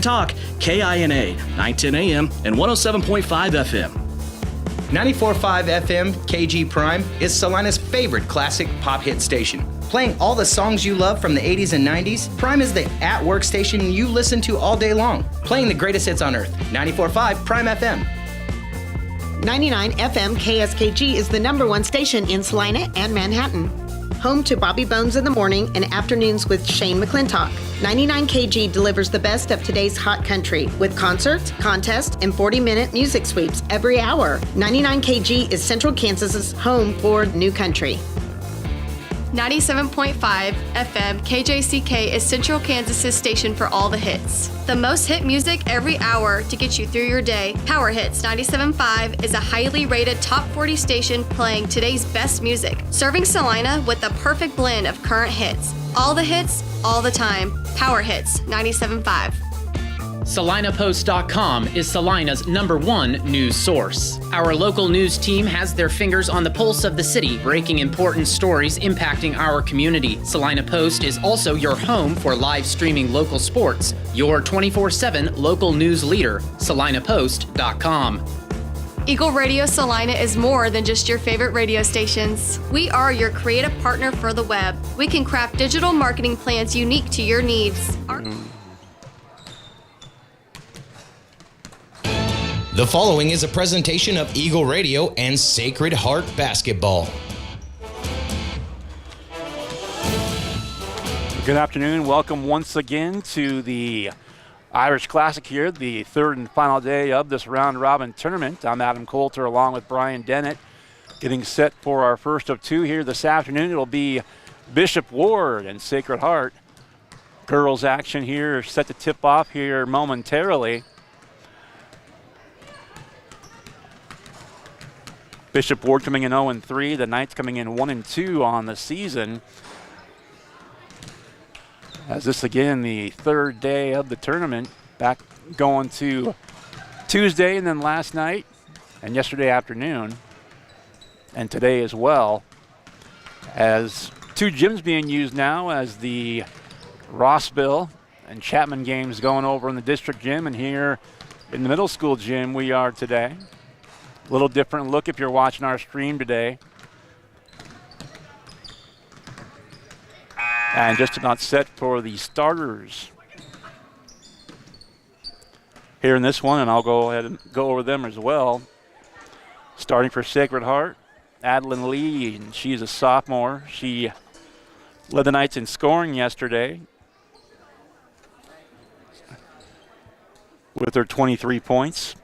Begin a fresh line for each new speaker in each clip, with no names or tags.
Talk, KINA, 910 AM and 107.5 FM.
94.5 FM KG Prime is Salina's favorite classic pop hit station. Playing all the songs you love from the 80s and 90s, Prime is the at-work station you listen to all day long. Playing the greatest hits on earth. 94.5 Prime FM.
99 FM KSKG is the #1 station in Salina and Manhattan. Home to Bobby Bones in the morning and afternoons with Shane McClintock. 99 KG delivers the best of today's hot country with concerts, contests, and 40-minute music sweeps every hour. 99 KG is Central Kansas's home for new country.
97.5 FM KJCK is Central Kansas's station for all the hits. The most hit music every hour to get you through your day. Power Hits 97.5 is a highly rated top 40 station playing today's best music, serving Salina with the perfect blend of current hits. All the hits, all the time. Power Hits 97.5.
SalinaPost.com is Salina's #1 news source. Our local news team has their fingers on the pulse of the city, breaking important stories impacting our community. Salina Post is also your home for live streaming local sports. Your 24/7 local news leader, SalinaPost.com.
Eagle Radio Salina is more than just your favorite radio stations. We are your creative partner for the web. We can craft digital marketing plans unique to your needs.
The following is a presentation of Eagle Radio and Sacred Heart Basketball.
Good afternoon. Welcome once again to the Irish Classic here, the third and final day of this round-robin tournament. I'm Adam Coulter along with Brian Dennett, getting set for our first of two here this afternoon. It'll be Bishop Ward and Sacred Heart. Girls action here set to tip off here momentarily. Bishop Ward coming in 0-3. The Knights coming in 1-2 on the season. As this again, the third day of the tournament, back going to Tuesday and then last night and yesterday afternoon and today as well, as two gyms being used now as the Rossville and Chapman games going over in the district gym, and here in the middle school gym we are today. A little different look if you're watching our stream today. And just about set for the starters here in this one, and I'll go ahead and go over them as well. Starting for Sacred Heart, Adeline Lee, and she's a sophomore. She led the Knights in scoring yesterday with her 23 points.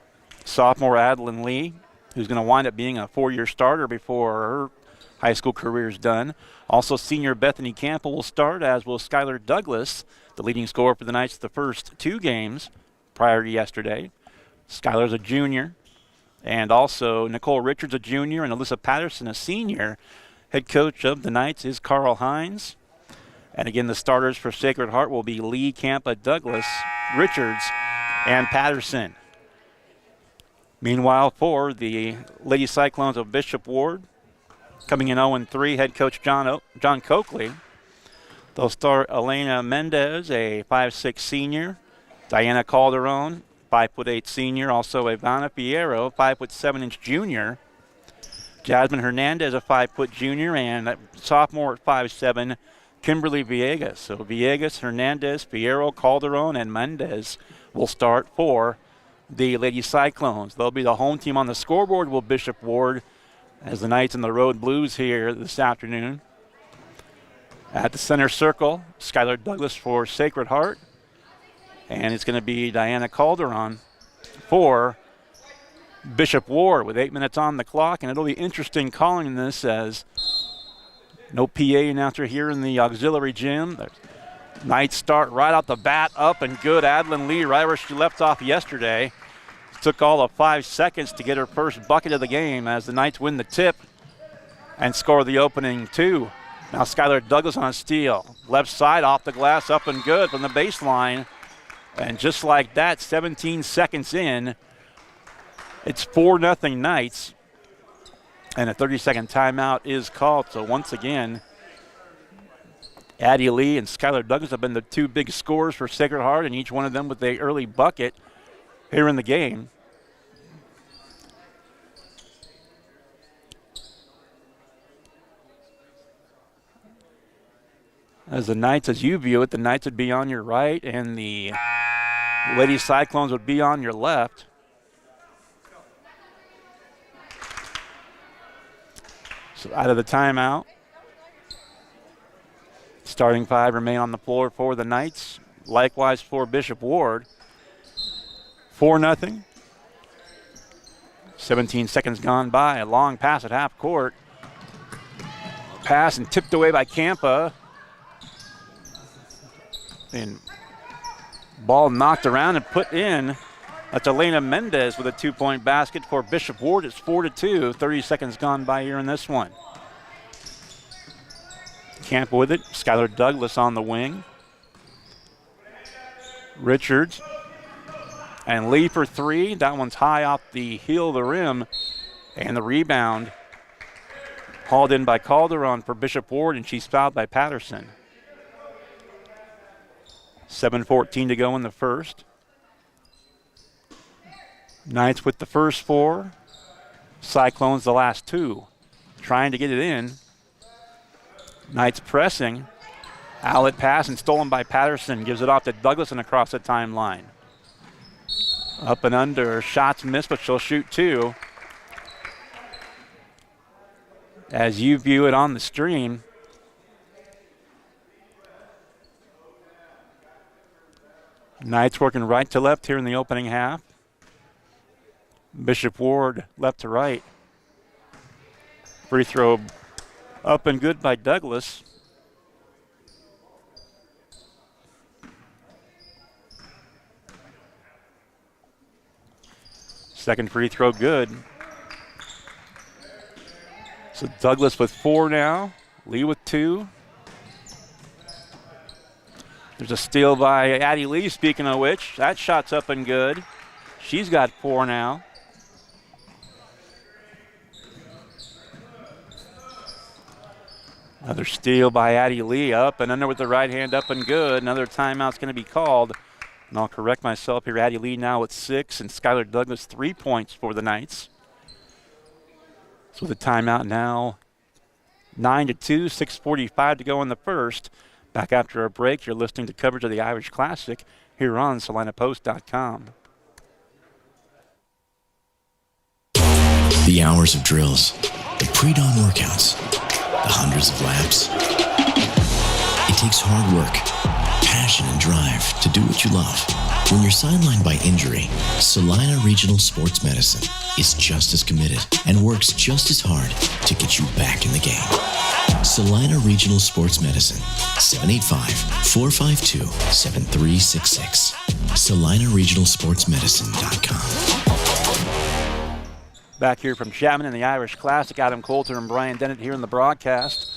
Sophomore Adeline Lee, who's going to wind up being a four-year starter before her high school career is done. Also, senior Bethany Campbell will start, as will Skylar Douglas, the leading scorer for the Knights the first two games prior to yesterday. Skylar's a junior, and also Nicole Richards, a junior, and Alyssa Patterson, a senior. Head coach of the Knights is Carl Hines. And again, the starters for Sacred Heart will be Lee, Campa, Douglas, Richards, and Patterson. Meanwhile, for the Lady Cyclones of Bishop Ward, coming in 0-3, head coach John Coakley. They'll start Elena Mendez, a 5'6" senior. Diana Calderon, 5'8" senior. Also Ivana Fierro, 5'7" junior. Jasmine Hernandez, a 5' junior, and a sophomore at 5'7", Kimberly Villegas. So Villegas, Hernandez, Fierro, Calderon, and Mendez will start for the Lady Cyclones. They'll be the home team. On the scoreboard will Bishop Ward, as the Knights and the Road Blues here this afternoon. At the center circle, Skylar Douglas for Sacred Heart. And it's going to be Diana Calderon for Bishop Ward with 8 minutes on the clock. And it'll be interesting calling this, as no PA announcer here in the auxiliary gym. The Knights start right out the bat, up and good. Adeline Lee right where she left off yesterday. Took all of 5 seconds to get her first bucket of the game, as the Knights win the tip and score the opening two. Now Skylar Douglas on a steal. Left side off the glass, up and good from the baseline. And just like that, 17 seconds in, it's 4-0 Knights. And a 30-second timeout is called. So once again, Addie Lee and Skylar Douglas have been the two big scorers for Sacred Heart, and each one of them with an early bucket here in the game. As the Knights, as you view it, the Knights would be on your right and the Lady Cyclones would be on your left. So out of the timeout. Starting five remain on the floor for the Knights. Likewise for Bishop Ward. 4-0. 17 seconds gone by. A long pass at half court. Pass and tipped away by Campa. And ball knocked around and put in. That's Elena Mendez with a 2-point basket for Bishop Ward. It's 4-2. 30 seconds gone by here in this one. Campa with it. Skylar Douglas on the wing. Richards. And Lee for three. That one's high off the heel of the rim. And the rebound hauled in by Calderon for Bishop Ward, and she's fouled by Patterson. 7:14 to go in the first. Knights with the first four. Cyclones the last two. Trying to get it in. Knights pressing. Outlet pass and stolen by Patterson. Gives it off to Douglas and across the timeline. Up and under. Shots missed, but she'll shoot two. As you view it on the stream, Knights working right to left here in the opening half. Bishop Ward left to right. Free throw up and good by Douglas. Second free throw good. So Douglas with four now. Lee with two. There's a steal by Addie Lee, speaking of which. That shot's up and good. She's got four now. Another steal by Addie Lee, up and under with the right hand, up and good. Another timeout's going to be called. And I'll correct myself here. Addie Lee now with 6, and Skylar Douglas 3 points for the Knights. So the timeout now, 9-2, 6:45 to go in the first. Back after a break, you're listening to coverage of the Irish Classic here on SalinaPost.com.
The hours of drills, the pre-dawn workouts, the hundreds of laps. It takes hard work, passion, and drive to do what you love. When you're sidelined by injury, Salina Regional Sports Medicine is just as committed and works just as hard to get you back in the game. Salina Regional Sports Medicine, 785-452-7366. SalinaRegionalSportsMedicine.com.
Back here from Chapman in the Irish Classic, Adam Coulter and Brian Dennett here in the broadcast.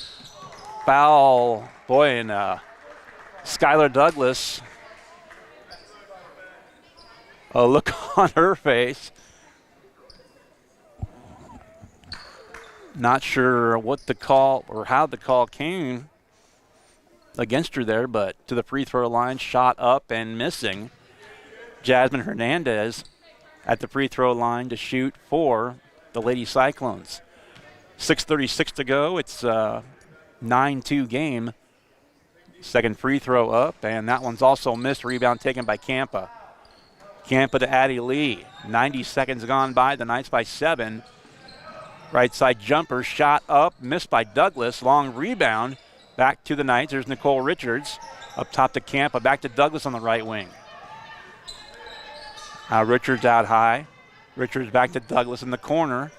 Foul, boy, and Skylar Douglas. A look on her face. Not sure what the call or how the call came against her there, but to the free throw line, shot up and missing. Jasmine Hernandez at the free throw line to shoot for the Lady Cyclones. 6:36 to go. It's a 9-2 game. Second free throw up, and that one's also missed. Rebound taken by Campa. Campa to Addie Lee. 90 seconds gone by. The Knights by 7. Right side jumper, shot up, missed by Douglas. Long rebound. Back to the Knights. There's Nicole Richards. Up top to Campa. Back to Douglas on the right wing. Richards out high. Richards back to Douglas in the corner.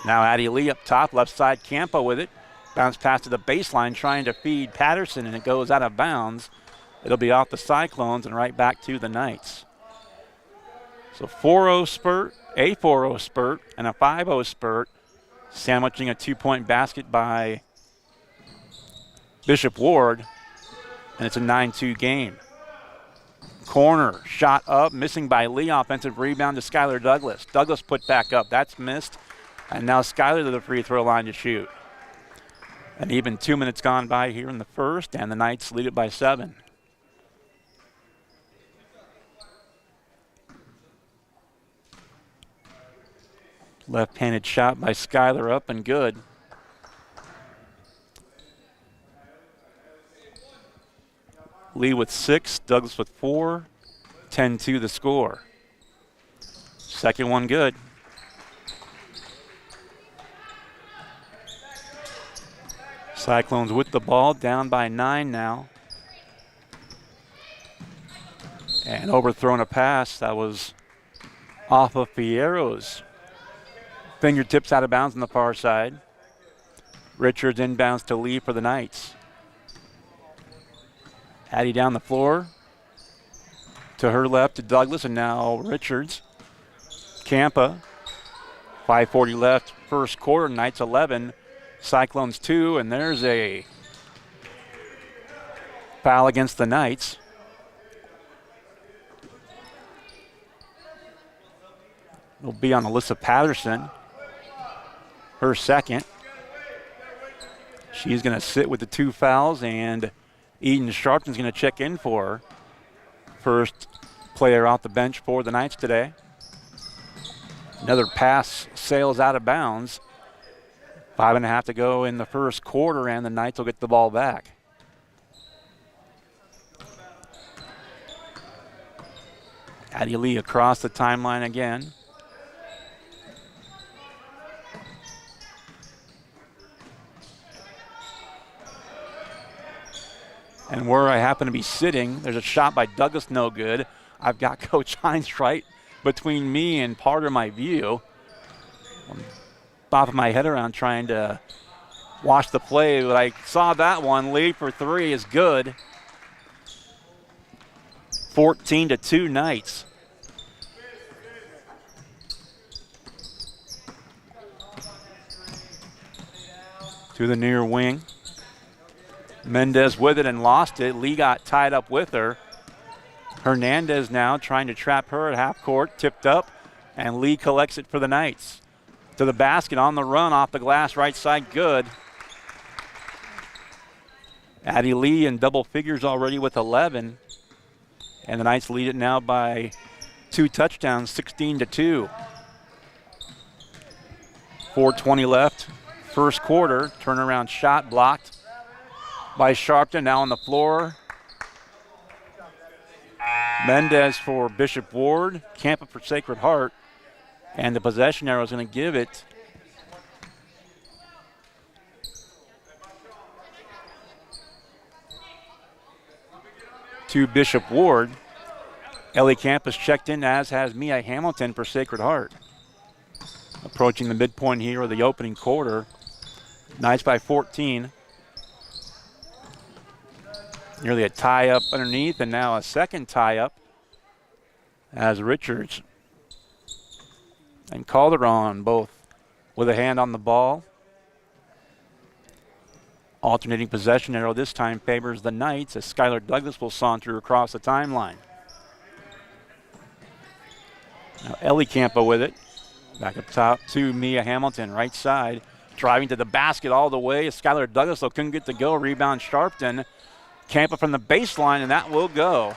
Now Addie Lee up top. Left side, Campa with it. Bounce pass to the baseline, trying to feed Patterson, and it goes out of bounds. It'll be off the Cyclones and right back to the Knights. So 4-0 spurt, a 4-0 spurt, and a 5-0 spurt, sandwiching a 2-point basket by Bishop Ward, and it's a 9-2 game. Corner, shot up, missing by Lee. Offensive rebound to Skylar Douglas. Douglas put back up. That's missed. And now Skylar to the free throw line to shoot. And even 2 minutes gone by here in the first, and the Knights lead it by 7. Left-handed shot by Skyler up and good. Lee with 6, Douglas with 4, 10-2 the score. Second one good. Cyclones with the ball, down by 9 now. And overthrown a pass that was off of Fierro's fingertips, out of bounds on the far side. Richards inbounds to Lee for the Knights. Addie down the floor to her left to Douglas, and now Richards. Campa, 5:40 left, first quarter, Knights 11, Cyclones 2, and there's a foul against the Knights. It'll be on Alyssa Patterson, her second. She's going to sit with the 2 fouls, and Eden Sharpton's going to check in for her. First player off the bench for the Knights today. Another pass sails out of bounds. 5.5 to go in the first quarter, and the Knights will get the ball back. Addie Lee across the timeline again. And where I happen to be sitting, there's a shot by Douglas, no good. I've got Coach Hines right between me and part of my view. I'm bopping my head around trying to watch the play, but I saw that one. Lee for 3 is good. 14-2 Knights. To the near wing. Mendez with it and lost it. Lee got tied up with her. Hernandez now trying to trap her at half court. Tipped up, and Lee collects it for the Knights. To the basket on the run off the glass right side. Good. Addie Lee in double figures already with 11. And the Knights lead it now by 2 touchdowns, 16-2. 4:20 left. First quarter. Turnaround shot blocked by Sharpton, now on the floor. Mendez for Bishop Ward, Campa for Sacred Heart, and the possession arrow is going to give it to Bishop Ward. Ellie Camp has checked in, as has Mia Hamilton for Sacred Heart. Approaching the midpoint here of the opening quarter. Knights by 14. Nearly a tie-up underneath, and now a second tie-up as Richards and Calderon both with a hand on the ball. Alternating possession arrow this time favors the Knights as Skylar Douglas will saunter across the timeline. Now Ellie Campa with it. Back up top to Mia Hamilton, right side. Driving to the basket all the way. Skylar Douglas, though, couldn't get to go. Rebound Sharpton. Campa from the baseline, and that will go.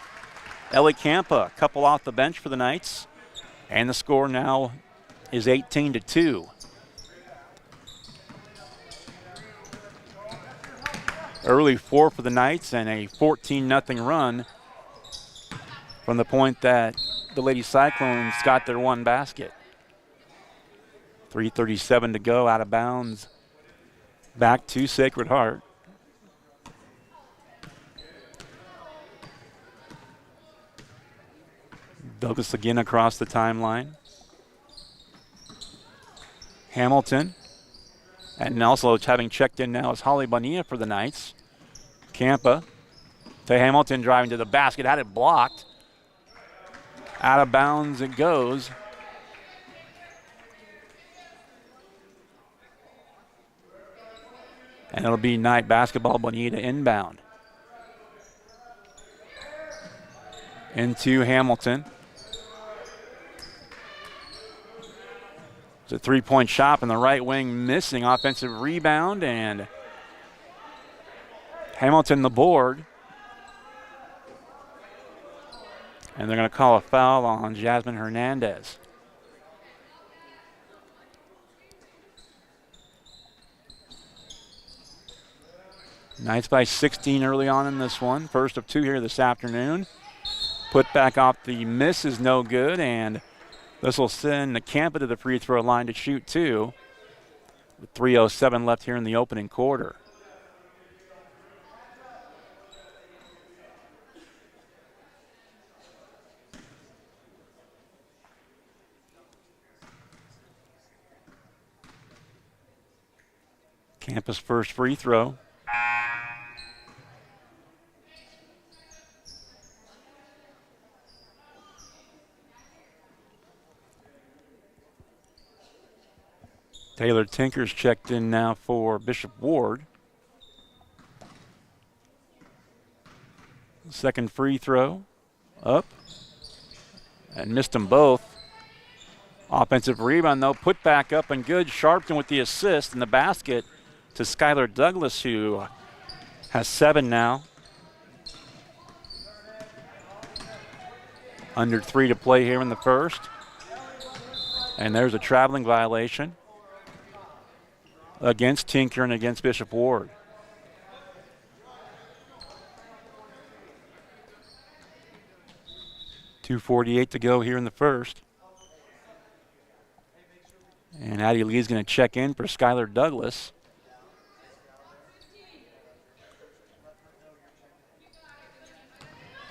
Ellie Campa, a couple off the bench for the Knights. And the score now is 18-2. Early 4 for the Knights and a 14-0 run from the point that the Lady Cyclones got their one basket. 3:37 to go, out of bounds. Back to Sacred Heart. Douglas again across the timeline. Hamilton. And also having checked in now is Holly Bonilla for the Knights. Campa to Hamilton, driving to the basket, had it blocked. Out of bounds it goes. And it'll be Knight basketball, Bonita inbound. Into Hamilton. It's a three-point shot in the right wing, missing. Offensive rebound, and Hamilton the board. And they're going to call a foul on Jasmine Hernandez. Knights by 16 early on in this one. First of two here this afternoon. Put back off the miss is no good, and this will send Campa to the free throw line to shoot two. With 3:07 left here in the opening quarter. Campa's first free throw. Taylor Tinker's checked in now for Bishop Ward. Second free throw, up, and missed them both. Offensive rebound, though, put back up and good. Sharpton with the assist in the basket to Skylar Douglas, who has 7 now. Under 3 to play here in the first. And there's a traveling violation against Tinker and against Bishop Ward. .248 to go here in the first. And Addie Lee's going to check in for Skylar Douglas.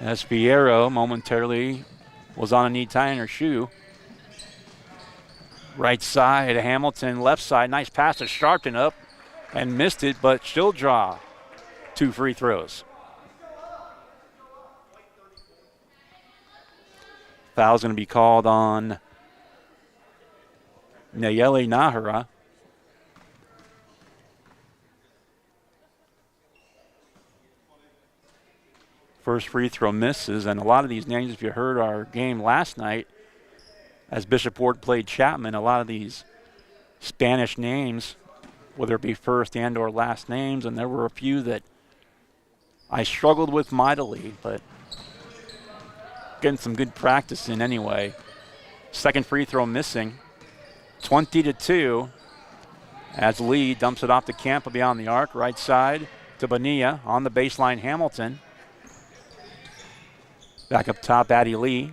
As Fierro momentarily was on a knee tie in her shoe. Right side, Hamilton, left side. Nice pass to Sharpton up and missed it, but she'll draw 2 free throws. Foul's going to be called on Nayeli Nahara. First free throw misses, and a lot of these names, if you heard our game last night, as Bishop Ward played Chapman, a lot of these Spanish names, whether it be first and or last names, and there were a few that I struggled with mightily, but getting some good practice in anyway. Second free throw missing. 20-2 as Lee dumps it off to Campa beyond the arc. Right side to Bonilla on the baseline. Hamilton. Back up top, Addie Lee.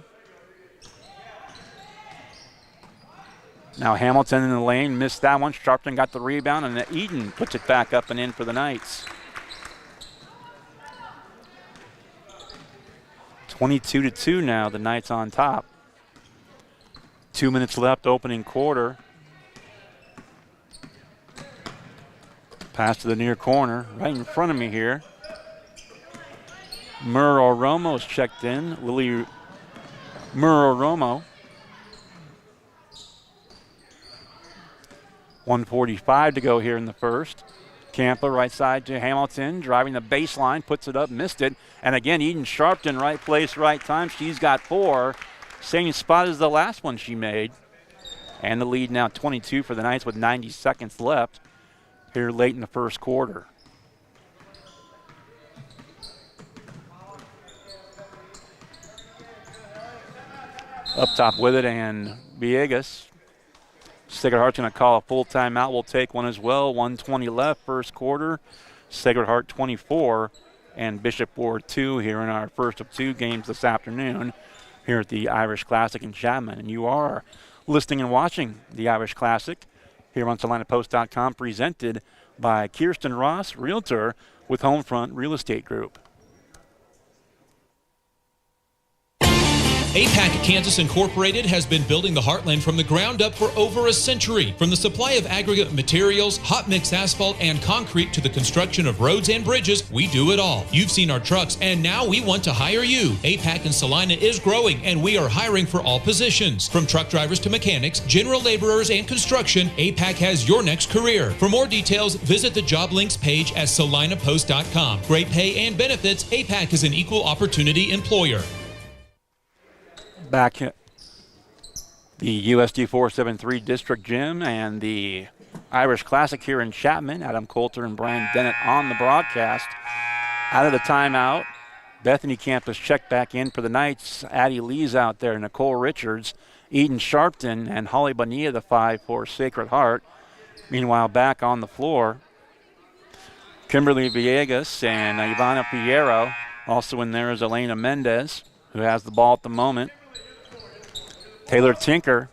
Now Hamilton in the lane, missed that one. Sharpton got the rebound, and Eden puts it back up and in for the Knights. 22-2 now, the Knights on top. 2 minutes left, opening quarter. Pass to the near corner, right in front of me here. Murro Romo's checked in. Lily Murro Romo. 1:45 to go here in the first. Campa right side to Hamilton, driving the baseline, puts it up, missed it. And again, Eden Sharpton, right place, right time. She's got 4. Same spot as the last one she made. And the lead now 22 for the Knights with 90 seconds left here late in the first quarter. Up top with it, and Villegas. Sacred Heart's going to call a full timeout. We'll take one as well. 1:20 left, first quarter. Sacred Heart 24 and Bishop Ward 2 here in our first of 2 games this afternoon here at the Irish Classic in Chapman. And you are listening and watching the Irish Classic here on SalinaPost.com, presented by Kirsten Ross, Realtor with Homefront Real Estate Group.
APAC Kansas Incorporated has been building the Heartland from the ground up for over a century. From the supply of aggregate materials, hot mix asphalt, and concrete to the construction of roads and bridges, we do it all. You've seen our trucks, and now we want to hire you. APAC in Salina is growing, and we are hiring for all positions. From truck drivers to mechanics, general laborers, and construction, APAC has your next career. For more details, visit the job links page at SalinaPost.com. Great pay and benefits, APAC is an equal opportunity employer.
Back at the USD 473 District Gym and the Irish Classic here in Chapman. Adam Coulter and Brian Dennett on the broadcast. Out of the timeout, Bethany Campus checked back in for the Knights. Addie Lee's out there, Nicole Richards, Eden Sharpton, and Holly Bonilla, the 5 for Sacred Heart. Meanwhile, back on the floor, Kimberly Villegas and Ivana Piero. Also in there is Elena Mendez, who has the ball at the moment. Taylor Tinker.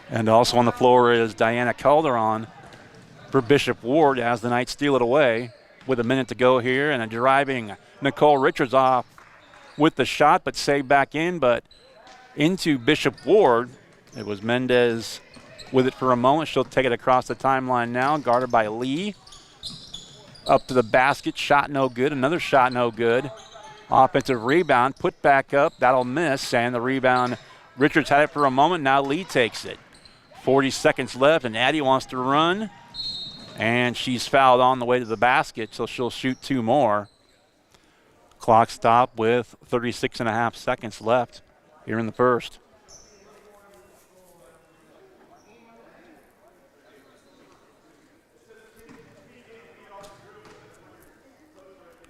And also on the floor is Diana Calderon for Bishop Ward as the Knights steal it away with a minute to go here. And a driving Nicole Richards off with the shot, but saved back in, but into Bishop Ward. It was Mendez with it for a moment. She'll take it across the timeline now, guarded by Lee. Up to the basket, shot no good, another shot no good. Offensive rebound, put back up, that'll miss, and the rebound, Richards had it for a moment, now Lee takes it. 40 seconds left, and Addie wants to run, and she's fouled on the way to the basket, so she'll shoot 2 more. Clock stop with 36.5 seconds left here in the first.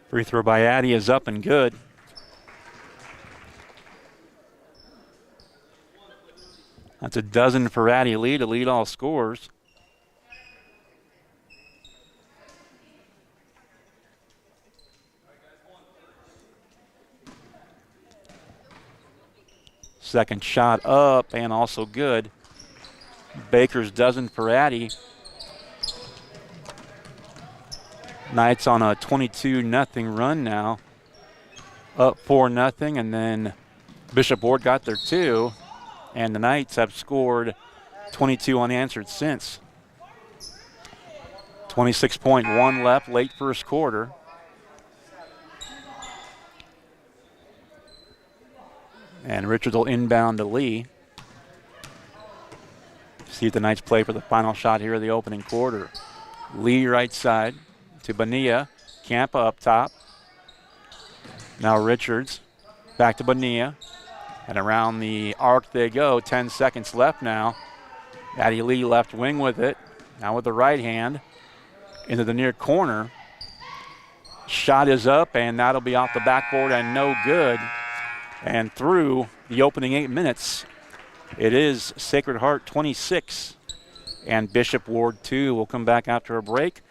Free throw by Addie is up and good. That's a dozen for Addie Lee to lead all scorers. Second shot up and also good. Baker's dozen for Addie. Knights on a 22-0 run now. Up 4-0, and then Bishop Ward got their 2, and the Knights have scored 22 unanswered since. 26.1 left, late first quarter. And Richards will inbound to Lee. See if the Knights play for the final shot here of the opening quarter. Lee right side to Bonilla. Campa up top. Now Richards back to Bonilla. And around the arc they go. 10 seconds left now. Addie Lee left wing with it. Now with the right hand into the near corner. Shot is up, and that'll be off the backboard and no good. And through the opening 8 minutes, it is Sacred Heart 26 and Bishop Ward 2. We'll come back after a break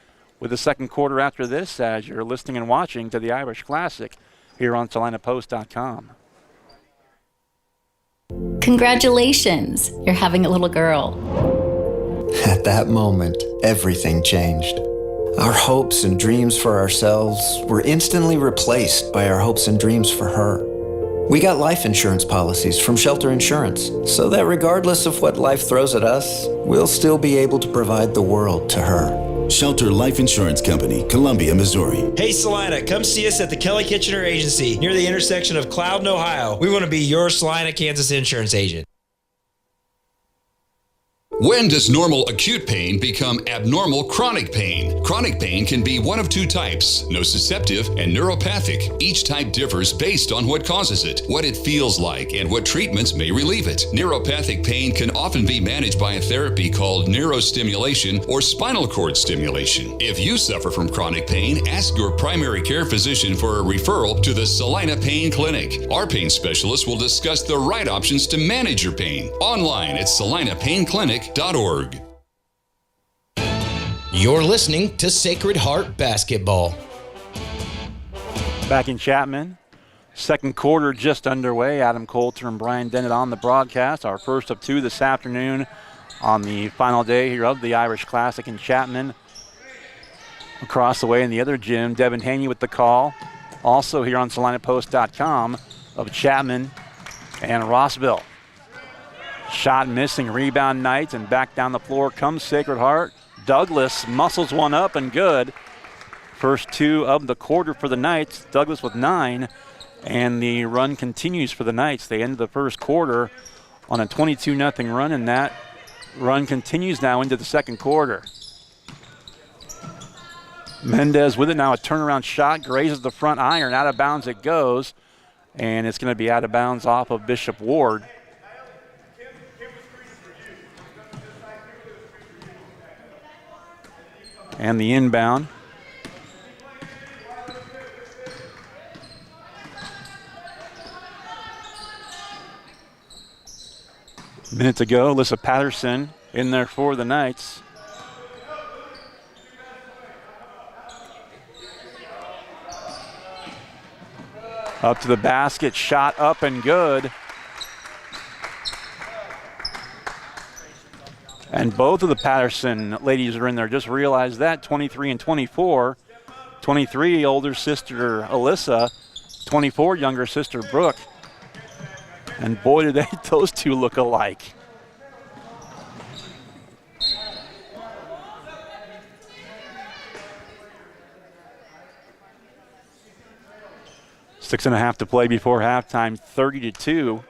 with the second quarter after this as you're listening and watching to the Irish Classic here on SalinaPost.com.
Congratulations, you're having a little girl.
At that moment, everything changed. Our hopes and dreams for ourselves were instantly replaced by our hopes and dreams for her. We got life insurance policies from Shelter Insurance, so that regardless of what life throws at us, we'll still be able to provide the world to her.
Shelter Life Insurance Company, Columbia, Missouri.
Hey Salina, come see us at the Kelly Kitchener Agency near the intersection of Cloud and Ohio. We want to be your Salina, Kansas insurance agent.
When does normal acute pain become abnormal chronic pain? Chronic pain can be one of 2 types, nociceptive and neuropathic. Each type differs based on what causes it, what it feels like, and what treatments may relieve it. Neuropathic pain can often be managed by a therapy called neurostimulation or spinal cord stimulation. If you suffer from chronic pain, ask your primary care physician for a referral to the Salina Pain Clinic. Our pain specialists will discuss the right options to manage your pain. Online at salinaPainClinic.org.
You're listening to Sacred Heart Basketball.
Back in Chapman. Second quarter just underway. Adam Coulter and Brian Dennett on the broadcast. Our first of 2 this afternoon on the final day here of the Irish Classic in Chapman. Across the way in the other gym, Devin Haney with the call. Also here on SalinaPost.com of Chapman and Rossville. Shot missing, rebound Knights, and back down the floor comes Sacred Heart. Douglas muscles one up and good. First 2 of the quarter for the Knights. Douglas with 9, and the run continues for the Knights. They ended the first quarter on a 22-0 run, and that run continues now into the second quarter. Mendez with it now, a turnaround shot, grazes the front iron, out of bounds it goes, and it's going to be out of bounds off of Bishop Ward. And the inbound. Minute to go. Alyssa Patterson in there for the Knights. Up to the basket, shot up and good. And both of the Patterson ladies are in there. Just realized that, 23 and 24. 23, older sister Alyssa. 24, younger sister Brooke. And boy, do those two look alike. Six and a half to play before halftime, 30-2.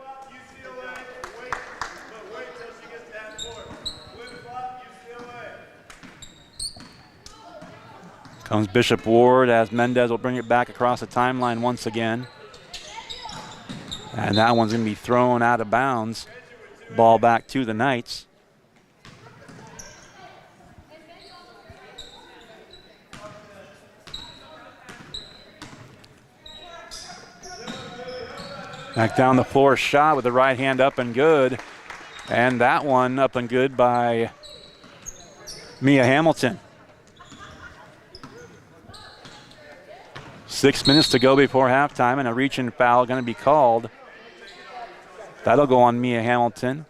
Comes Bishop Ward as Mendez will bring it back across the timeline once again. And that one's going to be thrown out of bounds. Ball back to the Knights. Back down the floor, shot with the right hand up and good. And that one up and good by Mia Hamilton. 6 minutes to go before halftime, and a reach-in foul going to be called. That'll go on Mia Hamilton.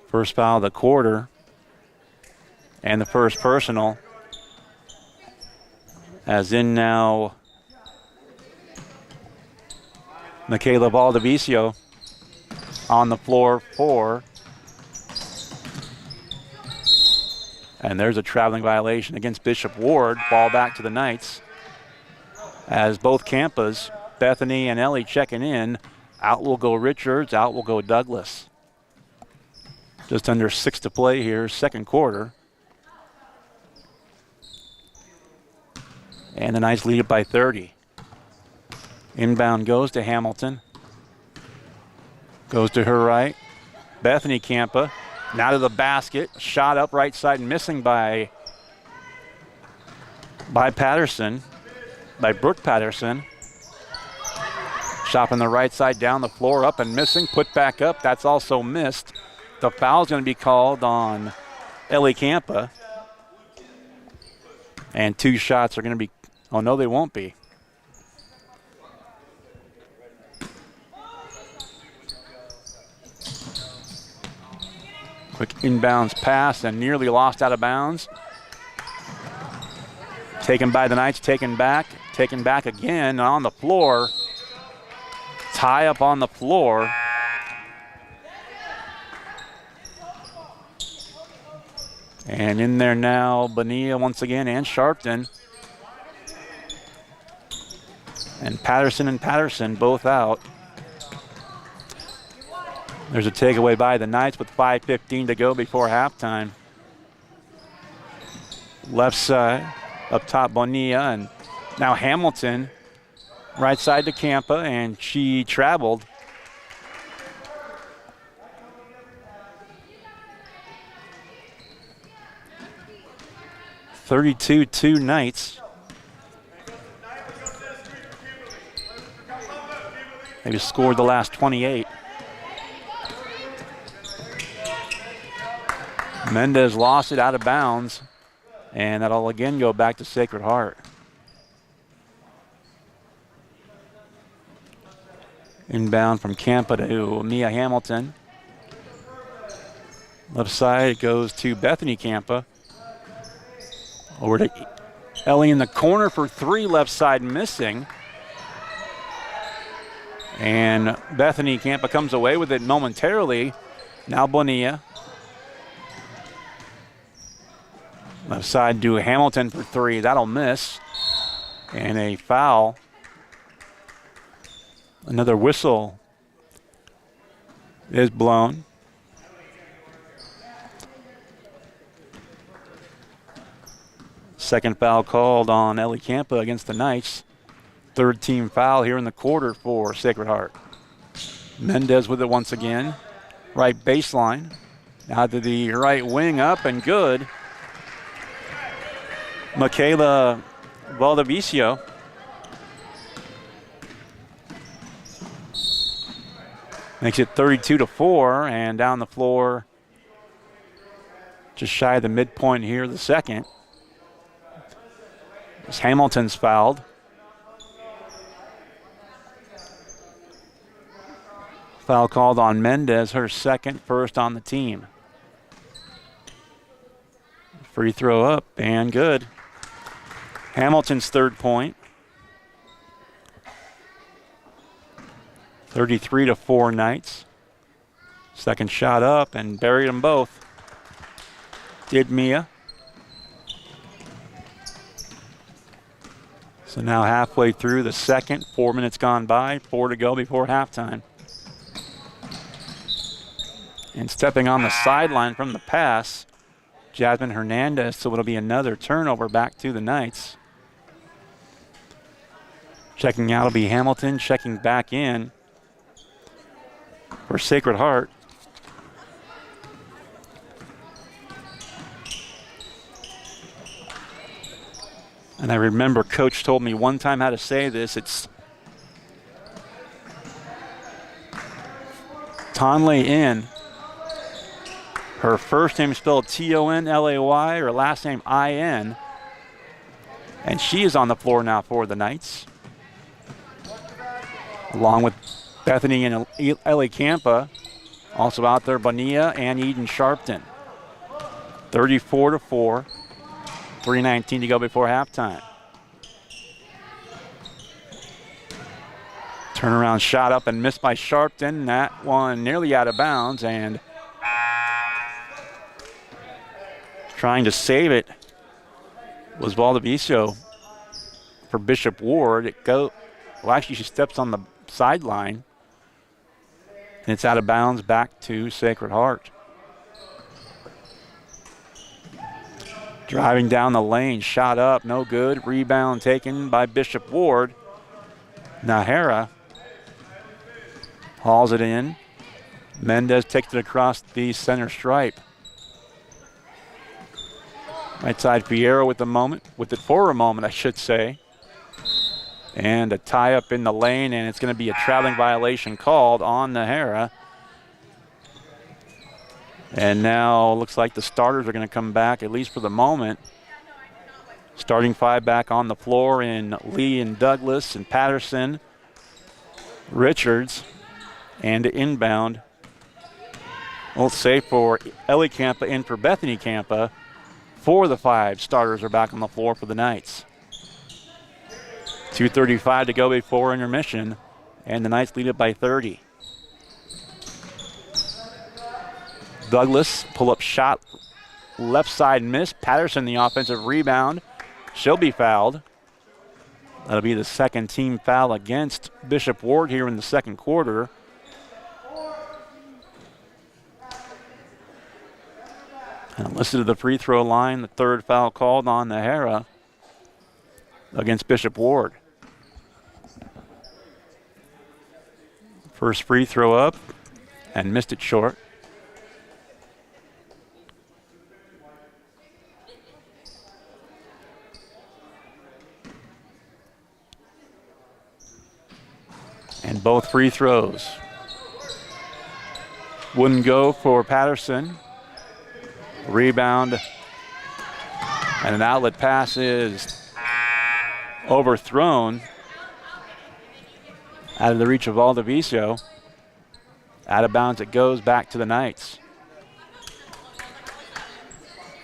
First foul of the quarter, and the first personal. As in now, Michaela Valdivicio on the floor for. And there's a traveling violation against Bishop Ward. Ball back to the Knights. As both Campas, Bethany and Ellie checking in. Out will go Richards, out will go Douglas. Just under 6 to play here, second quarter. And the Knights lead it by 30. Inbound goes to Hamilton. Goes to her right. Bethany Campa. Now to the basket. Shot up right side and missing by Patterson. By Brooke Patterson. Shot on the right side down the floor, up and missing. Put back up. That's also missed. The foul's going to be called on Ellie Campa. And 2 shots are going to be. Oh, no, they won't be. Quick inbounds pass and nearly lost out of bounds. Taken by the Knights, taken back again on the floor. Tie up on the floor. And in there now, Bonilla once again and Sharpton. And Patterson both out. There's a takeaway by the Knights with 5:15 to go before halftime. Left side, up top Bonilla, and now Hamilton. Right side to Campa, and she traveled. (32-2) Knights. They've scored the last 28. Mendez lost it out of bounds, and that'll again go back to Sacred Heart. Inbound from Campa to Mia Hamilton. Left side it goes to Bethany Campa. Over to Ellie in the corner for 3, left side missing. And Bethany Campa comes away with it momentarily. Now Bonilla. Left side to Hamilton for 3. That'll miss. And a foul. Another whistle is blown. Second foul called on Ellie Campa against the Knights. Third team foul here in the quarter for Sacred Heart. Mendez with it once again. Right baseline. Now to the right wing, up and good. Michaela Valdivicio. Makes it 32-4, and down the floor, just shy of the midpoint here, the second. As Hamilton's fouled. Foul called on Mendez, her second, first on the team. Free throw up and good. Hamilton's third point. 33-4 Knights. Second shot up and buried them both. Did Mia. So now halfway through the second, 4 minutes gone by, 4 to go before halftime. And stepping on the sideline from the pass, Jasmine Hernandez, so it'll be another turnover back to the Knights. Checking out will be Hamilton, checking back in for Sacred Heart. And I remember Coach told me one time how to say this. It's Tonley in. Her first name is spelled Tonlay, her last name In. And she is on the floor now for the Knights, along with Bethany and Ellie Campa. Also out there, Bonilla and Eden Sharpton. 34-4, 3:19 to go before halftime. Turnaround shot up and missed by Sharpton. That one nearly out of bounds, and trying to save it was Valdivicio for Bishop Ward. Well, actually, she steps on the sideline, and it's out of bounds back to Sacred Heart. Driving down the lane, shot up, no good. Rebound taken by Bishop Ward. Nahara hauls it in. Mendez takes it across the center stripe. Right side Fierro with it for a moment, I should say. And a tie up in the lane, and it's going to be a traveling violation called on Nahara. And now looks like the starters are going to come back, at least for the moment. Starting five back on the floor in Lee and Douglas and Patterson, Richards, and inbound. We'll say for Ellie Campa and for Bethany Campa. 4 of the 5 starters are back on the floor for the Knights. 2:35 to go before intermission, and the Knights lead it by 30. Douglas, pull-up shot, left side miss. Patterson, the offensive rebound. She'll be fouled. That'll be the second team foul against Bishop Ward here in the second quarter. And listed to the free throw line, the third foul called on Nahara against Bishop Ward. First free throw up and missed it short. And both free throws wouldn't go for Patterson. Rebound and an outlet pass is overthrown out of the reach of Valdivicio. Out of bounds it goes back to the Knights.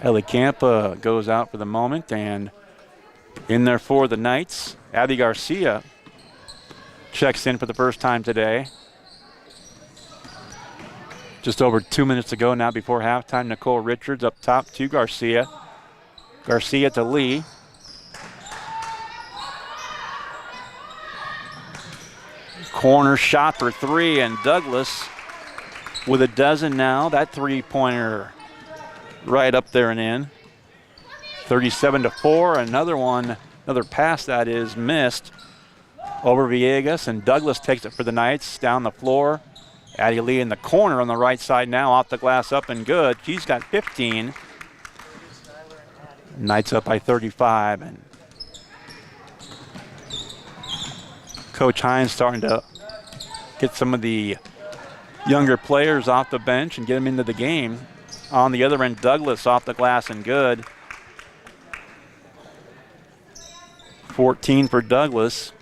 Ellie Campa goes out for the moment, and in there for the Knights, Abby Garcia checks in for the first time today. Just over 2 minutes to go now before halftime. Nicole Richards up top to Garcia. Garcia to Lee. Corner shot for 3, and Douglas with a dozen now. That three-pointer right up there and in. 37-4. Another pass that is missed over Villegas, and Douglas takes it for the Knights down the floor. Addie Lee in the corner on the right side now, off the glass, up and good. She's got 15. Knights up by 35. And Coach Hines starting to get some of the younger players off the bench and get them into the game. On the other end, Douglas off the glass and good. 14 for Douglas.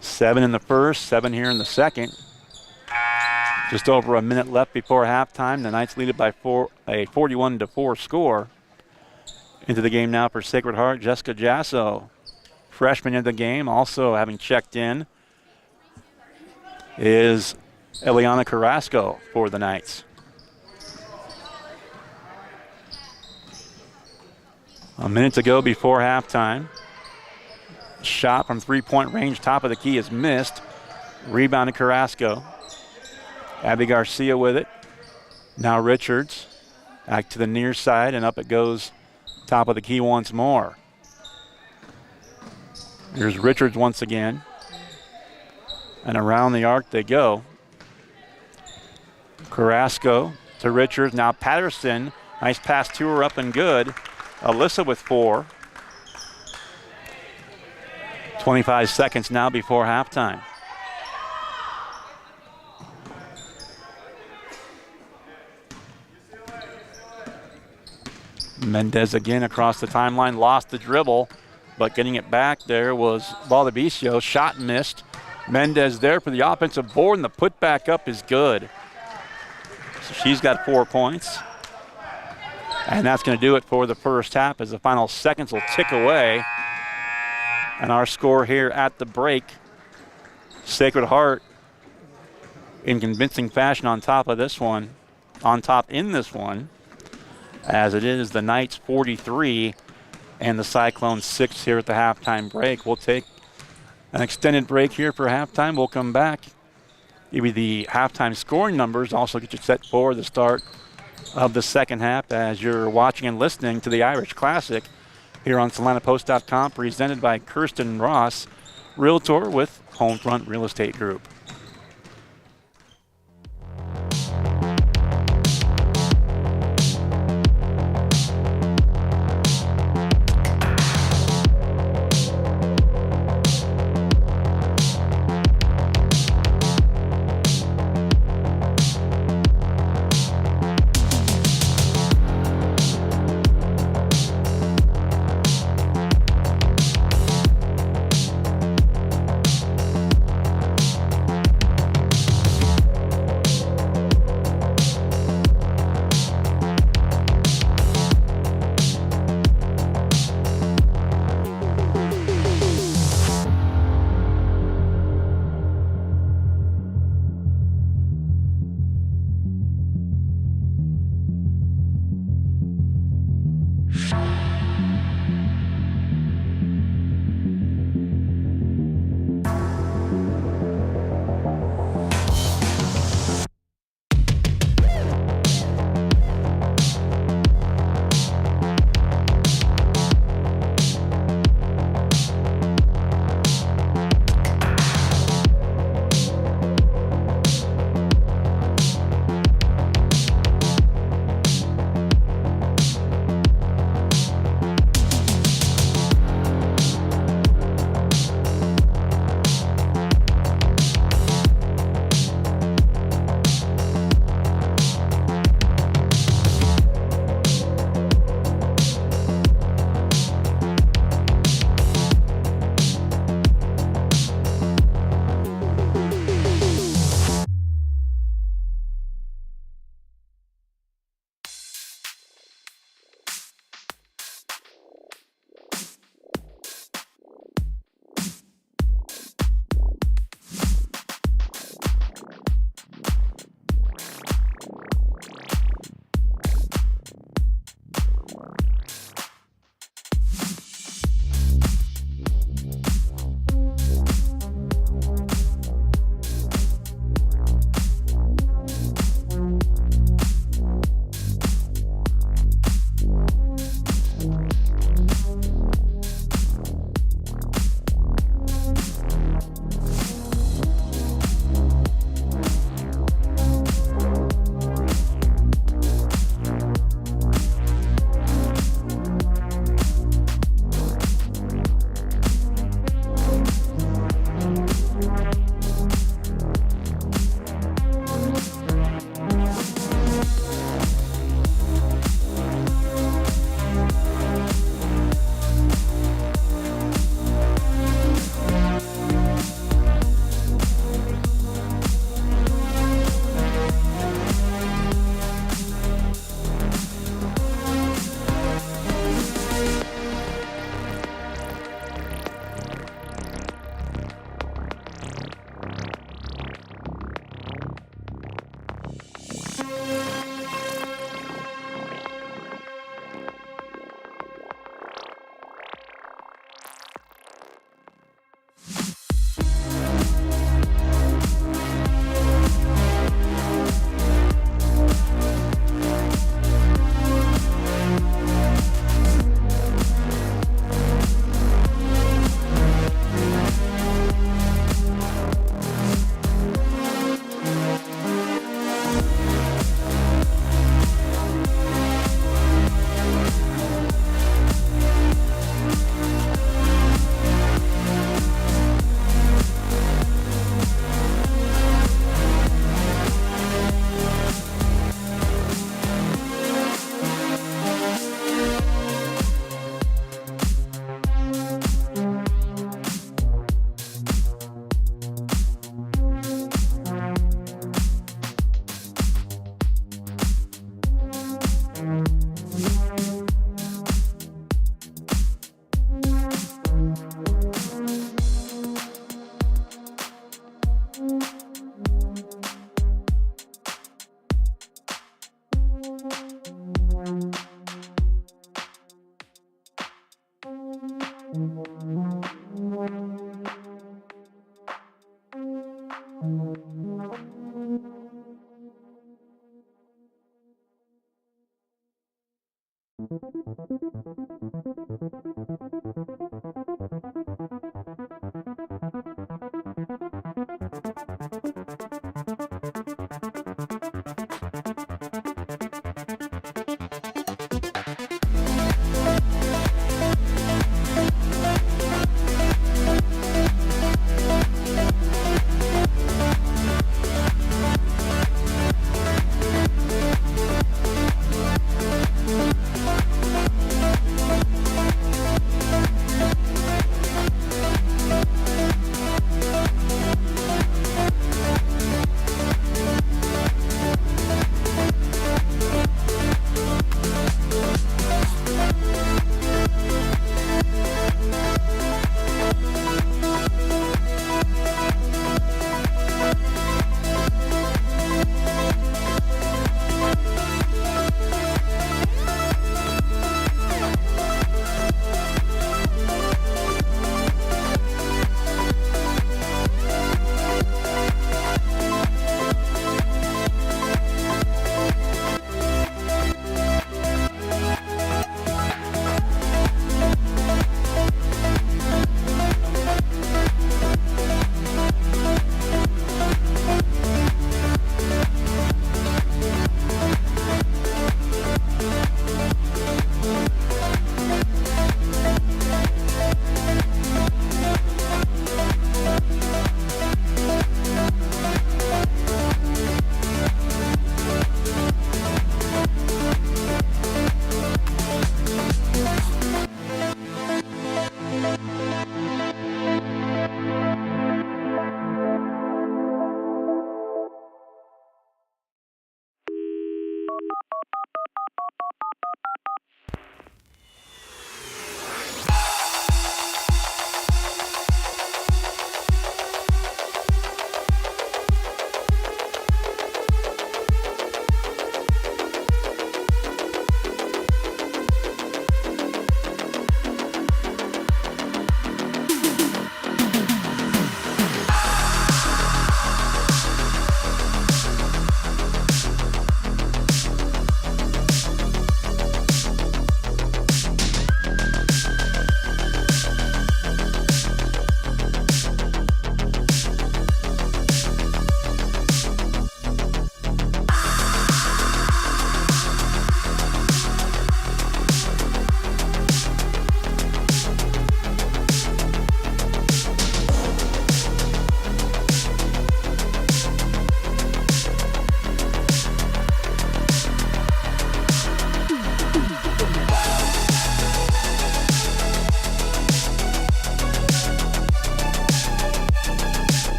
7 in the first, 7 here in the second. Just over a minute left before halftime. The Knights lead it by a 41-4 score. Into the game now for Sacred Heart, Jessica Jasso. Freshman in the game, also having checked in, is Eliana Carrasco for the Knights. A minute to go before halftime. Shot from three-point range, top of the key is missed. Rebound to Carrasco. Abby Garcia with it. Now Richards. Back to the near side, and up it goes, top of the key once more. Here's Richards once again. And around the arc they go. Carrasco to Richards. Now Patterson. Nice pass to her, up and good. Alyssa with 4. 25 seconds now before halftime. Mendez again across the timeline, lost the dribble, but getting it back there was Valdivicio. Shot missed. Mendez there for the offensive board, and the putback up is good. So she's got 4 points. And that's going to do it for the first half as the final seconds will tick away. And our score here at the break, Sacred Heart in convincing fashion on top in this one, as it is the Knights 43 and the Cyclones 6 here at the halftime break. We'll take an extended break here for halftime. We'll come back, give you the halftime scoring numbers, also get you set for the start of the second half as you're watching and listening to the Irish Classic here on SalinaPost.com, presented by Kirsten Ross, Realtor with Homefront Real Estate Group.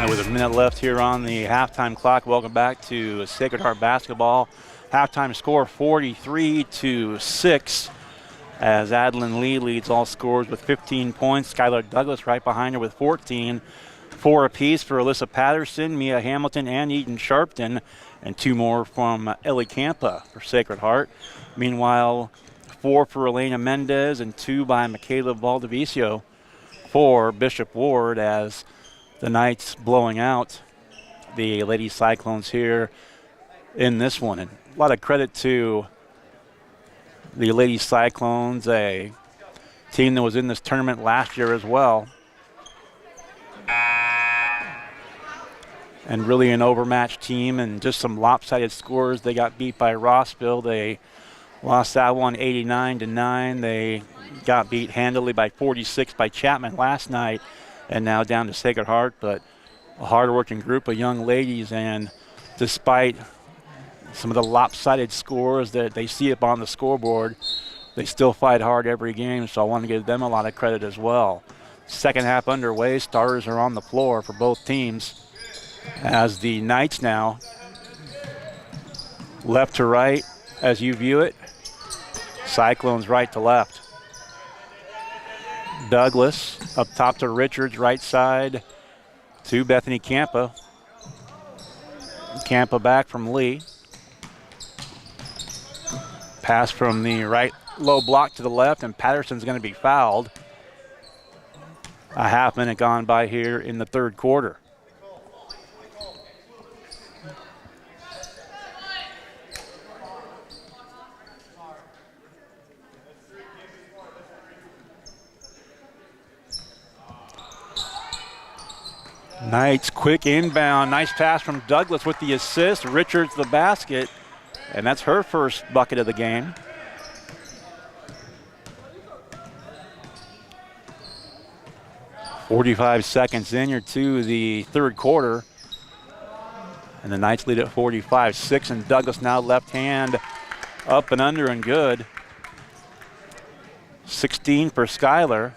With a minute left here on the halftime clock, welcome back to Sacred Heart basketball. Halftime score 43-6 as Adeline Lee leads all scores with 15 points. Skylar Douglas right behind her with 14. 4 apiece for Alyssa Patterson, Mia Hamilton, and Eden Sharpton, and 2 more from Ellie Campa for Sacred Heart. Meanwhile, 4 for Elena Mendez and 2 by Michaela Valdivicio for Bishop Ward as the Knights blowing out the Lady Cyclones here in this one. And a lot of credit to the Lady Cyclones, a team that was in this tournament last year as well. And really an overmatched team and just some lopsided scores. They got beat by Rossville. They lost that one 89-9. They got beat handily by 46 by Chapman last night, and now down to Sacred Heart. But a hard-working group of young ladies, and despite some of the lopsided scores that they see up on the scoreboard, they still fight hard every game, so I want to give them a lot of credit as well. Second half underway, starters are on the floor for both teams as the Knights now, left to right as you view it, Cyclones right to left. Douglas up top to Richards, right side to Bethany Campa. Campa back from Lee. Pass from the right low block to the left, and Patterson's going to be fouled. A half minute gone by here in the third quarter. Knights quick inbound. Nice pass from Douglas with the assist. Richards the basket, and that's her first bucket of the game. .45 seconds in here to the third quarter, and the Knights lead at 45-6, and Douglas now left hand up and under and good. 16 for Skylar.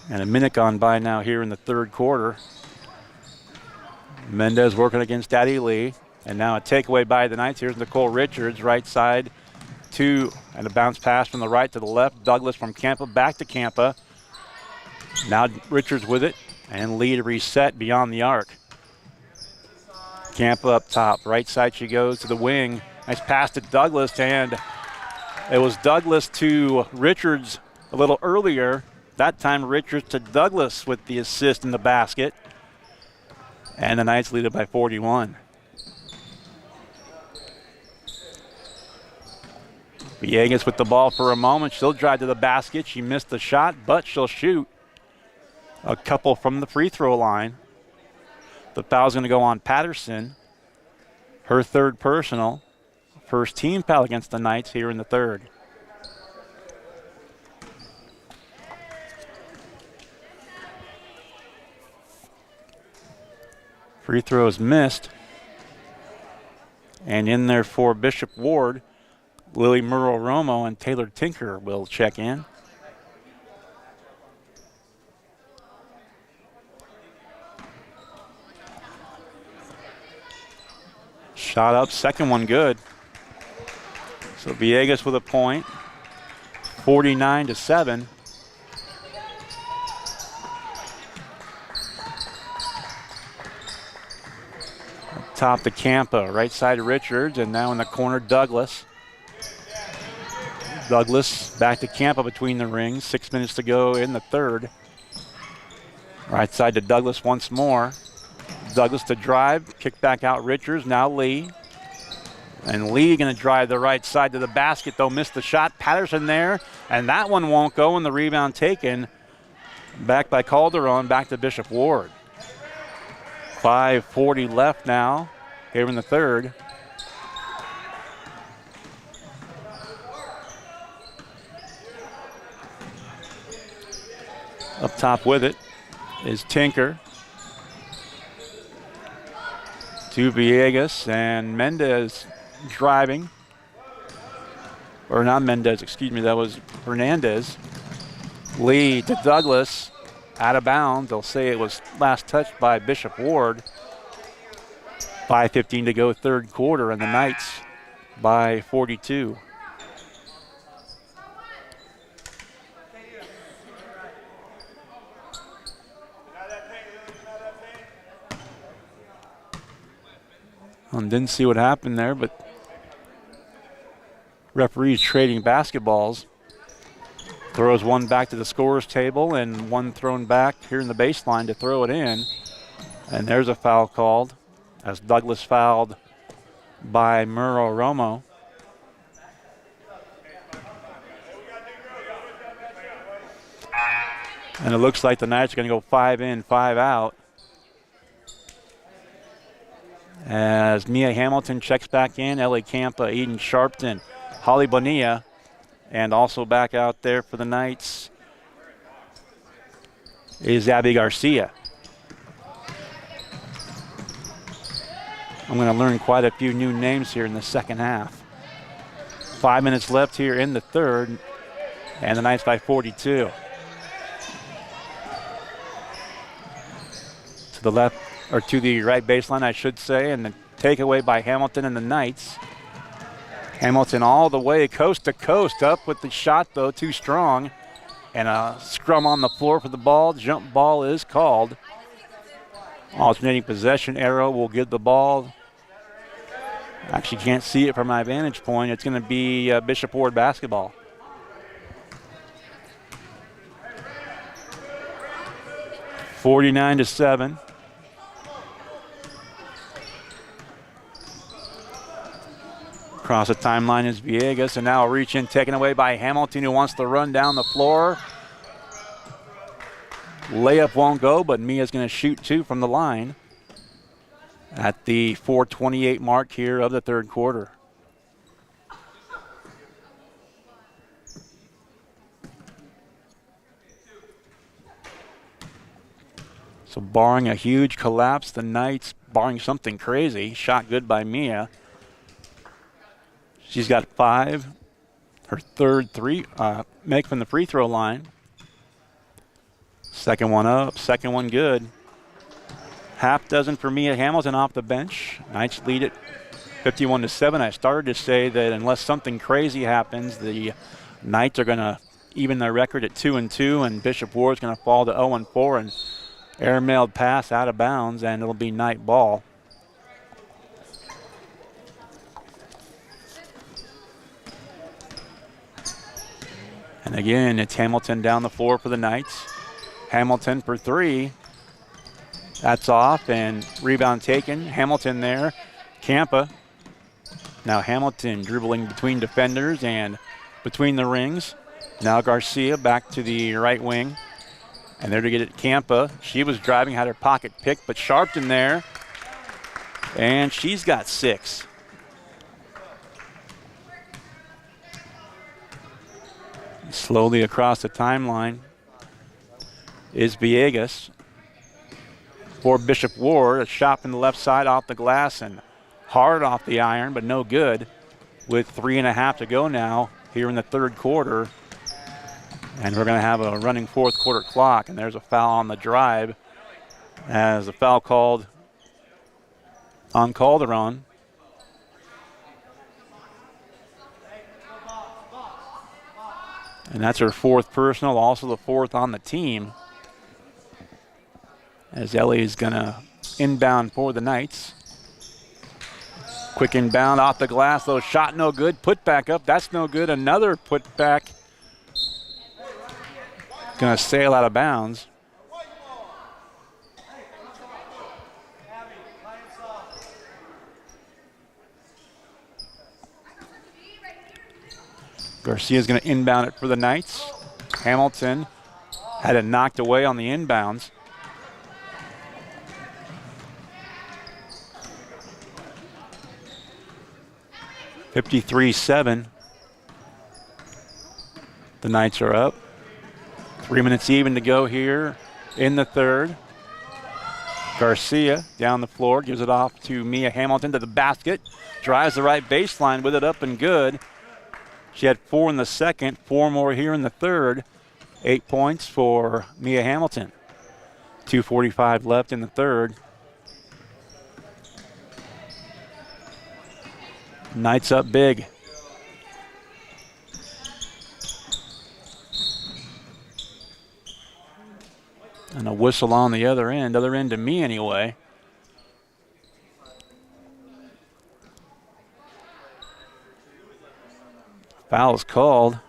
And a minute gone by now here in the third quarter. Mendez working against Addie Lee. And now a takeaway by the Knights. Here's Nicole Richards, right side and a bounce pass from the right to the left. Douglas from Campa back to Campa. Now Richards with it, and Lee to reset beyond the arc. Campa up top, right side she goes to the wing. Nice pass to Douglas, and it was Douglas to Richards a little earlier. That time Richards to Douglas with the assist in the basket. And the Knights lead it by 41. Villegas with the ball for a moment. She'll drive to the basket. She missed the shot, but she'll shoot a couple from the free throw line. The foul's going to go on Patterson. Her third personal. First team foul against the Knights here in the third. Free throws missed. And in there for Bishop Ward, Lily Murrow-Romo and Taylor Tinker will check in. Shot up, second one good. So Villegas with a point, 49-7. Up top to Campa, right side to Richards, and now in the corner Douglas. Douglas back to Campa between the rings. 6 minutes to go in the third. Right side to Douglas once more. Douglas to drive, kick back out Richards, now Lee. And Lee gonna drive the right side to the basket, though missed the shot. Patterson there, and that one won't go, and the rebound taken. Back by Calderon, back to Bishop Ward. 5:40 left now here in the third. Up top with it is Tinker. To Villegas, and Mendez driving. Or not Mendez, excuse me, that was Hernandez. Lee to Douglas, out of bounds. They'll say it was last touched by Bishop Ward. 5:15 to go, third quarter, and the Knights by 42. Didn't see what happened there, but referees trading basketballs. Throws one back to the scorer's table and one thrown back here in the baseline to throw it in. And there's a foul called as Douglas fouled by Murrow-Romo. And it looks like the Knights are going to go 5 in, 5 out. As Mia Hamilton checks back in, Ellie Campa, Eden Sharpton, Holly Bonilla, and also back out there for the Knights is Abby Garcia. I'm going to learn quite a few new names here in the second half. 5 minutes left here in the third, and the Knights by 42. To the left, or to the right baseline, I should say, and the takeaway by Hamilton and the Knights. Hamilton all the way coast to coast, up with the shot though, too strong. And a scrum on the floor for the ball. Jump ball is called. Alternating possession arrow will give the ball. Actually can't see it from my vantage point. It's going to be Bishop Ward basketball. (49-7). Across the timeline is Villegas, and now a reach in taken away by Hamilton, who wants to run down the floor. Layup won't go, but Mia's going to shoot two from the line at the 4:28 mark here of the third quarter. So barring a huge collapse, the Knights, barring something crazy, shot good by Mia. She's got 5. Her third three, make from the free throw line. Second one up, second one good. Half dozen for Mia Hamilton off the bench. Knights lead it 51-7. I started to say that unless something crazy happens, the Knights are going to even their record at 2-2, and Bishop Ward's going to fall to 0-4, and air-mailed pass out of bounds, and it'll be Knight ball. And again, it's Hamilton down the floor for the Knights. Hamilton for 3. That's off, and rebound taken. Hamilton there. Campa. Now Hamilton dribbling between defenders and between the rings. Now Garcia back to the right wing. And there to get it, Campa. She was driving, had her pocket picked, but Sharpton there. And she's got 6. Slowly across the timeline is Villegas for Bishop Ward. A shot from the left side off the glass and hard off the iron, but no good. With 3.5 to go now here in the third quarter. And we're going to have a running fourth quarter clock. And there's a foul on the drive as a foul called on Calderon. And that's her 4th personal, also the 4th on the team. As Ellie is going to inbound for the Knights. Quick inbound off the glass, though. Shot no good. Put back up. That's no good. Another put back. Going to sail out of bounds. Garcia's going to inbound it for the Knights. Hamilton had it knocked away on the inbounds. (53-7). The Knights are up. 3 minutes even to go here in the third. Garcia down the floor, gives it off to Mia Hamilton to the basket. Drives the right baseline with it up and good. She had 4 in the second, 4 more here in the third. 8 points for Mia Hamilton. 2:45 left in the third. Knights up big. And a whistle on the other end to me anyway. Foul is called.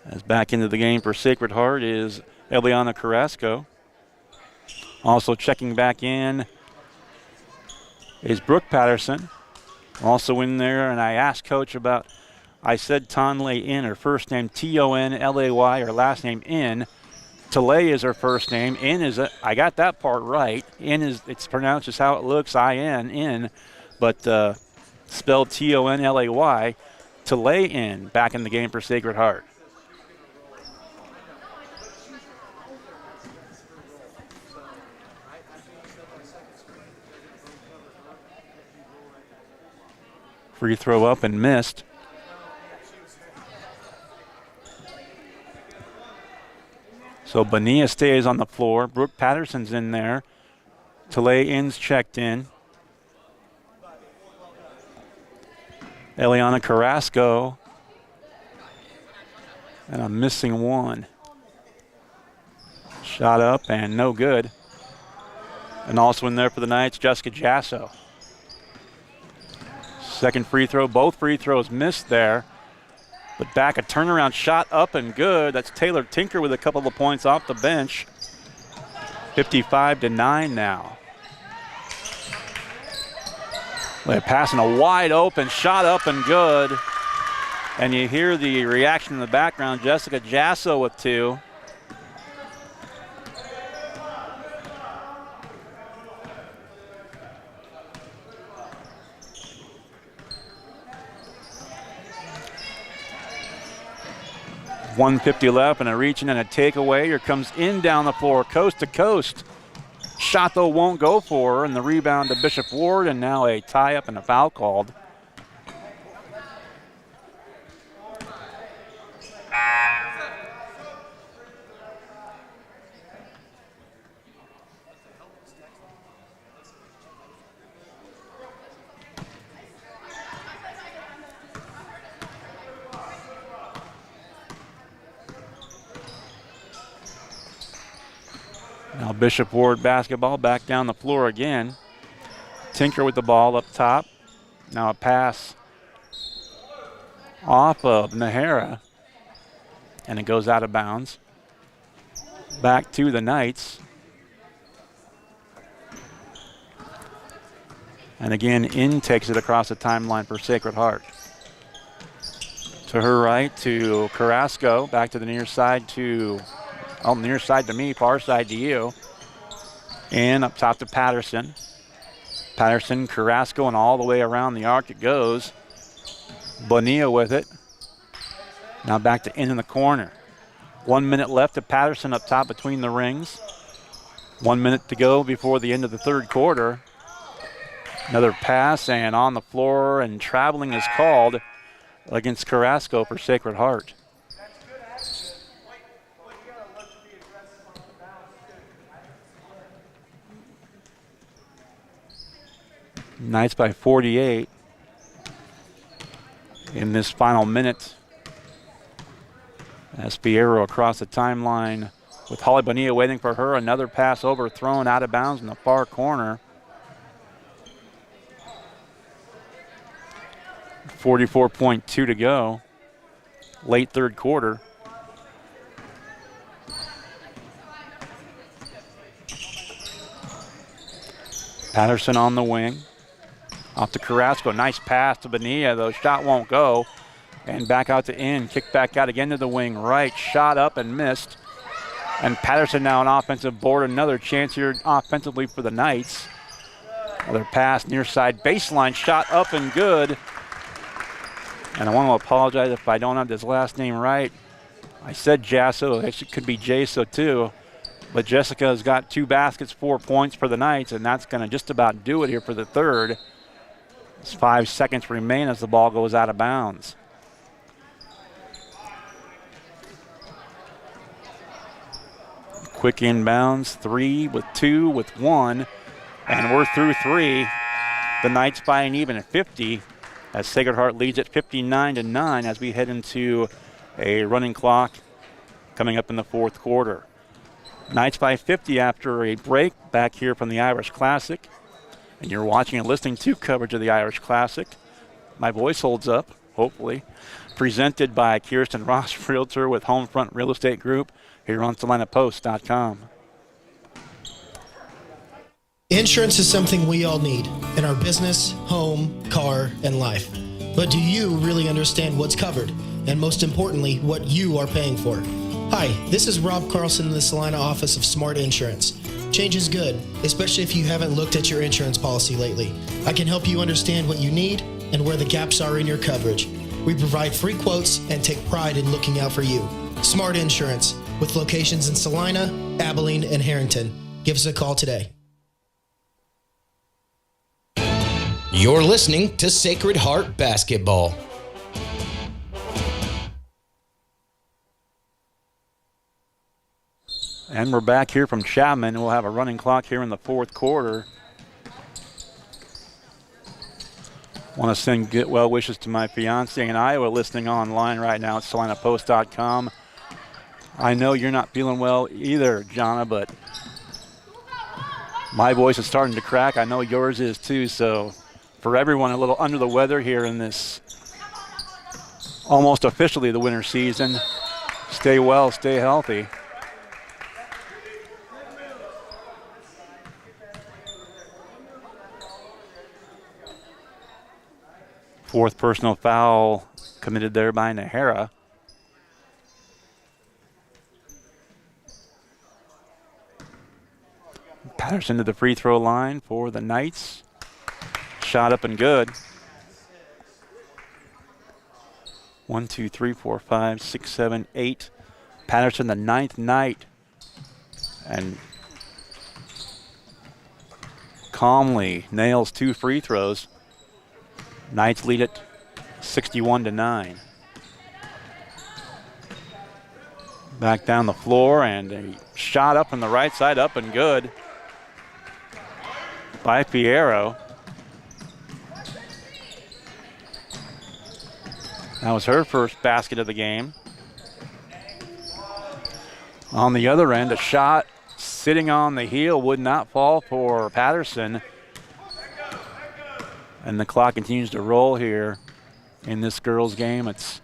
As back into the game for Sacred Heart is Eliana Carrasco. Also checking back in is Brooke Patterson. Also in there, and I asked Coach about, I said Tonlay In, her first name Tonlay, her last name In. Talay is her first name. In is, I got that part right. In is, it's pronounced just how it looks, I-N, In. But spelled Tonlay, Talay In, back in the game for Sacred Heart. Free throw up and missed. So Bonilla stays on the floor. Brooke Patterson's in there. Talay Inns checked in. Eliana Carrasco. And a missing one. Shot up and no good. And also in there for the Knights, Jessica Jasso. Second free throw, both free throws missed there. But back a turnaround shot up and good. That's Taylor Tinker with a couple of points off the bench. 55-9 now. They're passing a wide open shot up and good. And you hear the reaction in the background. Jessica Jasso with two. .150 left and a reaching and a takeaway. Here comes in down the floor, coast to coast. Shot though won't go for her, and the rebound to Bishop Ward, and now a tie-up and a foul called. Now Bishop Ward basketball back down the floor again. Tinker with the ball up top. Now a pass off of Nahara. And it goes out of bounds. Back to the Knights. And again, In takes it across the timeline for Sacred Heart. To her right to Carrasco. Back to the near side to... Oh, near side to me, far side to you. And up top to Patterson. Patterson, Carrasco, and all the way around the arc it goes. Bonilla with it. Now back to in the corner. 1 minute left to Patterson up top between the rings. 1 minute to go before the end of the third quarter. Another pass and on the floor, and traveling is called against Carrasco for Sacred Heart. Knights by 48 in this final minute. Espiero across the timeline with Holly Bonilla waiting for her. Another pass overthrown out of bounds in the far corner. 44.2 to go. Late third quarter. Patterson on the wing. Off to Carrasco, nice pass to Bonilla, though shot won't go. And back out to In, kick back out again to the wing right, shot up and missed. And Patterson now an offensive board, another chance here offensively for the Knights. Another pass near side baseline, shot up and good. And I want to apologize if I don't have this last name right. I said Jasso, it could be Jaso too. But Jessica has got 2 baskets, 4 points for the Knights, and that's going to just about do it here for the third. As 5 seconds remain as the ball goes out of bounds. Quick inbounds, 3 with 2 with 1, and we're through 3. The Knights by an even at 50 as Sacred Heart leads at 59-9 as we head into a running clock coming up in the fourth quarter. Knights by 50 after a break back here from the Irish Classic. And you're watching and listening to coverage of the Irish Classic. My voice holds up, hopefully. Presented by Kirsten Ross Realtor with Homefront Real Estate Group here on SalinaPost.com.
Insurance is something we all need in our business, home, car, and life. But do you really understand what's covered? And most importantly, what you are paying for? Hi, this is Rob Carlson in the Salina office of Smart Insurance. Change is good, especially if you haven't looked at your insurance policy lately. I can help you understand what you need and where the gaps are in your coverage. We provide free quotes and take pride in looking out for you. Smart Insurance, with locations in Salina, Abilene, and Harrington. Give us a call today. You're listening to Sacred Heart Basketball.
And we're back here from Chapman. We'll have a running clock here in the fourth quarter. Want to send good well wishes to my fiance in Iowa listening online right now at SalinaPost.com. I know you're not feeling well either, Jonna, but my voice is starting to crack. I know yours is too. So for everyone a little under the weather here in this almost officially the winter season, stay well, stay healthy. Fourth personal foul committed there by Nahara. Patterson to the free throw line for the Knights. Shot up and good. 1, 2, 3, 4, 5, 6, 7, 8. Patterson, the ninth Knight. And calmly nails 2 free throws. Knights lead it 61-9. Back down the floor and a shot up on the right side, up and good by Fierro. That was her first basket of the game. On the other end, a shot sitting on the heel would not fall for Patterson. And the clock continues to roll here in this girls' game. It's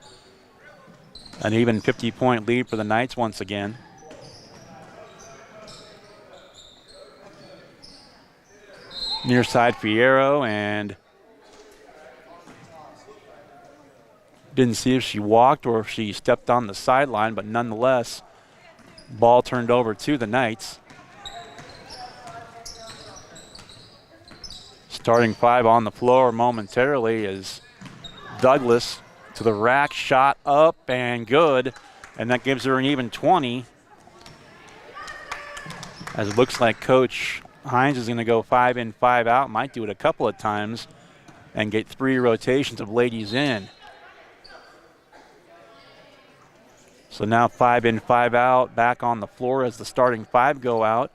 an even 50-point lead for the Knights once again. Near side Fierro, and didn't see if she walked or if she stepped on the sideline, but nonetheless, ball turned over to the Knights. Starting 5 on the floor momentarily is Douglas to the rack, shot up and good, and that gives her an even 20. As it looks like Coach Hines is going to go 5 in, 5 out, might do it a couple of times and get 3 rotations of ladies in. So now 5 in, 5 out, back on the floor as the starting 5 go out.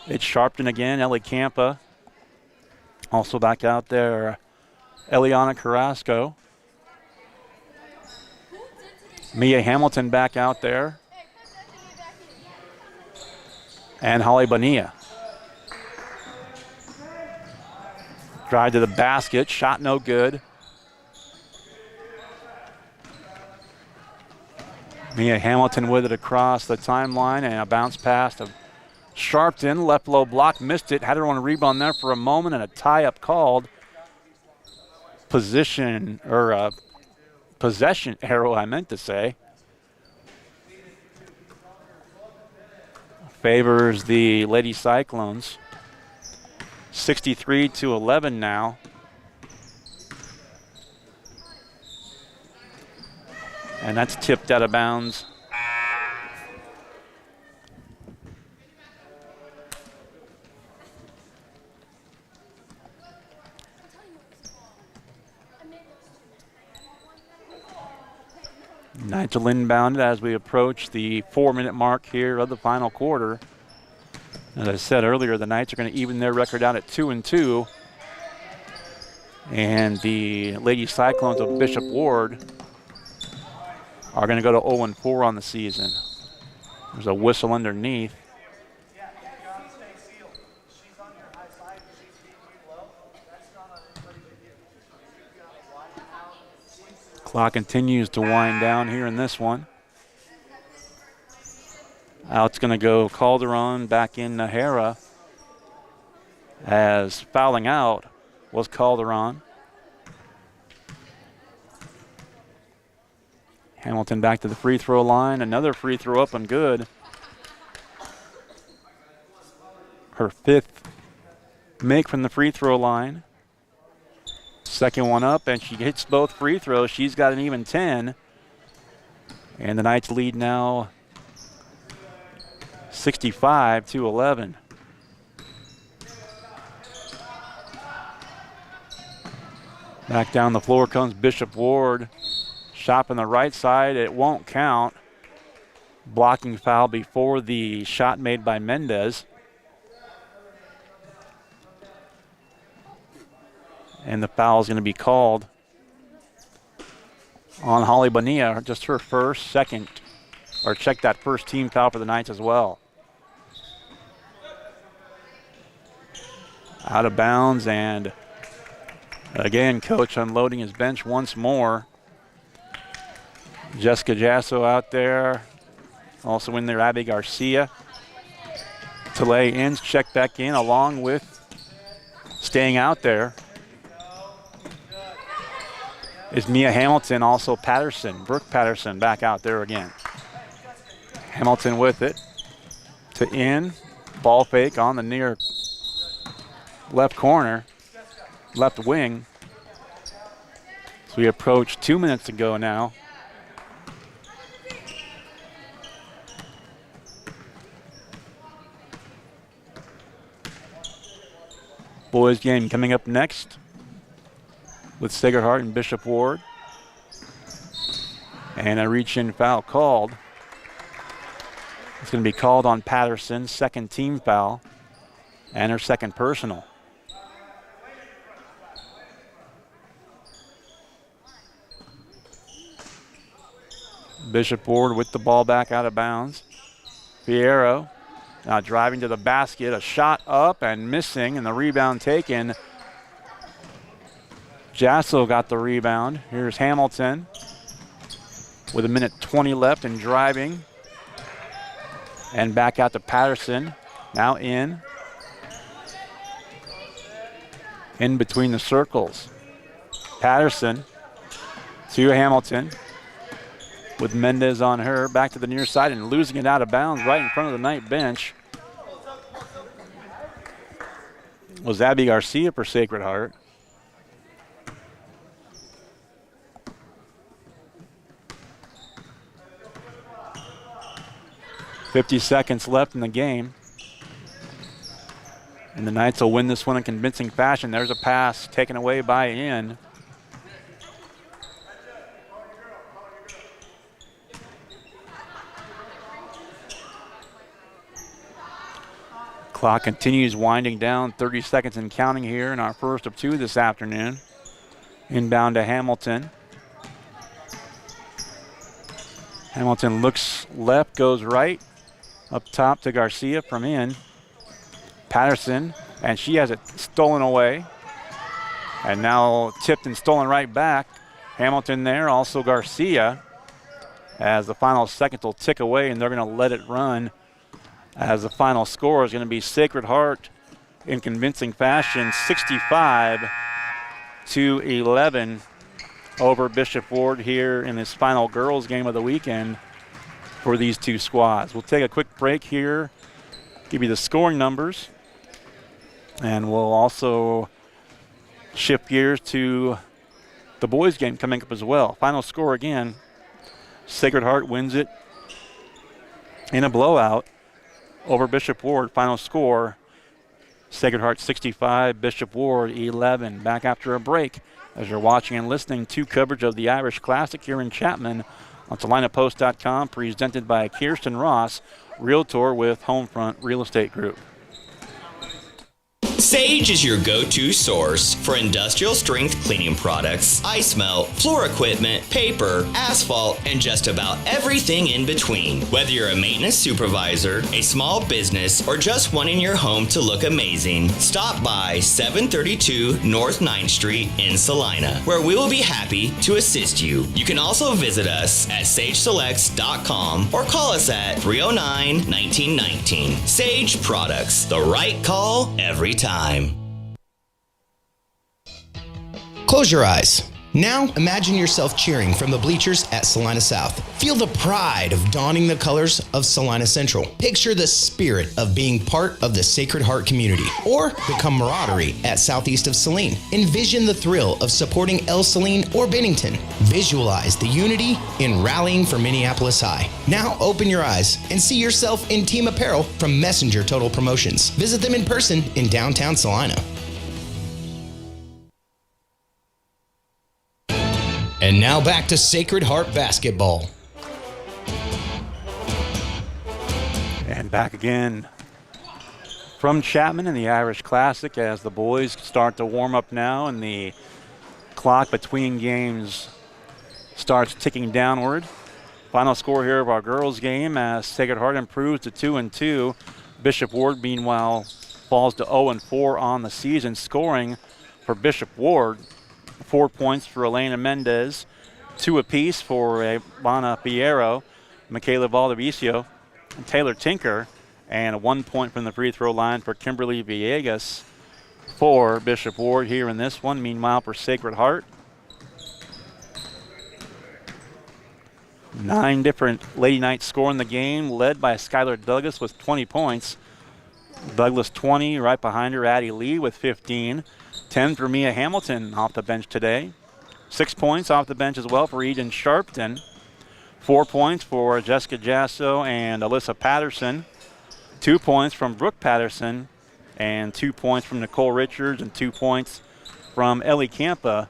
It's Sharpton again, Ellie Campa. Also back out there, Eliana Carrasco. Mia Hamilton back out there. And Holly Bonilla. Drive to the basket, shot no good. Mia Hamilton with it across the timeline and a bounce pass to Sharpton, left low block, missed it, had her on a rebound there for a moment and a tie-up called. Possession arrow, I meant to say. Favors the Lady Cyclones. 63-11 now. And that's tipped out of bounds. Knights will inbound it as we approach the 4-minute mark here of the final quarter. As I said earlier, the Knights are going to even their record out at 2-2. And the Lady Cyclones of Bishop Ward are going to go to 0-4 on the season. There's a whistle underneath. Clock continues to wind down here in this one. Out's going to go Calderon, back in Nahara, as fouling out was Calderon. Hamilton back to the free throw line. Another free throw up and good. Her 5th make from the free throw line. Second one up, and she hits both free throws. She's got an even 10. And the Knights lead now 65-11. Back down the floor comes Bishop Ward. Shot on the right side. It won't count. Blocking foul before the shot made by Mendez. And the foul is going to be called on Holly Bonilla. Just her first, second, or check that first team foul for the Knights as well. Out of bounds, and again, coach unloading his bench once more. Jessica Jasso out there. Also in there, Abby Garcia. Tillay ends, check back in along with staying out there is Mia Hamilton, also Patterson. Brooke Patterson back out there again. Hamilton with it to in. Ball fake on the near left corner, left wing. So we approach 2 minutes to go now. Boys game coming up next with Sacred Heart and Bishop Ward. And a reach-in foul called. It's going to be called on Patterson, second team foul, and her second personal. Bishop Ward with the ball back out of bounds. Fierro now driving to the basket, a shot up and missing, and the rebound taken. Jasso got the rebound. Here's Hamilton with 1:20 left and driving. And back out to Patterson. Now in between the circles. Patterson to Hamilton with Mendez on her. Back to the near side and losing it out of bounds right in front of the Knight bench. Was Abby Garcia for Sacred Heart. .50 seconds left in the game. And the Knights will win this one in convincing fashion. There's a pass taken away by In. Clock continues winding down, 30 seconds and counting here in our first of two this afternoon. Inbound to Hamilton. Hamilton looks left, goes right. Up top to Garcia from In. Patterson, and she has it stolen away. And now tipped and stolen right back. Hamilton there, also Garcia. As the final seconds will tick away, and they're going to let it run. As the final score is going to be Sacred Heart in convincing fashion, 65-11 over Bishop Ward here in this final girls game of the weekend for these two squads. We'll take a quick break here, give you the scoring numbers, and we'll also shift gears to the boys game coming up as well. Final score again, Sacred Heart wins it in a blowout over Bishop Ward. Final score, Sacred Heart 65, Bishop Ward 11. Back after a break as you're watching and listening to coverage of the Irish Classic here in Chapman on SalinaPost.com, presented by Kirsten Ross, Realtor with Homefront Real Estate Group.
Sage is your go-to source for industrial strength cleaning products, ice melt, floor equipment, paper, asphalt, and just about everything in between. Whether you're a maintenance supervisor, a small business, or just wanting your home to look amazing, stop by 732 North 9th Street in Salina, where we will be happy to assist you. You can also visit us at sageselects.com or call us at 309-1919. Sage Products, the right call every time.
Close your eyes. Now imagine yourself cheering from the bleachers at Salina South. Feel the pride of donning the colors of Salina Central. Picture the spirit of being part of the Sacred Heart community or the camaraderie at Southeast of Saline. Envision the thrill of supporting El Saline or Bennington. Visualize the unity in rallying for Minneapolis High. Now open your eyes and see yourself in team apparel from Messenger Total Promotions. Visit them in person in downtown Salina.
And now back to Sacred Heart basketball.
And back again from Chapman in the Irish Classic as the boys start to warm up now and the clock between games starts ticking downward. Final score here of our girls game as Sacred Heart improves to 2-2. Bishop Ward, meanwhile, falls to 0-4 on the season. Scoring for Bishop Ward, 4 points for Elena Mendez, 2 apiece for Ivana Piero, Michaela Valdivicio, and Taylor Tinker, and 1 point from the free throw line for Kimberly Villegas for Bishop Ward here in this one. Meanwhile, for Sacred Heart, 9 different Lady Knights score in the game, led by Skylar Douglas with 20 points. Douglas 20, right behind her, Addie Lee with 15. 10 for Mia Hamilton off the bench today. 6 points off the bench as well for Eden Sharpton. 4 points for Jessica Jasso and Alyssa Patterson. 2 points from Brooke Patterson and 2 points from Nicole Richards and 2 points from Ellie Campa,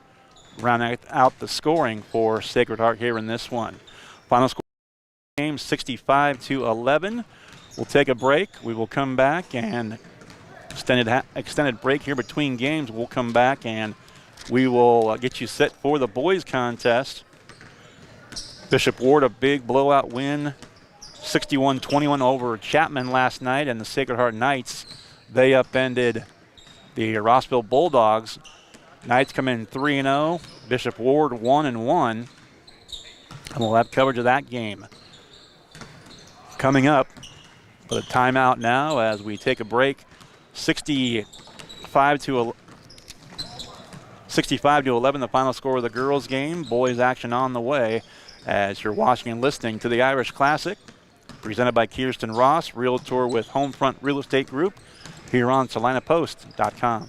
rounding out the scoring for Sacred Heart here in this one. Final score game 65-11. We'll take a break. We will come back and extended break here between games. We'll come back and we will get you set for the boys contest. Bishop Ward, a big blowout win, 61-21 over Chapman last night, and the Sacred Heart Knights, they upended the Rossville Bulldogs. Knights come in 3-0, Bishop Ward 1-1, and we'll have coverage of that game coming up. But a timeout now as we take a break. 65-11, the final score of the girls' game. Boys action on the way as you're watching and listening to the Irish Classic, presented by Kirsten Ross, Realtor with Homefront Real Estate Group, here on SalinaPost.com.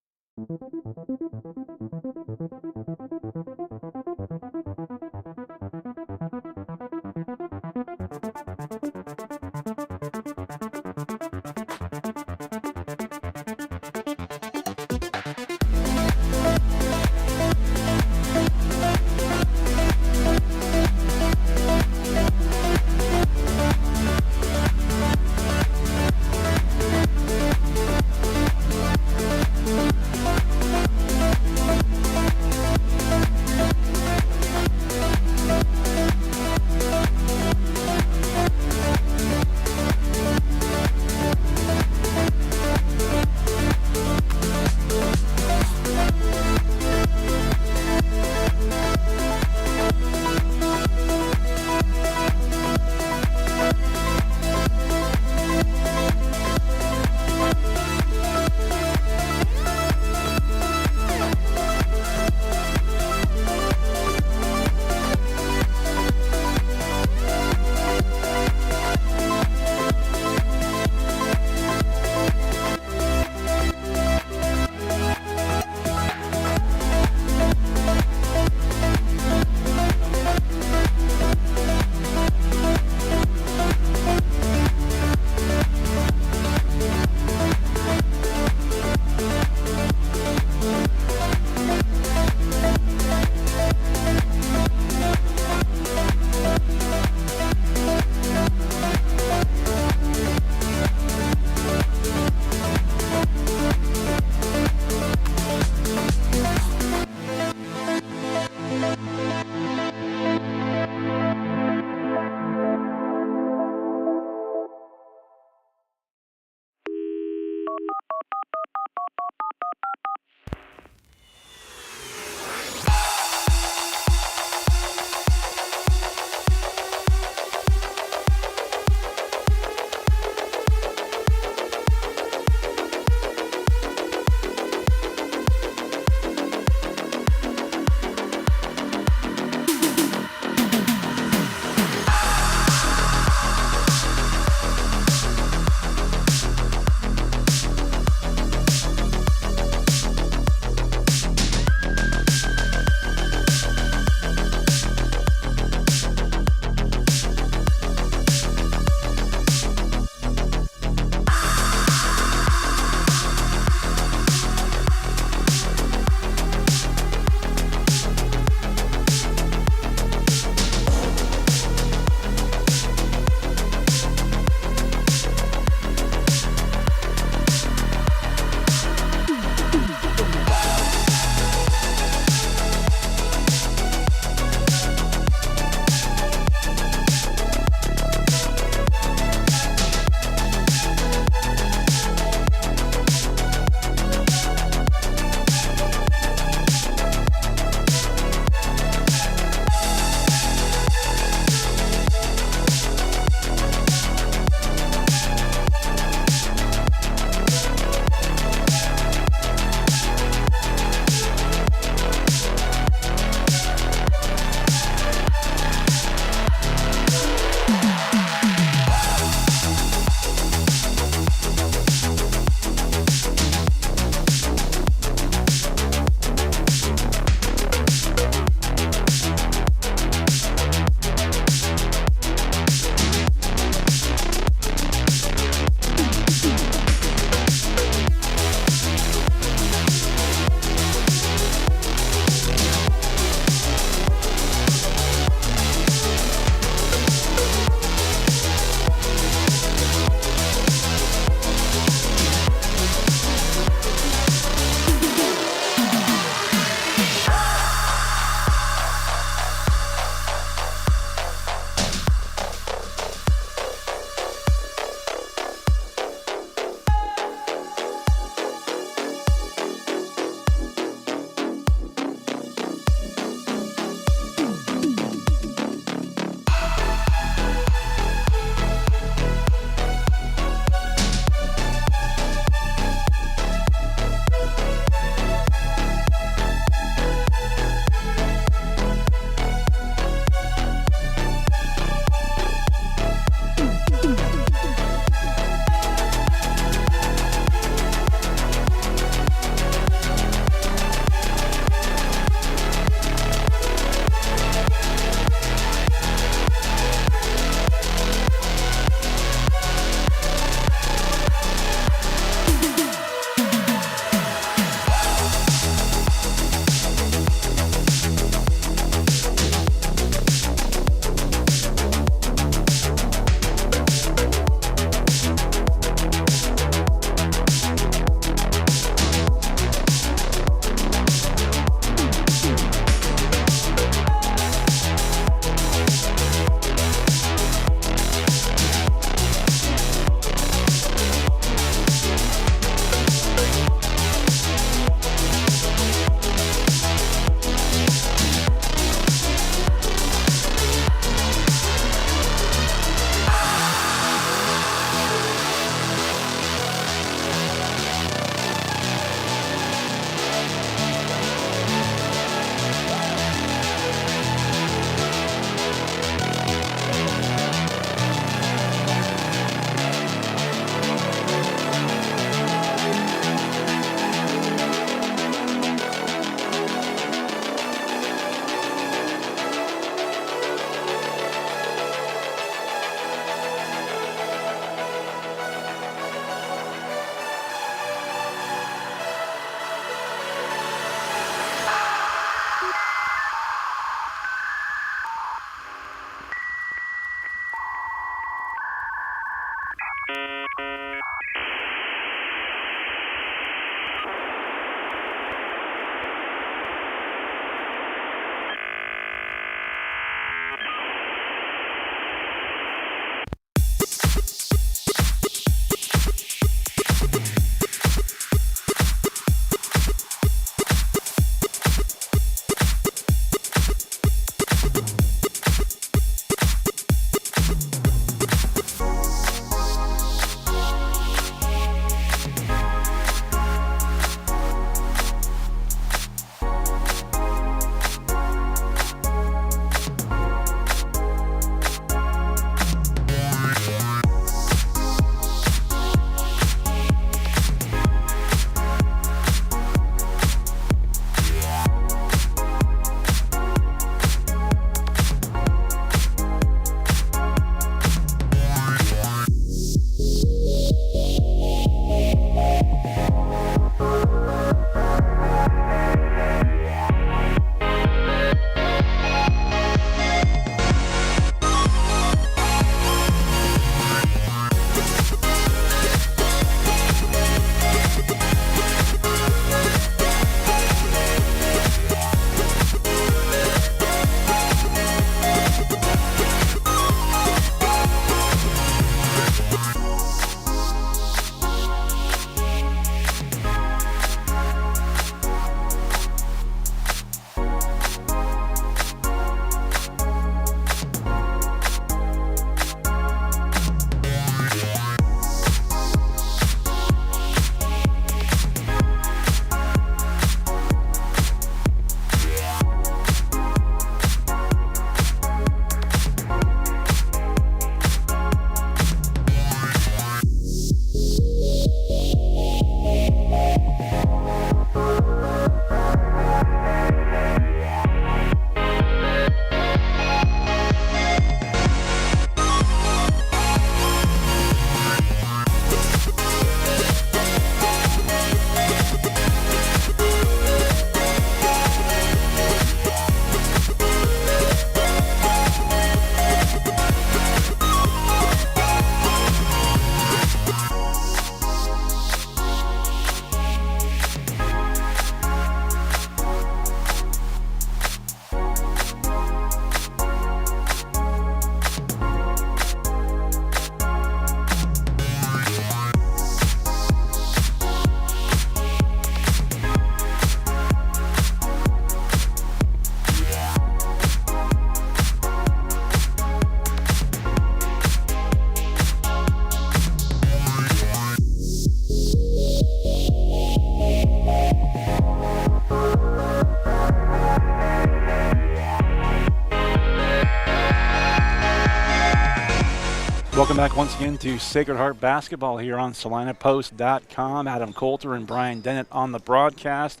Welcome back once again to Sacred Heart Basketball here on SalinaPost.com. Adam Coulter and Brian Dennett on the broadcast.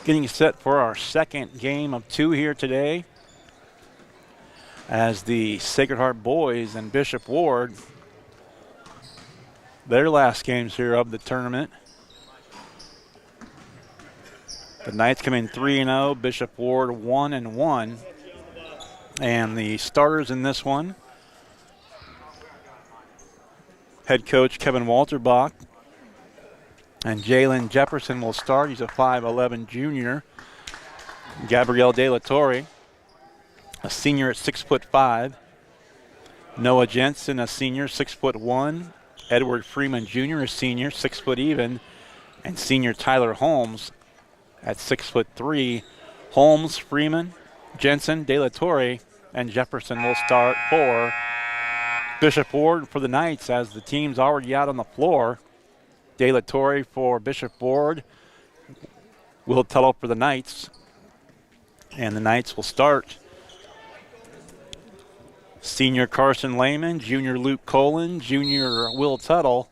Getting set for our second game of two here today as the Sacred Heart boys and Bishop Ward, their last games here of the tournament. The Knights come in 3-0, Bishop Ward 1-1. And the starters in this one, head coach Kevin Walterbach and Jalen Jefferson will start. He's a 5'11 junior. Gabrielle De La Torre, a senior at 6'5". Noah Jensen, a senior, 6'1". Edward Freeman Jr., a senior, 6 foot even. And senior Tyler Holmes at 6'3". Holmes, Freeman, Jensen, De La Torre, and Jefferson will start for Bishop Ward for the Knights as the team's already out on the floor. De La Torre for Bishop Ward. Will Tuttle for the Knights. And the Knights will start senior Carson Lehman, junior Luke Colin, junior Will Tuttle,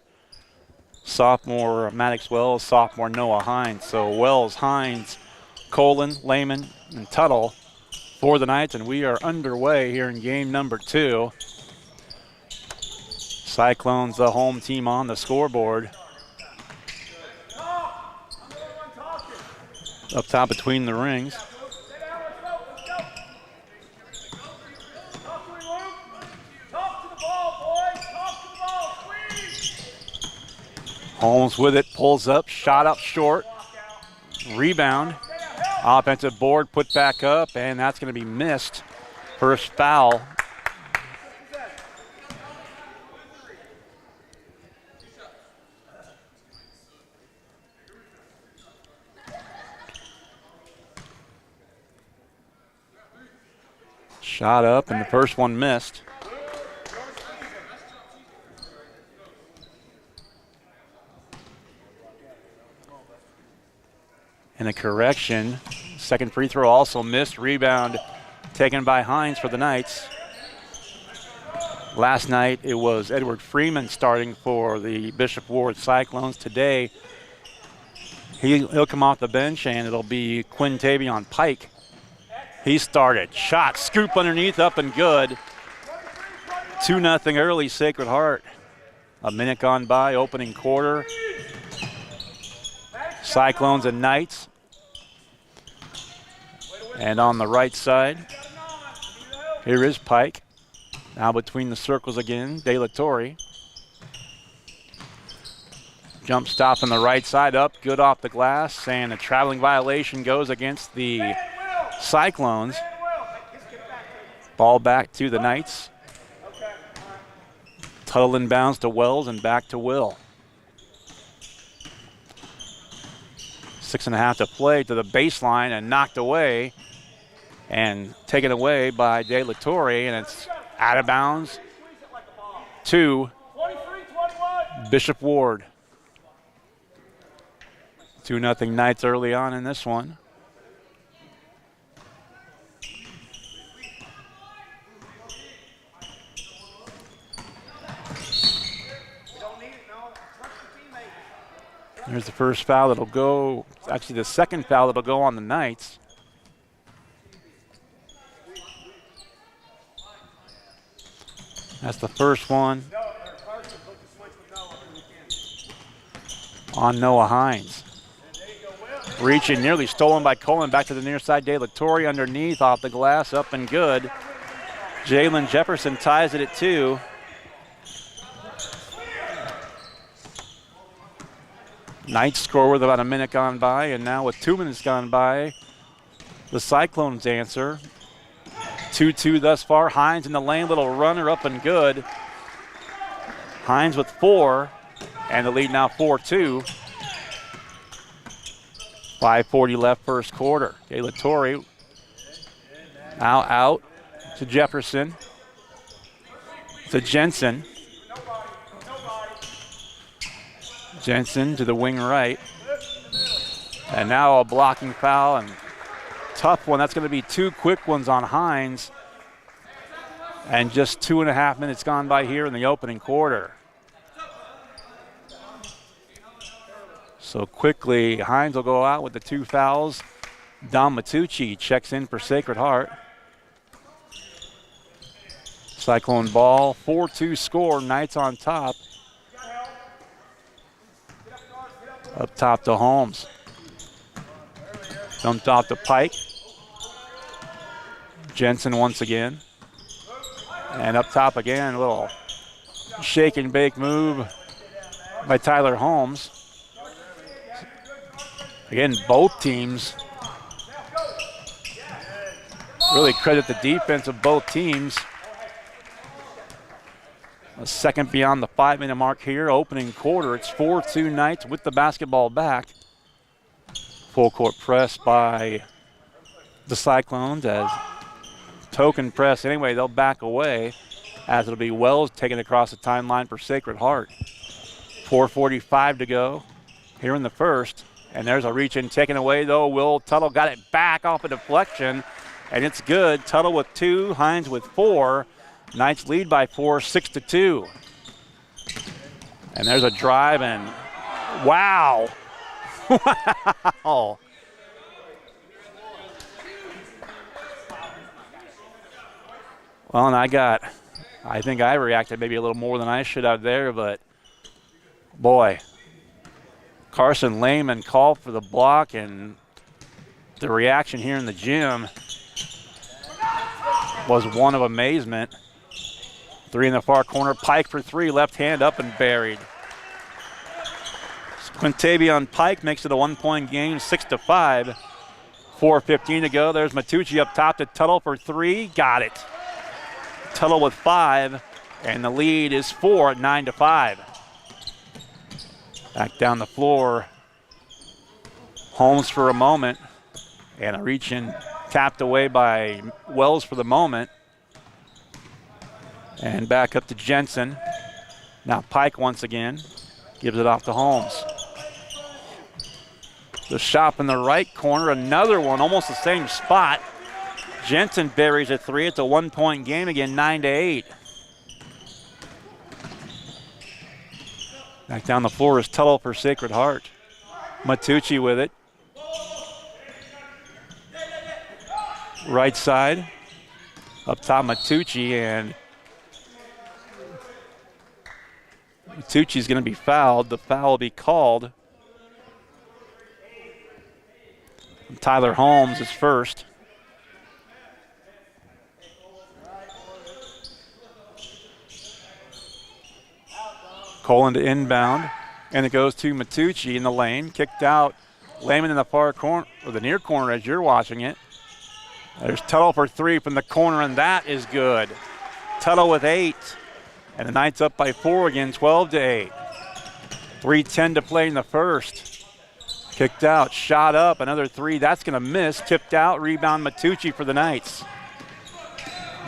sophomore Maddox Wells, sophomore Noah Hines. So Wells, Hines, Colin, Lehman, and Tuttle for the Knights, and we are underway here in game number 2. Cyclones, the home team on the scoreboard. Up top between the rings. Holmes with it, pulls up, shot up short. Rebound. Offensive board put back up, and that's going to be missed. First foul. Shot up, and the first one missed. And a correction. Second free throw also missed. Rebound taken by Hines for the Knights. Last night it was Edward Freeman starting for the Bishop Ward Cyclones. Today he'll come off the bench and it'll be Quintavion Pike. He started. Shot, scoop underneath, up and good. 2-0 early, Sacred Heart. A minute gone by, opening quarter. Cyclones and Knights. And on the right side, here is Pike. Now between the circles again, De La Torre. Jump stop on the right side, up, good off the glass, and a traveling violation goes against the Cyclones. Ball back to the Knights. Tuttle inbounds to Wells and back to Will. 6.5 to play to the baseline and knocked away and taken away by De La Torre, and it's out of bounds to Bishop Ward. 2-0 Knights early on in this one. Here's the first foul that'll go, actually the second foul that'll go on the Knights. That's the first one on Noah Hines. Reaching, nearly stolen by Coleman, back to the near side. De La Torre underneath, off the glass, up and good. Jalen Jefferson ties it at 2. Knights score with about a minute gone by, and now with 2 minutes gone by, the Cyclones answer. 2-2 thus far. Hines in the lane, little runner, up and good. Hines with 4, and the lead now 4-2. 5:40 left first quarter. De La Torre now out to Jefferson, to Jensen. Jensen to the wing right. And now a blocking foul, and tough one. That's going to be 2 quick ones on Hines. And just 2.5 minutes gone by here in the opening quarter. So quickly, Hines will go out with the 2 fouls. Dom Matucci checks in for Sacred Heart. Cyclone ball, 4-2 score, Knights on top. Up top to Holmes. Dumped off to Pike. Jensen once again. And up top again, a little shake and bake move by Tyler Holmes. Again, both teams really credit the defense of both teams. A second beyond the 5-minute mark here, opening quarter. It's 4-2 Knights with the basketball back. Full court press by the Cyclones as token press. Anyway, they'll back away as it'll be Wells taken across the timeline for Sacred Heart. 4:45 to go here in the first. And there's a reach in taken away though. Will Tuttle got it back off a deflection, and it's good. Tuttle with 2, Hines with 4. Knights lead by 4, 6-2. And there's a drive, and wow. Wow. Well, and I think I reacted maybe a little more than I should have there, but boy, Carson Lehman called for the block, and the reaction here in the gym was one of amazement. 3 in the far corner, Pike for 3, left hand up and buried. Quintavion Pike makes it a 1-point game, 6-5. 4:15 to go. There's Matucci up top to Tuttle for 3. Got it. Tuttle with 5, and the lead is 4 at 9-5. Back down the floor. Holmes for a moment, and a reach in tapped away by Wells for the moment. And back up to Jensen. Now Pike once again gives it off to Holmes. The shot in the right corner, another one, almost the same spot. Jensen buries a 3. It's a 1-point game again, 9-8. Back down the floor is Tuttle for Sacred Heart. Matucci with it. Right side. Up top Matucci, and Matucci's going to be fouled. The foul will be called. Tyler Holmes is first. Colin to inbound, and it goes to Matucci in the lane. Kicked out. Lehman in the far corner, or the near corner as you're watching it. There's Tuttle for 3 from the corner, and that is good. Tuttle with 8, and the Knights up by 4 again, 12-8. 3:10 to play in the first. Kicked out, shot up, another 3. That's going to miss. Tipped out, rebound Matucci for the Knights.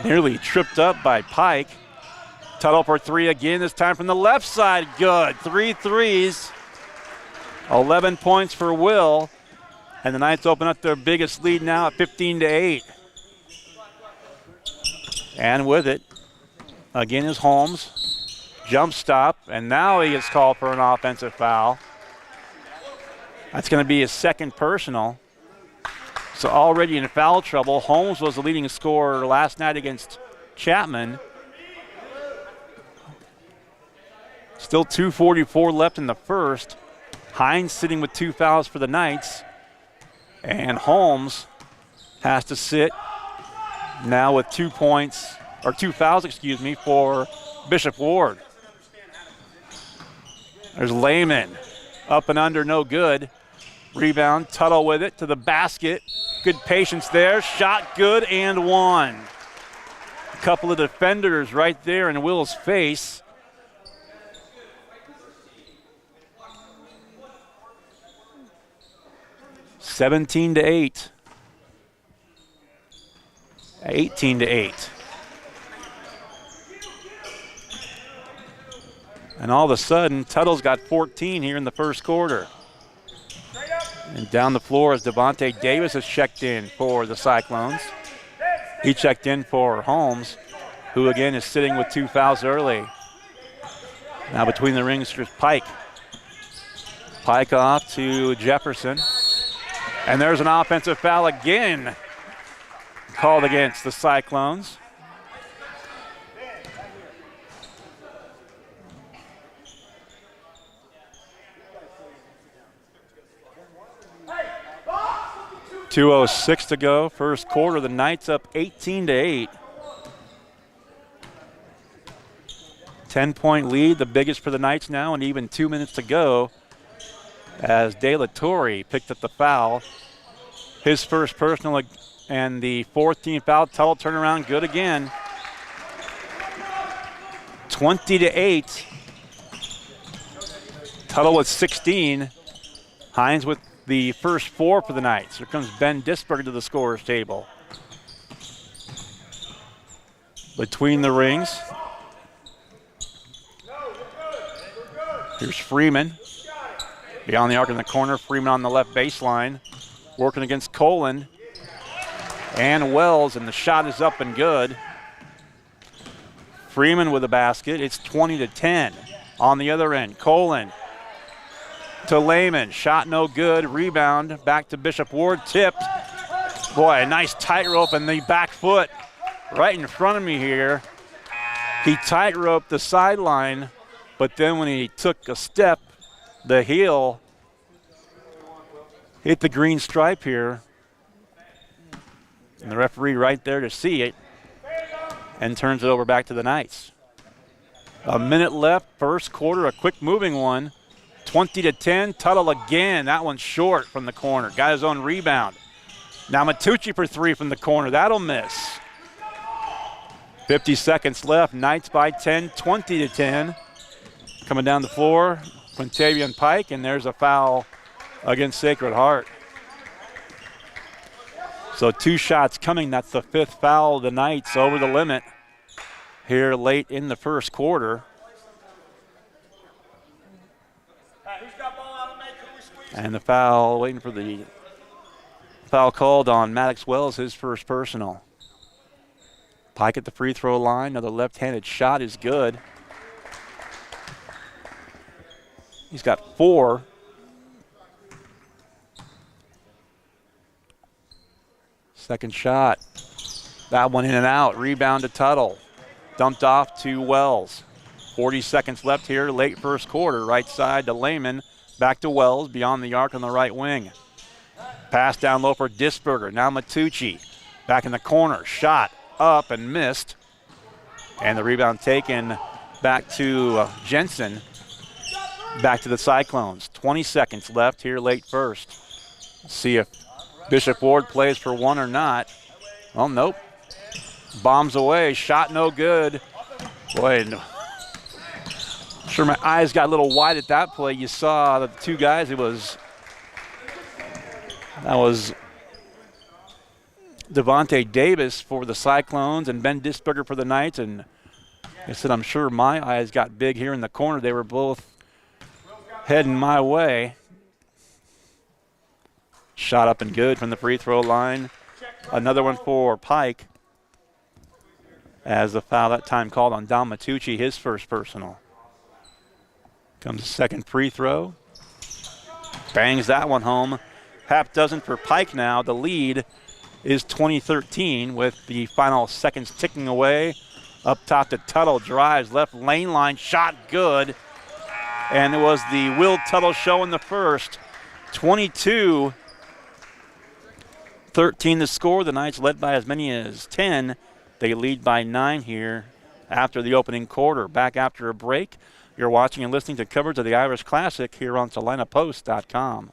Nearly tripped up by Pike. Tuttle for 3 again, this time from the left side. Good. 3 threes. 11 points for Will. And the Knights open up their biggest lead now at 15-8. And with it, again is Holmes. Jump stop, and now he gets called for an offensive foul. That's going to be his second personal. So already in foul trouble. Holmes was the leading scorer last night against Chapman. Still 2:44 left in the first. Hines sitting with 2 fouls for the Knights. And Holmes has to sit now with 2 points, or 2 fouls, for Bishop Ward. There's Lehman. Up and under, no good. Rebound, Tuttle with it to the basket. Good patience there. Shot good and one. A couple of defenders right there in Will's face. (17-8). 18-8. And all of a sudden, Tuttle's got 14 here in the first quarter. And down the floor as Devontae Davis has checked in for the Cyclones. He checked in for Holmes, who again is sitting with 2 fouls early. Now between the rings, there's Pike. Pike off to Jefferson. And there's an offensive foul again called against the Cyclones. .206 to go, first quarter. The Knights up 18-8. 10-point lead, the biggest for the Knights now, and even 2 minutes to go as De La Torre picked up the foul. His first personal and the 14th foul. Tuttle turnaround, good again. 20-8. Tuttle with 16. Hines with the first 4 for the Knights. Here comes Ben Disberg to the scorer's table. Between the rings. Here's Freeman. Beyond the arc in the corner. Freeman on the left baseline. Working against Colin. And Wells, and the shot is up and good. Freeman with a basket. It's 20-10. On the other end, Colin to Lehman. Shot no good. Rebound back to Bishop Ward. Tipped. Boy, a nice tightrope and the back foot right in front of me here. He tightroped the sideline, but then when he took a step, the heel hit the green stripe here. And the referee right there to see it and turns it over back to the Knights. A minute left, first quarter, a quick moving one. 20-10. Tuttle again. That one's short from the corner. Got his own rebound. Now Matucci for three from the corner. That'll miss. 50 seconds left. Knights by 10, 20-10. Coming down the floor, Quintavion Pike, and there's a foul against Sacred Heart. So 2 shots coming. That's the 5th foul of the Knights over the limit here late in the first quarter. And the foul, waiting for the foul called on Maddox Wells, his first personal. Pike at the free throw line. Another left-handed shot is good. He's got 4. Second shot. That one in and out. Rebound to Tuttle. Dumped off to Wells. 40 seconds left here, late first quarter. Right side to Lehman. Back to Wells, beyond the arc on the right wing. Pass down low for Disberger. Now Matucci. Back in the corner. Shot up and missed. And the rebound taken back to Jensen. Back to the Cyclones. 20 seconds left here late first. See if Bishop Ward plays for one or not. Well, nope. Bombs away. Shot no good. Boy, sure my eyes got a little wide at that play. You saw the 2 guys. That was Devontae Davis for the Cyclones and Ben Disberger for the Knights. And I said, I'm sure my eyes got big here in the corner. They were both heading my way. Shot up and good from the free throw line. Another one for Pike. As the foul that time called on Dom Matucci, his first personal. Comes the second free throw. Bangs that one home. Half dozen for Pike now. The lead is 20-13 with the final seconds ticking away. Up top to Tuttle, drives, left lane line, shot good. And it was the Will Tuttle show in the first. 22-13 the score. The Knights led by as many as 10. They lead by 9 here after the opening quarter. Back after a break. You're watching and listening to coverage of the Irish Classic here on SalinaPost.com.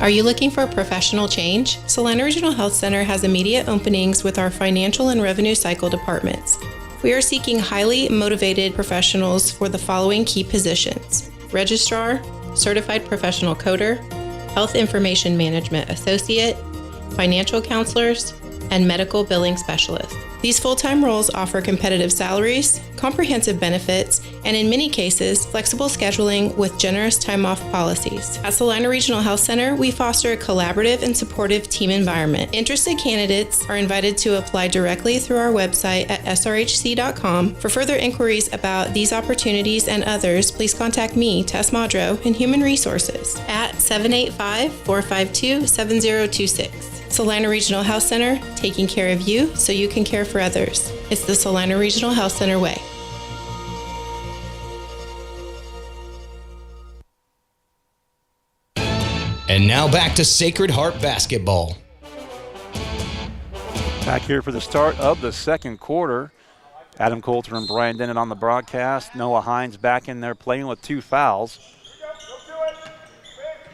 Are you looking for a professional change? Salina Regional Health Center has immediate openings with our financial and revenue cycle departments. We are seeking highly motivated professionals for the following key positions: Registrar, Certified Professional Coder, Health Information Management Associate, Financial Counselors, and Medical Billing Specialists. These full-time roles offer competitive salaries, comprehensive benefits, and in many cases, flexible scheduling with generous time-off policies. At Salina Regional Health Center, we foster a collaborative and supportive team environment. Interested candidates are invited to apply directly through our website at srhc.com. For further inquiries about these opportunities and others, please contact me, Tess Madro, in Human Resources at 785-452-7026. Salina Regional Health Center, taking care of you so you can care for others. It's the Salina Regional Health Center way.
And now back to Sacred Heart basketball.
Back here for the start of the second quarter. Adam Coulter and Brian Dennett on the broadcast. Noah Hines back in there playing with 2 fouls.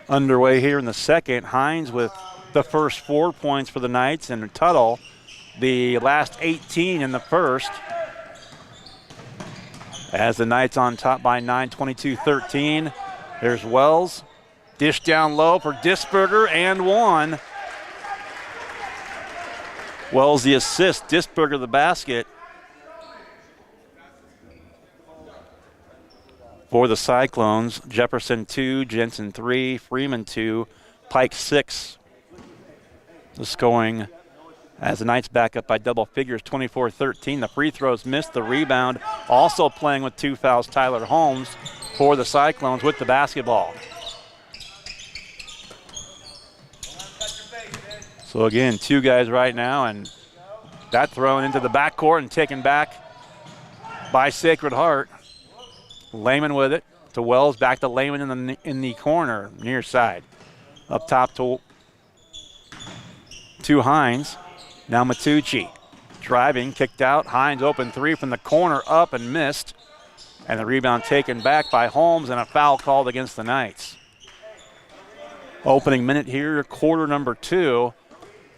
Underway here in the second. Hines with the first 4 points for the Knights, and Tuttle the last 18 in the first. As the Knights on top by 9, 22-13. There's Wells. Dish down low for Disberger and one. Wells the assist, Disberger the basket. For the Cyclones, Jefferson 2, Jensen 3, Freeman 2, Pike 6. The scoring as the Knights back up by double figures, 24-13. The free throws missed, the rebound. Also playing with 2 fouls, Tyler Holmes for the Cyclones with the basketball. So again, 2 guys right now, and that thrown into the backcourt and taken back by Sacred Heart. Lehman with it to Wells, back to Lehman in the corner, near side. Up top to Hines. Now Matucci driving, kicked out. Hines open 3 from the corner, up and missed. And the rebound taken back by Holmes and a foul called against the Knights. Opening minute here, quarter number 2,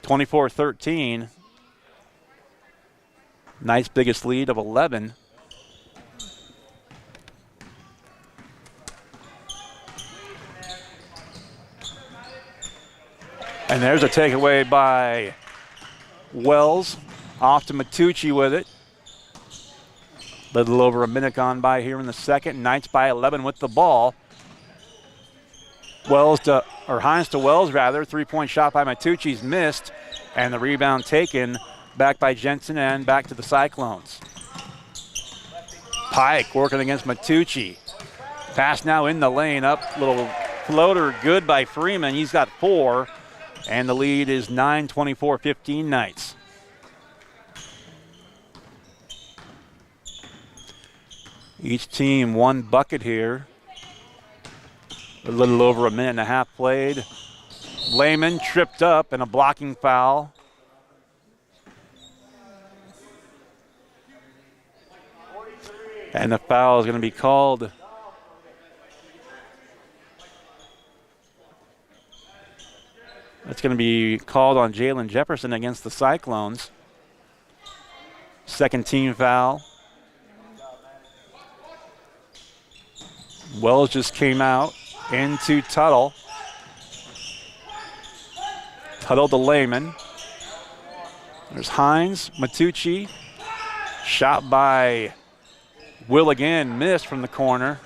24-13. Knights' biggest lead of 11. And there's a takeaway by Wells. Off to Matucci with it. Little over a minute gone by here in the second. Knights by 11 with the ball. Hines to Wells rather. 3-point shot by Matucci's missed. And the rebound taken back by Jensen and back to the Cyclones. Pike working against Matucci. Pass now in the lane up. Little floater good by Freeman. He's got 4. And the lead is 9, 24-15 Knights. Each team 1 bucket here. A little over a minute and a half played. Lehman tripped up and a blocking foul. And the foul is going to be called. It's going to be called on Jalen Jefferson against the Cyclones. Second team foul. Wells just came out into Tuttle. Tuttle to Lehman. There's Hines, Matucci. Shot by Will again, missed from the corner.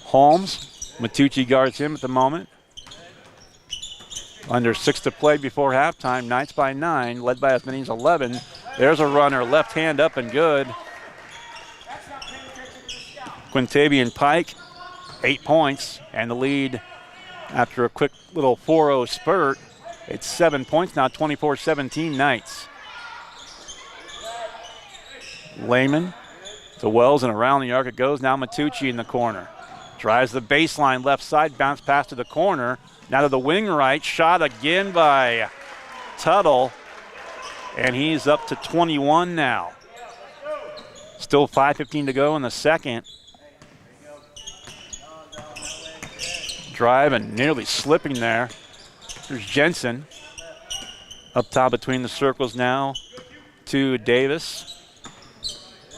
Holmes. Matucci guards him at the moment. Under 6 to play before halftime. Knights by 9, led by as many as 11. There's a runner, left hand up and good. Quintavious Pike, 8 points, and the lead after a quick little 4-0 spurt. It's 7 points now, 24-17 Knights. Lehman to Wells and around the arc it goes. Now Matucci in the corner. Drives the baseline left side, bounce pass to the corner. Now to the wing right, shot again by Tuttle. And he's up to 21 now. Still 5:15 to go in the second. Drive and nearly slipping there. There's Jensen. Up top between the circles now to Davis.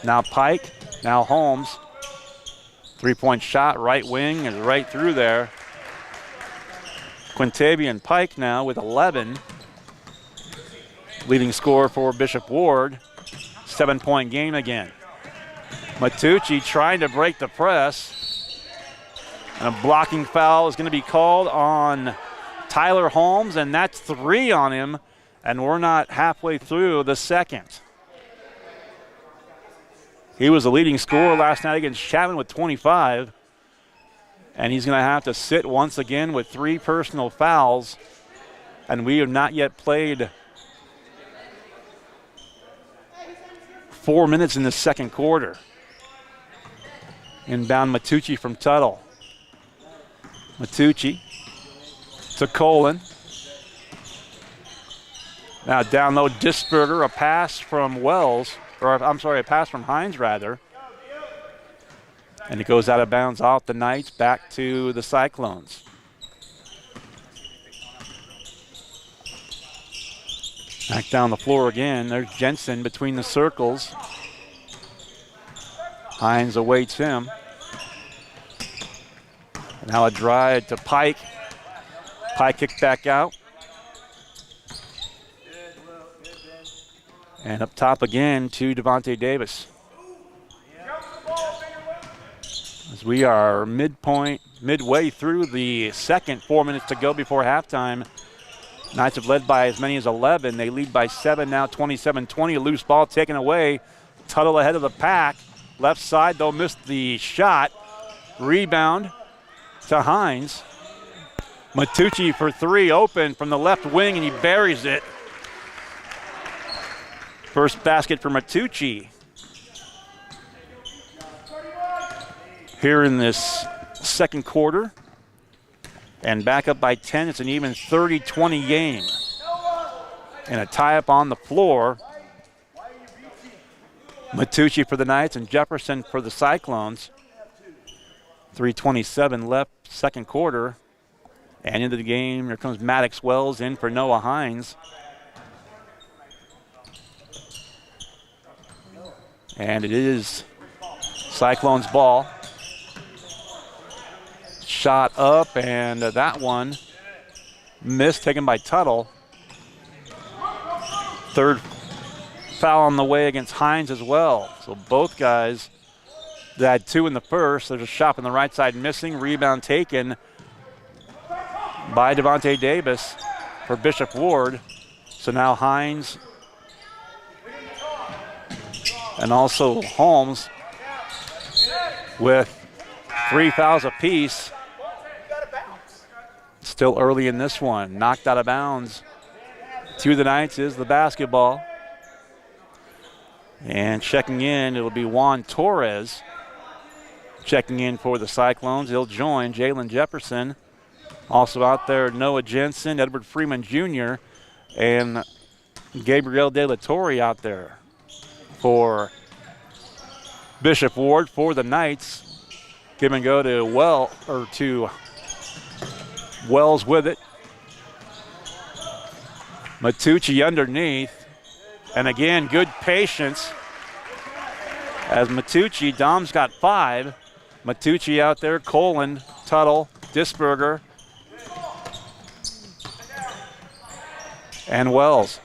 Now Pike, now Holmes. 3-point shot, right wing is right through there. Quintavious Pike now with 11. Leading scorer for Bishop Ward. 7-point game again. Matucci trying to break the press. And a blocking foul is going to be called on Tyler Holmes, and that's 3 on him. And we're not halfway through the second. He was the leading scorer last night against Chapman with 25. And he's going to have to sit once again with 3 personal fouls. And we have not yet played 4 minutes in the second quarter. Inbound Matucci from Tuttle. Matucci to Colin. Now down low, Disberger, a pass from Wells. Or I'm sorry, a pass from Hines rather. And it goes out of bounds off the Knights back to the Cyclones. Back down the floor again. There's Jensen between the circles. Hines awaits him. Now a drive to Pike. Pike kicked back out. And up top again to Devontae Davis. As we are midway through the second, 4 minutes to go before halftime. Knights have led by as many as 11. They lead by 7 now, 27-20. A loose ball taken away. Tuttle ahead of the pack. Left side, though, missed the shot. Rebound to Hines. Matucci for 3, open from the left wing, and he buries it. First basket for Matucci. Here in this second quarter. And back up by 10. It's an even 30-20 game. And a tie-up on the floor. Matucci for the Knights and Jefferson for the Cyclones. 3:27 left, second quarter. And into the game, here comes Maddox Wells in for Noah Hines. And it is Cyclones ball. Shot up, and that one missed, taken by Tuttle. Third foul on the way against Hines as well. So both guys that had 2 in the first. There's a shot on the right side missing. Rebound taken by Devontae Davis for Bishop Ward. So now Hines and also Holmes with 3 fouls apiece. Still early in this one. Knocked out of bounds to the Knights is the basketball. And checking in, it'll be Juan Torres checking in for the Cyclones. He'll join Jalen Jefferson. Also out there, Noah Jensen, Edward Freeman Jr., and Gabriel De La Torre out there for Bishop Ward for the Knights. Give and go to Wells with it. Matucci underneath. And again, good patience as Matucci. Dom's got 5. Matucci out there, Colin, Tuttle, Disberger, and Wells.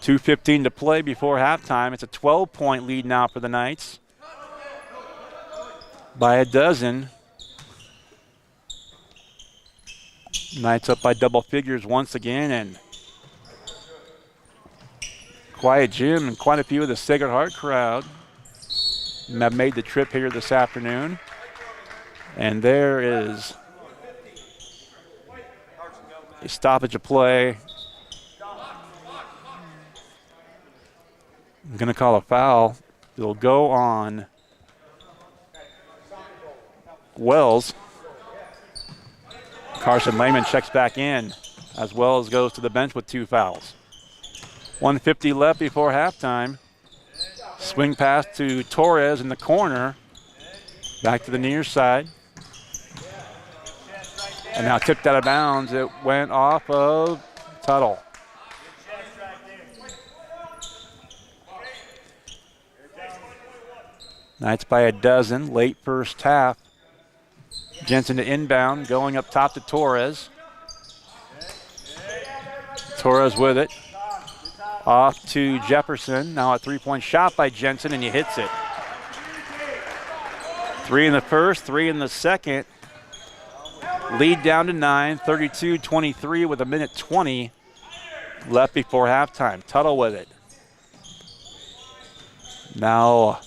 2:15 to play before halftime. It's a 12-point lead now for the Knights by a dozen. Knights up by double figures once again, and Quiet Jim and quite a few of the Sacred Heart crowd have made the trip here this afternoon. And there is a stoppage of play. I'm going to call a foul. It'll go on Wells. Carson Lehman checks back in as Wells goes to the bench with 2 fouls. 1:50 left before halftime. Swing pass to Torres in the corner. Back to the near side. And now tipped out of bounds. It went off of Tuttle. Knights by a dozen, late first half. Jensen to inbound, going up top to Torres. Torres with it. Off to Jefferson. Now a 3-point shot by Jensen, and he hits it. 3 in the first, 3 in the second. Lead down to 9, 32-23 with 1:20 left before halftime. Tuttle with it. Now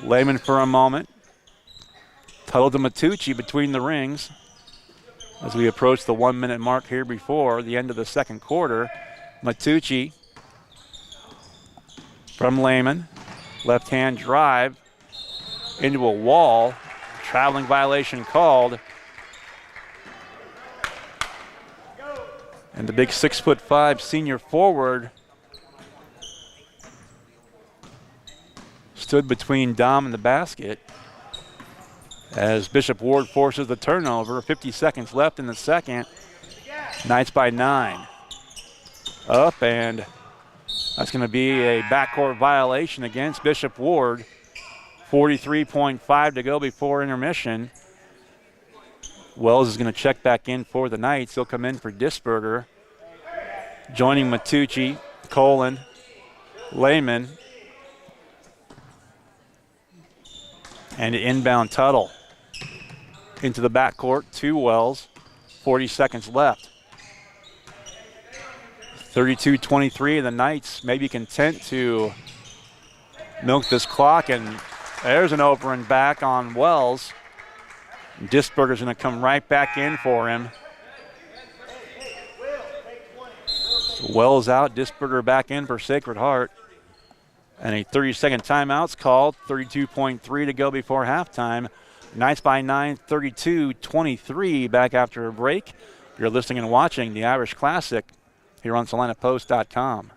Lehman for a moment. Tuttle to Matucci between the rings as we approach the 1-minute mark here before the end of the second quarter. Matucci from Lehman. Left-hand drive into a wall. Traveling violation called. And the big 6'5" senior forward stood between Dom and the basket as Bishop Ward forces the turnover. 50 seconds left in the second. Knights by 9. Up, and that's going to be a backcourt violation against Bishop Ward. 43.5 to go before intermission. Wells is going to check back in for the Knights. He'll come in for Disberger. Joining Matucci, Colin, Lehman, and inbound Tuttle into the backcourt to Wells. 40 seconds left. 32-23, and the Knights may be content to milk this clock, and there's an over and back on Wells. Disberger's going to come right back in for him. So Wells out, Disberger back in for Sacred Heart. And a 30-second timeout's called. 32.3 to go before halftime. Knights by 9, 32-23 back after a break. You're listening and watching the Irish Classic here on SalinaPost.com.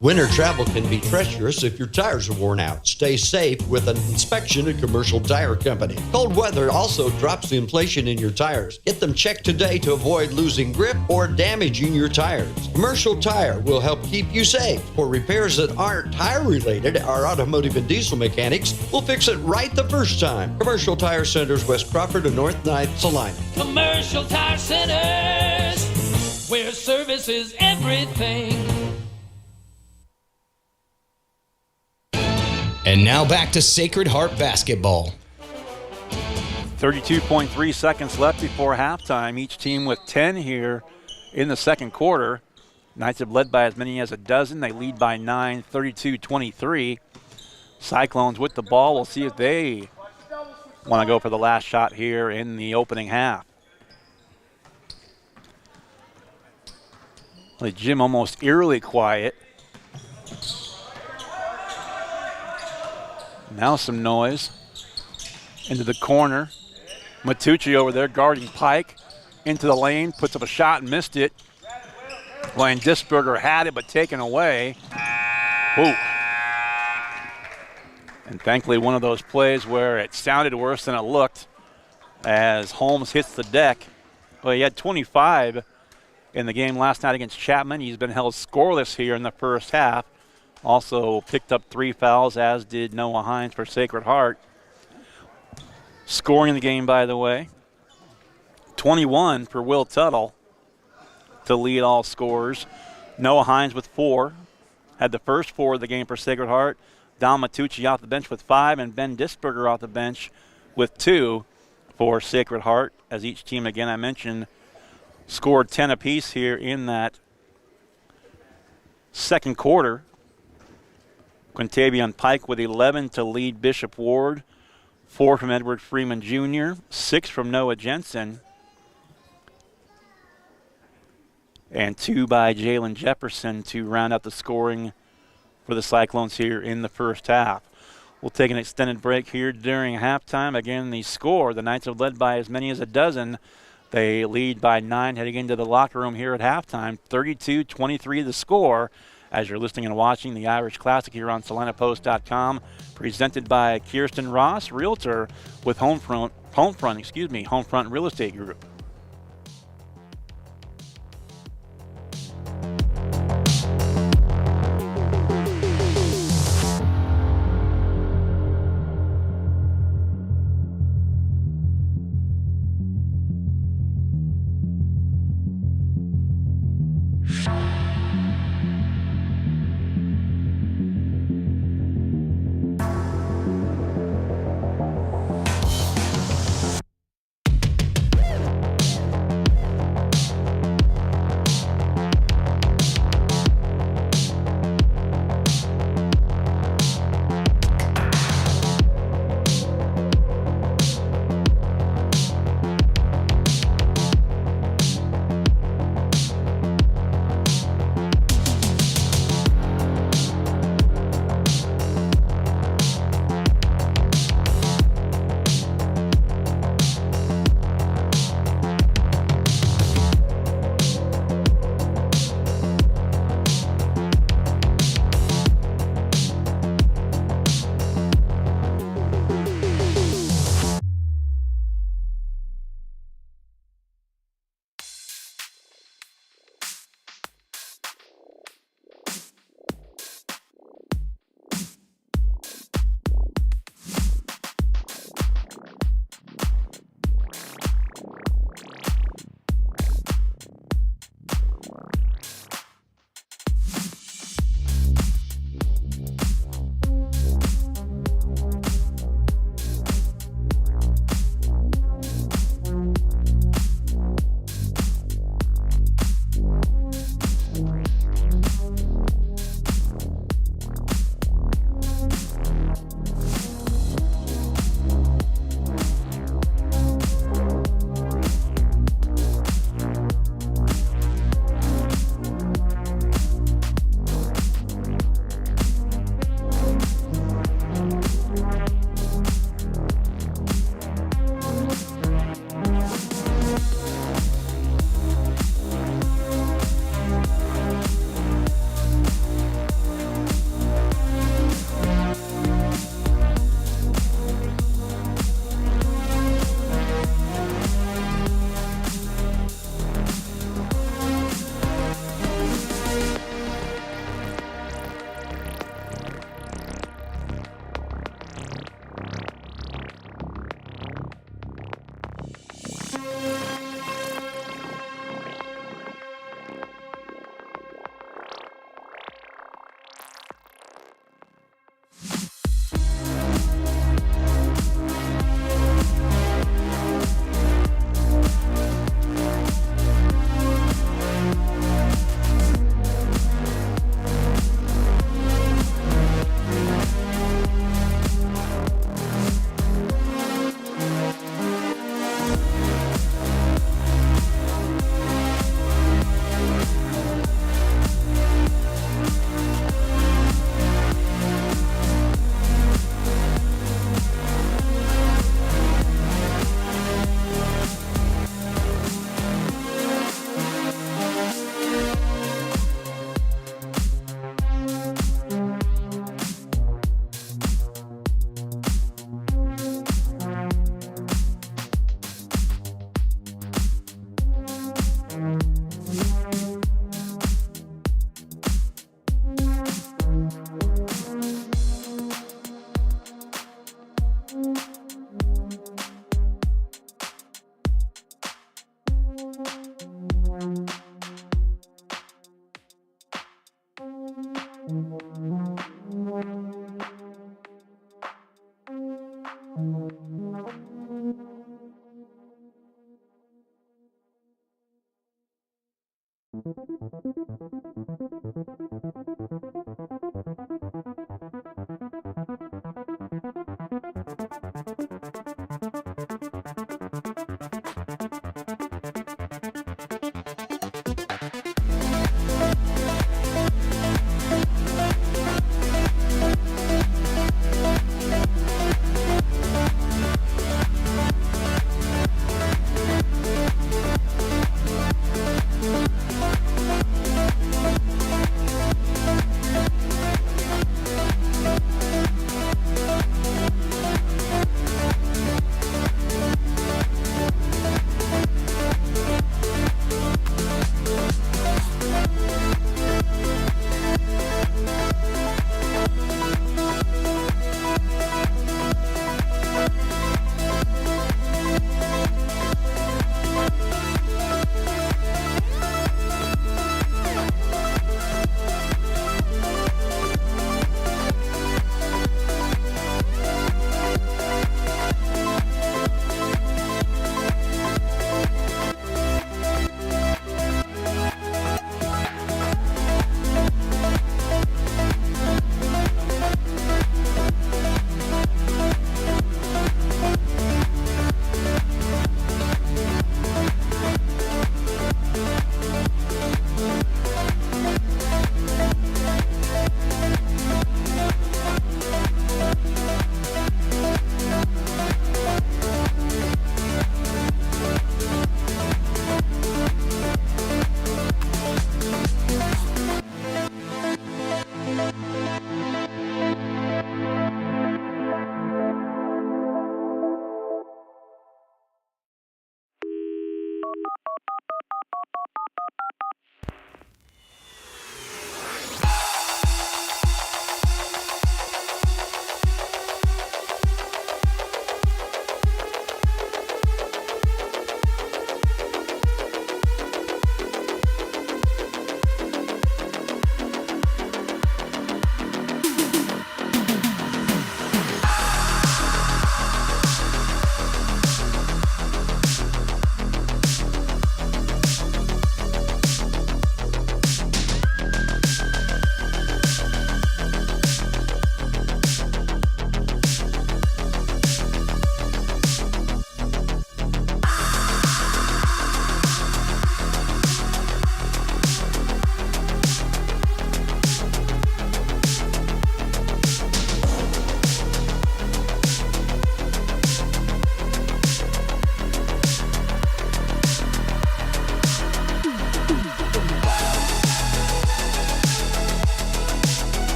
Winter travel can be treacherous if your tires are worn out. Stay safe with an inspection at Commercial Tire Company. Cold weather also drops the inflation in your tires. Get them checked today to avoid losing grip or damaging your tires. Commercial Tire will help keep you safe. For repairs that aren't tire related, our automotive and diesel mechanics will fix it right the first time. Commercial Tire Centers, West Crawford and North 9th, Salina.
Commercial Tire Centers, where service is everything.
And now back to Sacred Heart basketball.
32.3 seconds left before halftime. Each team with 10 here in the second quarter. Knights have led by as many as a dozen. They lead by 9, 32-23. Cyclones with the ball. We'll see if they want to go for the last shot here in the opening half. The gym almost eerily quiet. Now some noise. Into the corner. Matucci over there guarding Pike. Into the lane, puts up a shot and missed it. Blaine Disberger had it but taken away. Ooh. And thankfully one of those plays where it sounded worse than it looked as Holmes hits the deck. Well, he had 25 in the game last night against Chapman. He's been held scoreless here in the first half. Also picked up 3 fouls, as did Noah Hines for Sacred Heart. Scoring in the game, by the way, 21 for Will Tuttle to lead all scorers. Noah Hines with 4. Had the first 4 of the game for Sacred Heart. Don Matucci off the bench with 5, and Ben Disberger off the bench with 2 for Sacred Heart, as each team, again, I mentioned, scored 10 apiece here in that second quarter. Quintavion Pike with 11 to lead Bishop Ward. 4 from Edward Freeman Jr., 6 from Noah Jensen, and 2 by Jalen Jefferson to round out the scoring for the Cyclones here in the first half. We'll take an extended break here during halftime. Again, the score, the Knights have led by as many as a dozen. They lead by 9 heading into the locker room here at halftime. 32-23 the score, as you're listening and watching the Irish Classic here on SalinaPost.com, presented by Kirsten Ross, Realtor with Homefront Real Estate Group.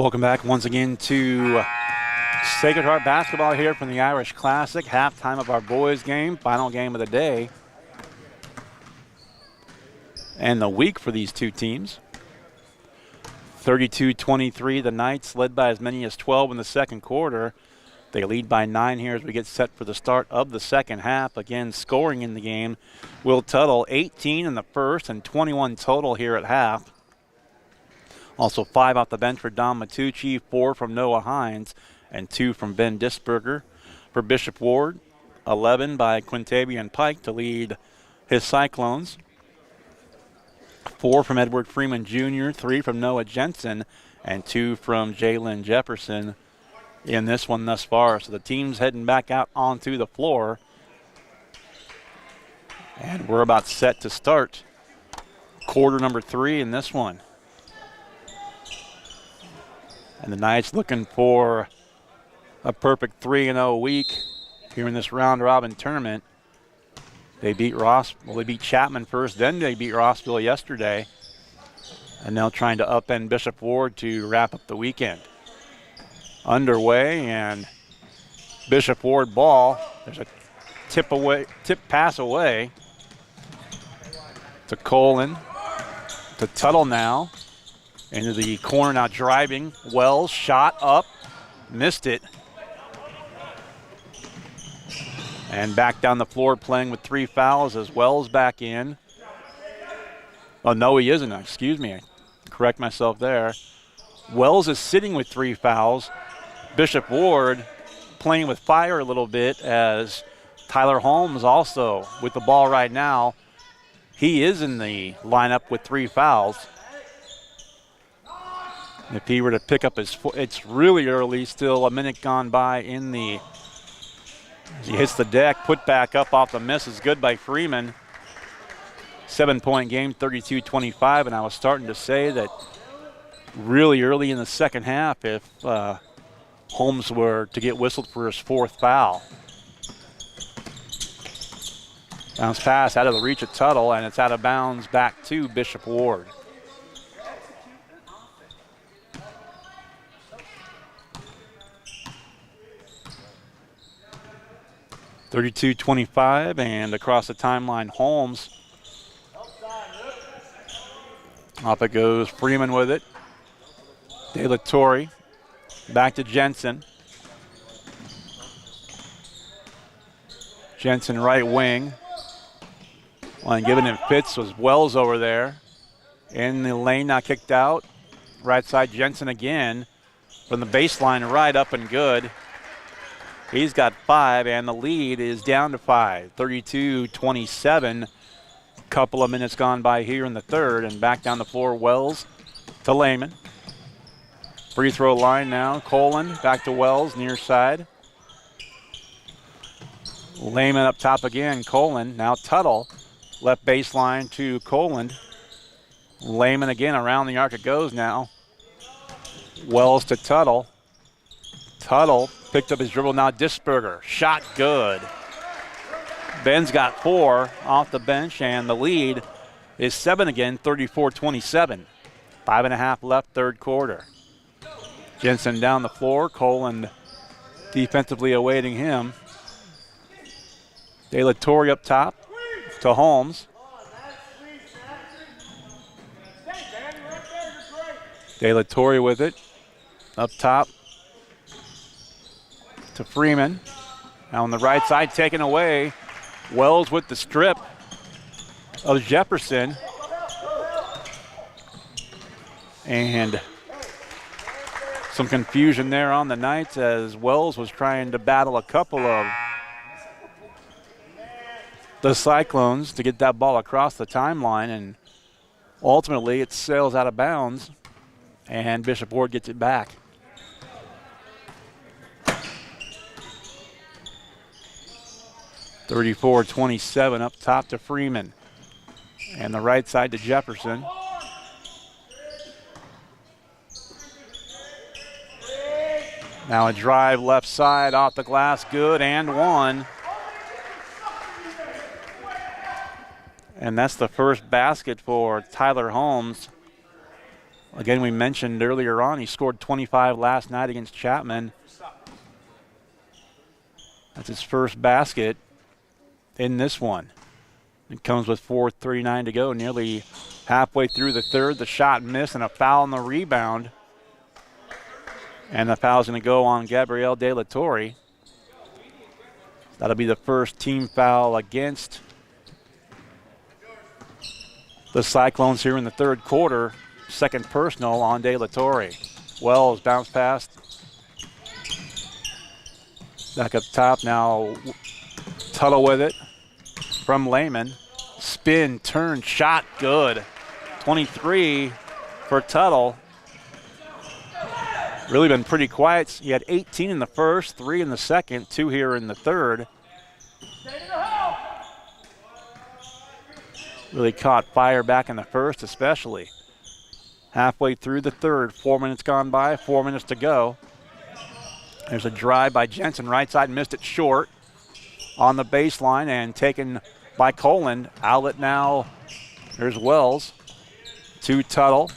Welcome back once again to Sacred Heart basketball here from the Irish Classic. Halftime of our boys game, final game of the day. And the week for these two teams. 32-23, the Knights led by as many as 12 in the second quarter. They lead by 9 here as we get set for the start of the second half. Again, scoring in the game, Will Tuttle, 18 in the first and 21 total here at half. Also 5 off the bench for Don Matucci, 4 from Noah Hines, and 2 from Ben Disberger. For Bishop Ward, 11 by Quintavian Pike to lead his Cyclones. 4 from Edward Freeman Jr., 3 from Noah Jensen, and 2 from Jalen Jefferson in this one thus far. So the team's heading back out onto the floor. And we're about set to start quarter number 3 in this one. And the Knights looking for a perfect 3-0 week here in this round-robin tournament. They beat they beat Chapman first, then they beat Rossville yesterday. And now trying to upend Bishop Ward to wrap up the weekend. Underway, and Bishop Ward ball. There's a tip pass away to Colin, to Tuttle now. Into the corner now driving. Wells shot up, missed it. And back down the floor playing with 3 fouls as Wells back in. Oh, no, he isn't. Excuse me. I correct myself there. Wells is sitting with 3 fouls. Bishop Ward playing with fire a little bit as Tyler Holmes also with the ball right now. He is in the lineup with 3 fouls. If he were to pick up his foot, it's really early, still a minute gone by in the, as he hits the deck, put back up off the miss is good by Freeman. 7-point game, 32-25, and I was starting to say that really early in the second half if Holmes were to get whistled for his 4th foul. Bounce pass out of the reach of Tuttle, and it's out of bounds back to Bishop Ward. (32-25) and across the timeline, Holmes. Off it goes, Freeman with it. De La Torre, back to Jensen. Jensen right wing. One giving it fits was Wells over there. In the lane, now kicked out. Right side, Jensen again. From the baseline, right up and good. He's got 5, and the lead is down to 5. 32-27. Couple of minutes gone by here in the third, and back down the floor, Wells to Lehman. Free throw line now. Colin back to Wells, near side. Lehman up top again. Colin, now Tuttle. Left baseline to Colin. Lehman again, around the arc it goes now. Wells to Tuttle. Tuttle picked up his dribble, now Disberger. Shot good. Ben's got 4 off the bench, and the lead is 7 again, 34-27. 5.5 left, third quarter. Jensen down the floor, Colin defensively awaiting him. De La Torre up top to Holmes. De La Torre with it. Up top to Freeman. Now on the right side, taken away. Wells with the strip of Jefferson. And some confusion there on the Knights as Wells was trying to battle a couple of the Cyclones to get that ball across the timeline, and ultimately it sails out of bounds and Bishop Ward gets it back. (34-27) up top to Freeman, and the right side to Jefferson. Now a drive left side off the glass, good, and one. And that's the first basket for Tyler Holmes. Again, we mentioned earlier on, he scored 25 last night against Chapman. That's his first basket in this one. It comes with 4:39 to go, nearly halfway through the third. The shot missed and a foul on the rebound. And the foul's going to go on Gabriel De La Torre. That'll be the first team foul against the Cyclones here in the third quarter. Second personal on De La Torre. Wells bounce pass. Back up top now. Tuttle with it from Lehman. Spin, turn, shot, good. 23 for Tuttle. Really been pretty quiet. He had 18 in the first, 3 in the second, 2 here in the third. Really caught fire back in the first especially. Halfway through the third, 4 minutes gone by, 4 minutes to go. There's a drive by Jensen, right side, missed it short on the baseline and taken by Colin. Outlet now, there's Wells to Tuttle.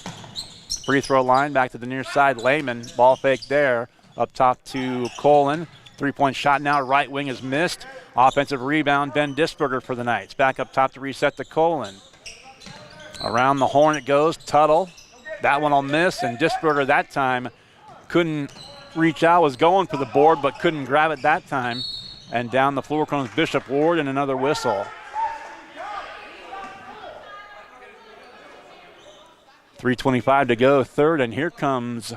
Free throw line, back to the near side, Lehman, ball fake there. Up top to Colin, Three-point shot now, right wing is missed. Offensive rebound, Ben Disberger for the Knights. Back up top to reset to Colin. Around the horn it goes, Tuttle. That one will miss, and Disberger that time couldn't reach out, was going for the board, but couldn't grab it that time. And down the floor comes Bishop Ward and another whistle. 3:25 to go, third, and here comes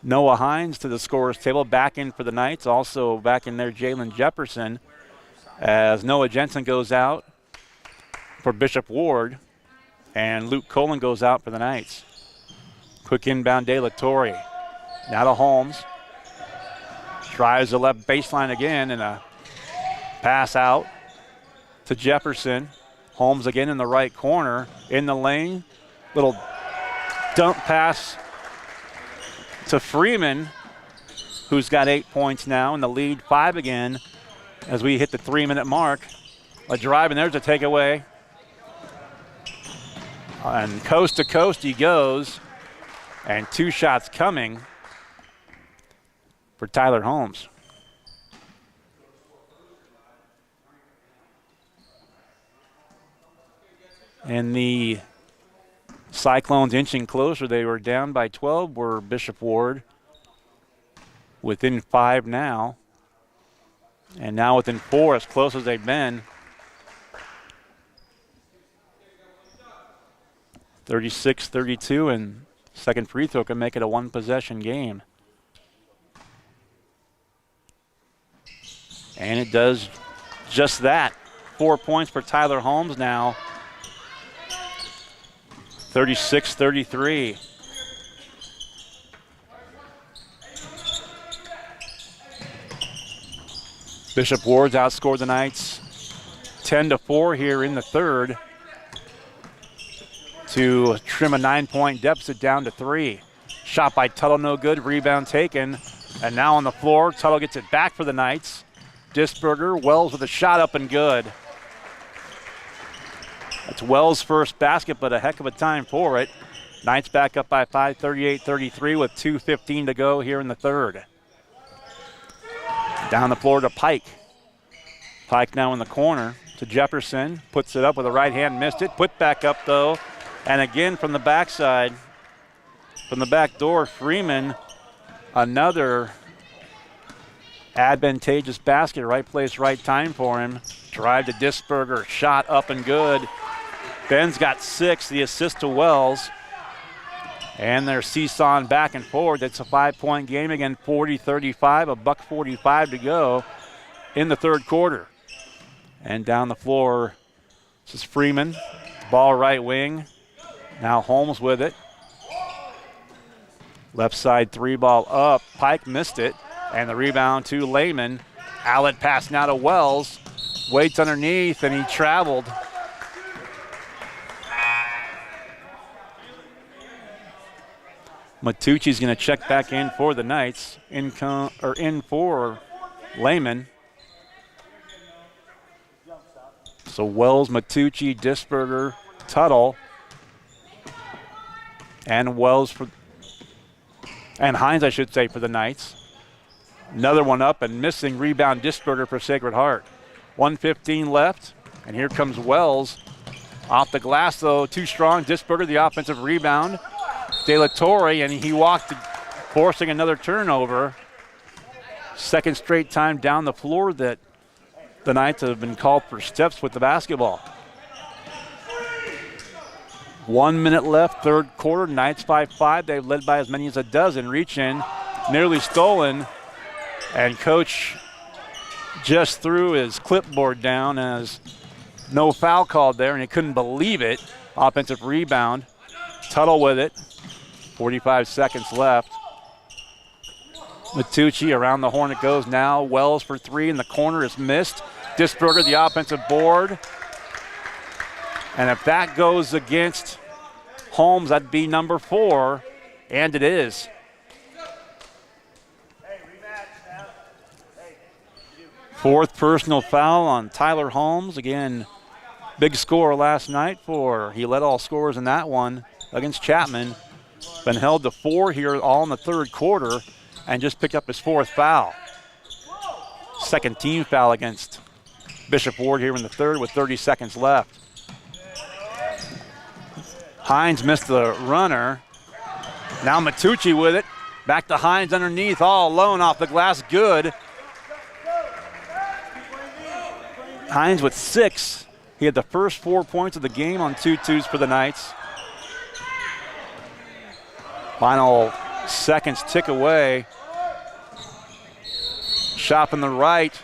Noah Hines to the scorer's table, back in for the Knights. Also back in there, Jalen Jefferson, as Noah Jensen goes out for Bishop Ward, and Luke Colin goes out for the Knights. Quick inbound, De La Torre. Now to Holmes. Drives the left baseline again, and a pass out to Jefferson. Holmes again in the right corner, in the lane. Little dump pass to Freeman, who's got 8 points now, and the lead 5 again as we hit the 3-minute mark. A drive, and there's a takeaway. And coast to coast he goes, and 2 shots coming for Tyler Holmes. And the Cyclones inching closer. They were down by 12, were Bishop Ward. Within 5 now. And now within 4, as close as they've been. 36-32, and second free throw can make it a one-possession game. And it does just that. 4 points for Tyler Holmes now. 36-33. Bishop Ward's outscored the Knights 10-4 here in the third to trim a 9-point deficit down to 3. Shot by Tuttle, no good. Rebound taken. And now on the floor, Tuttle gets it back for the Knights. Disberger, Wells with a shot up and good. That's Wells' first basket, but a heck of a time for it. Knights back up by 5, 38-33 with 2:15 to go here in the third. Down the floor to Pike. Pike now in the corner to Jefferson. Puts it up with a right hand, missed it. Put back up though. And again from the backside, from the back door, Freeman, another advantageous basket. Right place, right time for him. Drive to Disberger, shot up and good. Ben's got 6, the assist to Wells. And they're seesawing back and forward. It's a 5-point game again, 40-35, a $1:45 to go in the third quarter. And down the floor, this is Freeman, ball right wing. Now Holmes with it. Left side 3-ball up. Pike missed it. And the rebound to Lehman. Outlet pass now to Wells. Waits underneath, and he traveled. Matucci's going to check back in for the Knights. In for Lehman. So Wells, Matucci, Disberger, Tuttle, and Wells for, and Hines, I should say, for the Knights. Another one up and missing. Rebound Disberger for Sacred Heart. 1:15 left, and here comes Wells. Off the glass, though, too strong. Disberger, the offensive rebound. De La Torre, and he walked, forcing another turnover. Second straight time down the floor that the Knights have been called for steps with the basketball. 1 minute left, third quarter. Knights 5-5. They've led by as many as a dozen. Reach in, nearly stolen, and coach just threw his clipboard down as no foul called there, and he couldn't believe it. Offensive rebound. Tuttle with it. 45 seconds left. Matucci around the horn it goes now. Wells for 3 in the corner is missed. Disberger, the offensive board. And if that goes against Holmes, that'd be number 4, and it is. Fourth personal foul on Tyler Holmes. Again, big score last night he led all scorers in that one against Chapman. Been held to 4 here all in the third quarter and just picked up his 4th foul. Second team foul against Bishop Ward here in the third with 30 seconds left. Hines missed the runner. Now Matucci with it. Back to Hines underneath, all alone off the glass, good. Hines with 6. He had the first 4 points of the game on 2-2s for the Knights. Final seconds tick away. Shot from the right.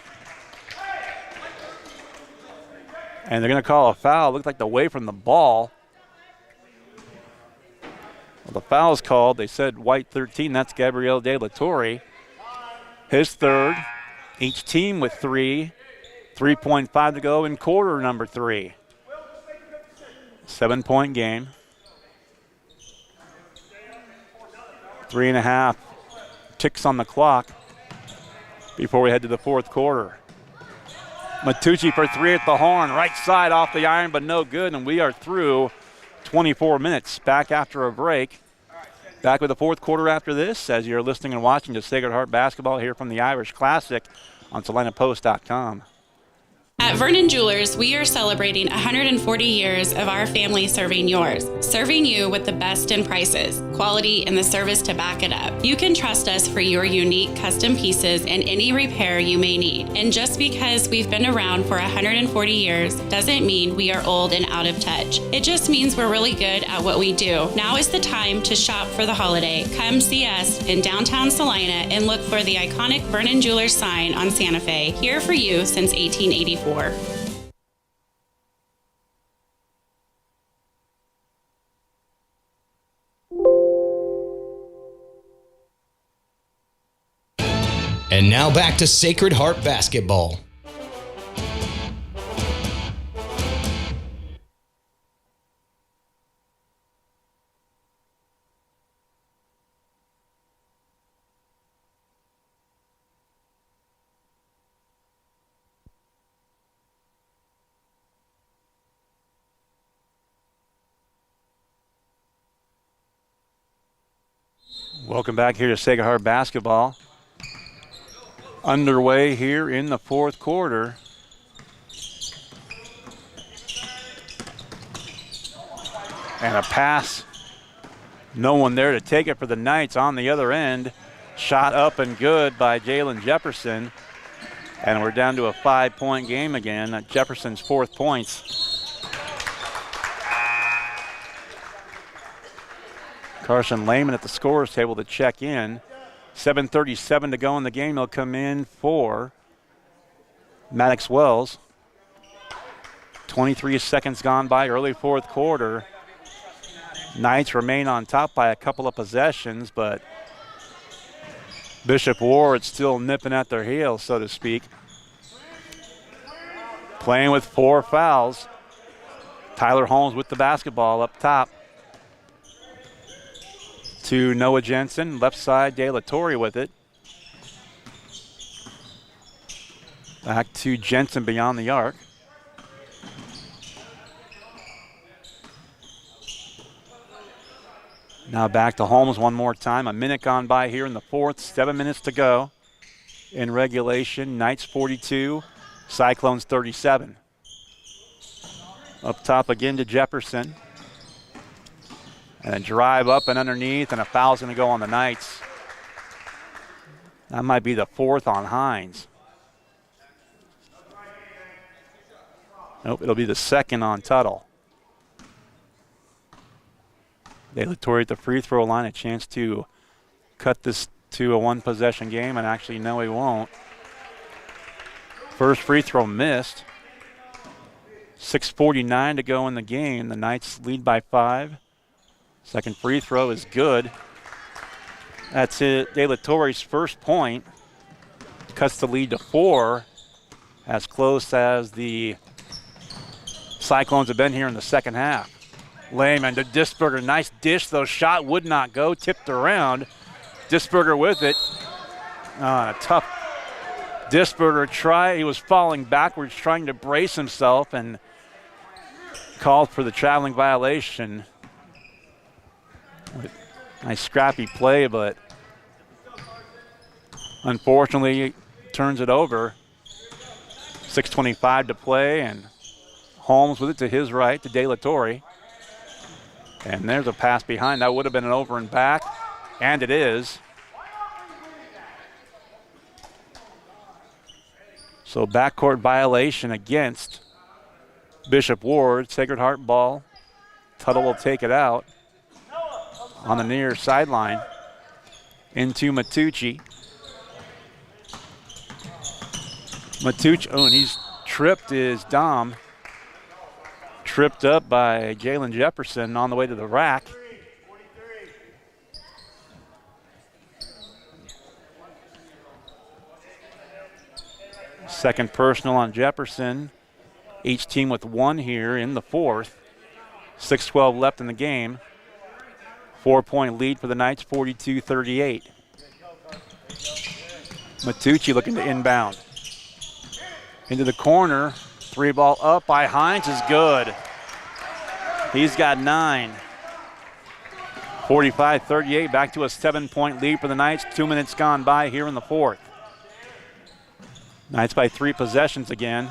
And they're going to call a foul. Looked like the way from the ball. Well, the foul is called. They said white 13. That's Gabriel De La Torre. His third. Each team with 3. 3.5 to go in quarter number 3. 7-point game. 3.5 ticks on the clock before we head to the fourth quarter. Matucci for 3 at the horn. Right side off the iron, but no good. And we are through 24 minutes. Back after a break. Back with the fourth quarter after this as you're listening and watching to Sacred Heart Basketball here from the Irish Classic on SalinaPost.com.
At Vernon Jewelers, we are celebrating 140 years of our family serving yours, serving you with the best in prices, quality, and the service to back it up. You can trust us for your unique custom pieces and any repair you may need. And just because we've been around for 140 years doesn't mean we are old and out of touch. It just means we're really good at what we do. Now is the time to shop for the holiday. Come see us in downtown Salina and look for the iconic Vernon Jewelers sign on Santa Fe, here for you since 1884.
And now back to Sacred Heart Basketball.
Welcome back here to Sacred Heart Basketball. Underway here in the fourth quarter. And a pass. No one there to take it for the Knights on the other end. Shot up and good by Jalen Jefferson. And we're down to a 5-point game again at Jefferson's 4th points. Carson Lehman at the scorer's table to check in. 7:37 to go in the game. He'll come in for Maddox Wells. 23 seconds gone by, early fourth quarter. Knights remain on top by a couple of possessions, but Bishop Ward still nipping at their heels, so to speak. Playing with 4 fouls. Tyler Holmes with the basketball up top. To Noah Jensen, left side, De La Torre with it. Back to Jensen beyond the arc. Now back to Holmes one more time. A minute gone by here in the fourth, 7 minutes to go in regulation. Knights 42, Cyclones 37. Up top again to Jefferson. And a drive up and underneath, and a foul's going to go on the Knights. That might be the 4th on Hines. Nope, it'll be the 2nd on Tuttle. De La Torre at the free throw line, a chance to cut this to a 1-possession game, and actually, no, he won't. First free throw missed. 6:49 to go in the game. The Knights lead by 5. Second free throw is good. That's it. De La Torre's first point. Cuts the lead to 4. As close as the Cyclones have been here in the second half. Lehman to Disberger. Nice dish, though. Shot would not go. Tipped around. Disberger with it. A tough Disberger try. He was falling backwards, trying to brace himself, and called for the traveling violation. Nice scrappy play, but unfortunately turns it over. 6:25 to play, and Holmes with it to his right to De La Torre. And there's a pass behind. That would have been an over and back, and it is. So backcourt violation against Bishop Ward. Sacred Heart ball. Tuttle will take it out on the near sideline into Matucci. Oh, and he's tripped is Dom. Tripped up by Jalen Jefferson on the way to the rack. Second personal on Jefferson. Each team with one here in the fourth. 6:12 left in the game. 4-point lead for the Knights, 42-38. Matucci looking to inbound. Into the corner. 3-ball up by Hines is good. He's got 9. 45-38, back to a 7-point lead for the Knights. 2 minutes gone by here in the fourth. Knights by 3 possessions again.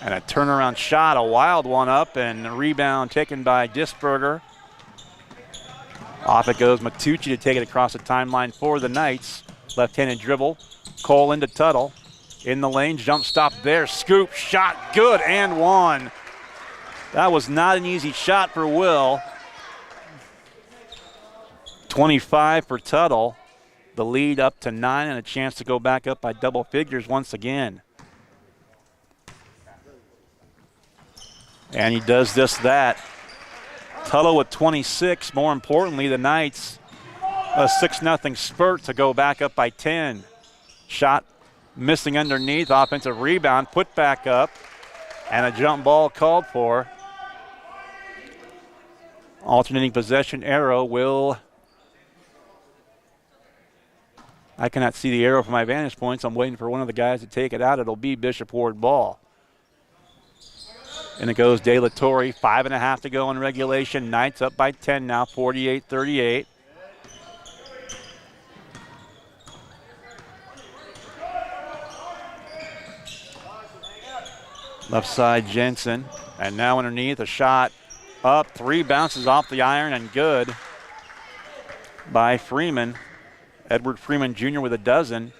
And a turnaround shot, a wild one up, and a rebound taken by Disberger. Off it goes Matucci to take it across the timeline for the Knights. Left-handed dribble. Cole into Tuttle. In the lane, jump stop there. Scoop, shot, good, and one. That was not an easy shot for Will. 25 for Tuttle. The lead up to 9 and a chance to go back up by double figures once again. And he does that. Tuttle with 26. More importantly, the Knights a 6-0 spurt to go back up by 10. Shot missing underneath. Offensive rebound. Put back up. And a jump ball called for. Alternating possession arrow will... I cannot see the arrow from my vantage point, so I'm waiting for one of the guys to take it out. It'll be Bishop Ward ball. And it goes De La Torre. 5.5 to go in regulation. Knights up by 10 now, 48-38. Left side Jensen. And now underneath, a shot up. 3 bounces off the iron and good by Freeman. Edward Freeman Jr. with a dozen.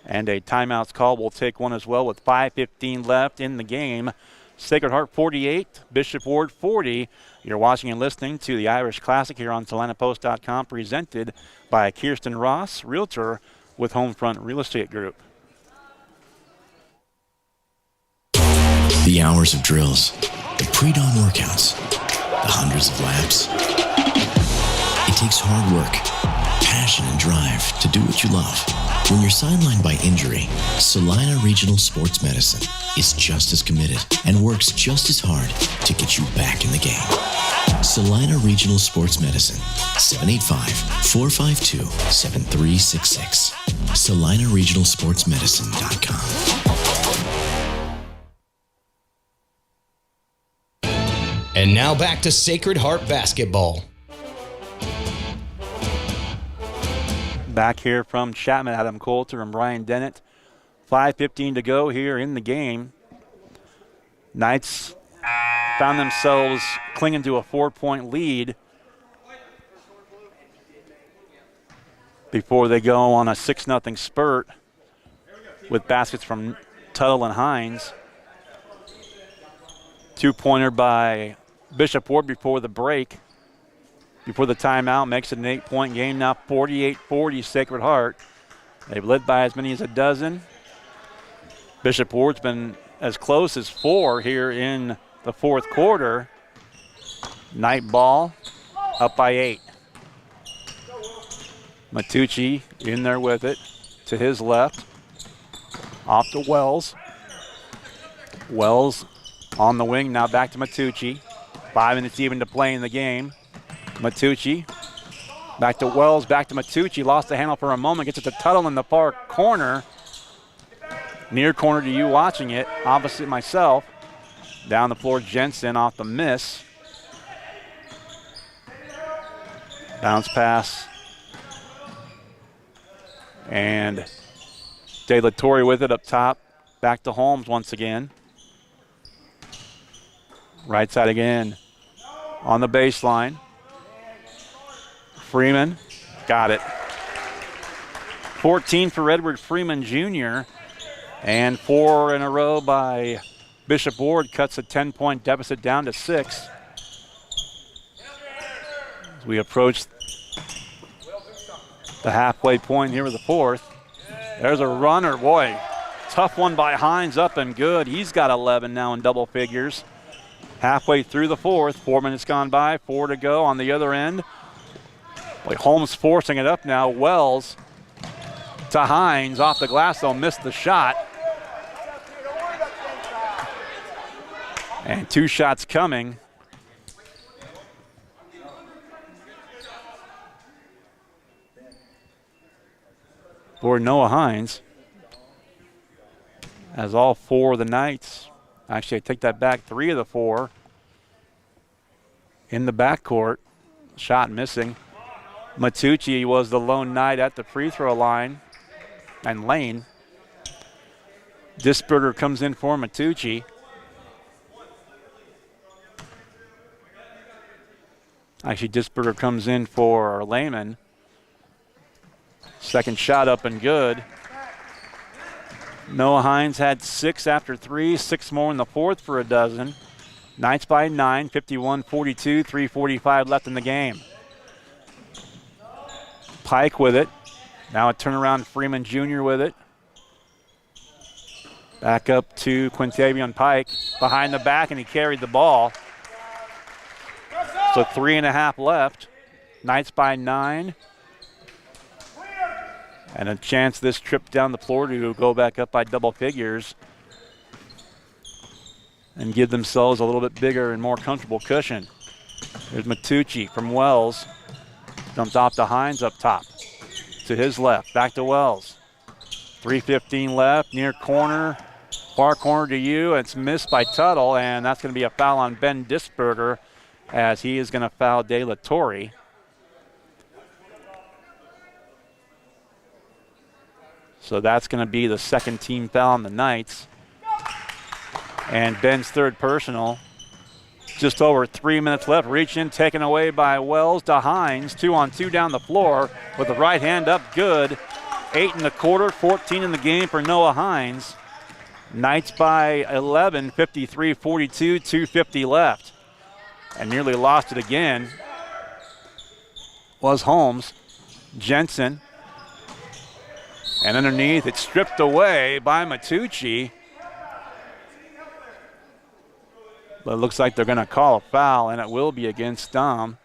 And a timeout's call. We'll take one as well with 5:15 left in the game. Sacred Heart 48, Bishop Ward 40. You're watching and listening to the Irish Classic here on SalinaPost.com, presented by Kirsten Ross, Realtor with Homefront Real Estate Group.
The hours of drills, the pre-dawn workouts, the hundreds of laps. It takes hard work, passion, and drive to do what you love. When you're sidelined by injury, Salina Regional Sports Medicine is just as committed and works just as hard to get you back in the game. Salina Regional Sports Medicine, 785-452-7366. SalinaRegionalSportsMedicine.com.
And now back to Sacred Heart basketball.
Back here from Chapman, Adam Coulter and Brian Dennett. 5:15 to go here in the game. Knights found themselves clinging to a 4-point lead before they go on a 6-0 spurt with baskets from Tuttle and Hines. 2-pointer by Bishop Ward before the break. Before the timeout, makes it an 8-point game now, 48-40 Sacred Heart. They've led by as many as a dozen. Bishop Ward's been as close as 4 here in the fourth quarter. Knight ball up by 8. Matucci in there with it to his left. Off to Wells. Wells on the wing, now back to Matucci. 5 minutes even to play in the game. Matucci, back to Wells, back to Matucci, lost the handle for a moment, gets it to Tuttle in the far corner. Near corner to you watching it, opposite myself. Down the floor, Jensen off the miss. Bounce pass. And De La Torre with it up top. Back to Holmes once again. Right side again. On the baseline. Freeman. Got it. 14 for Edward Freeman Jr. And 4 in a row by Bishop Ward cuts a 10-point deficit down to 6. As we approach the halfway point here with the fourth. There's a runner, boy. Tough one by Hines, up and good. He's got 11 now in double figures. Halfway through the fourth, 4 minutes gone by, 4 to go on the other end. Boy, Holmes forcing it up now. Wells to Hines, off the glass, though, missed the shot. And 2 shots coming. For Noah Hines. As all 4 of the Knights, actually I take that back, 3 of the 4 in the backcourt. Shot missing. Matucci was the lone Knight at the free throw line. And Lane. Disberger comes in for Matucci. Actually, Disberger comes in for Lehman. Second shot up and good. Noah Hines had 6 after 3, 6 more in the fourth for a dozen. Knights by 9, 51-42, 3:45 left in the game. Pike with it. Now a turnaround, Freeman Jr. with it. Back up to Quintavion Pike. Behind the back, and he carried the ball. So 3.5 left. Knights by 9. And a chance this trip down the floor to go back up by double figures and give themselves a little bit bigger and more comfortable cushion. There's Matucci from Wells. Dumped off to Hines up top. To his left, back to Wells. 3:15 left, near corner. Far corner to you. It's missed by Tuttle, and that's going to be a foul on Ben Disberger as he is going to foul De La Torre. So that's going to be the second team foul on the Knights. And Ben's third personal. Just over 3 minutes left. Reach in, taken away by Wells to Hines. 2-on-2 down the floor with the right hand up good. 8 in the quarter, 14 in the game for Noah Hines. Knights by 11, 53-42, 2:50 left. And nearly lost it again was Holmes. Jensen. And underneath, it's stripped away by Matucci. But it looks like they're going to call a foul, and it will be against Dom.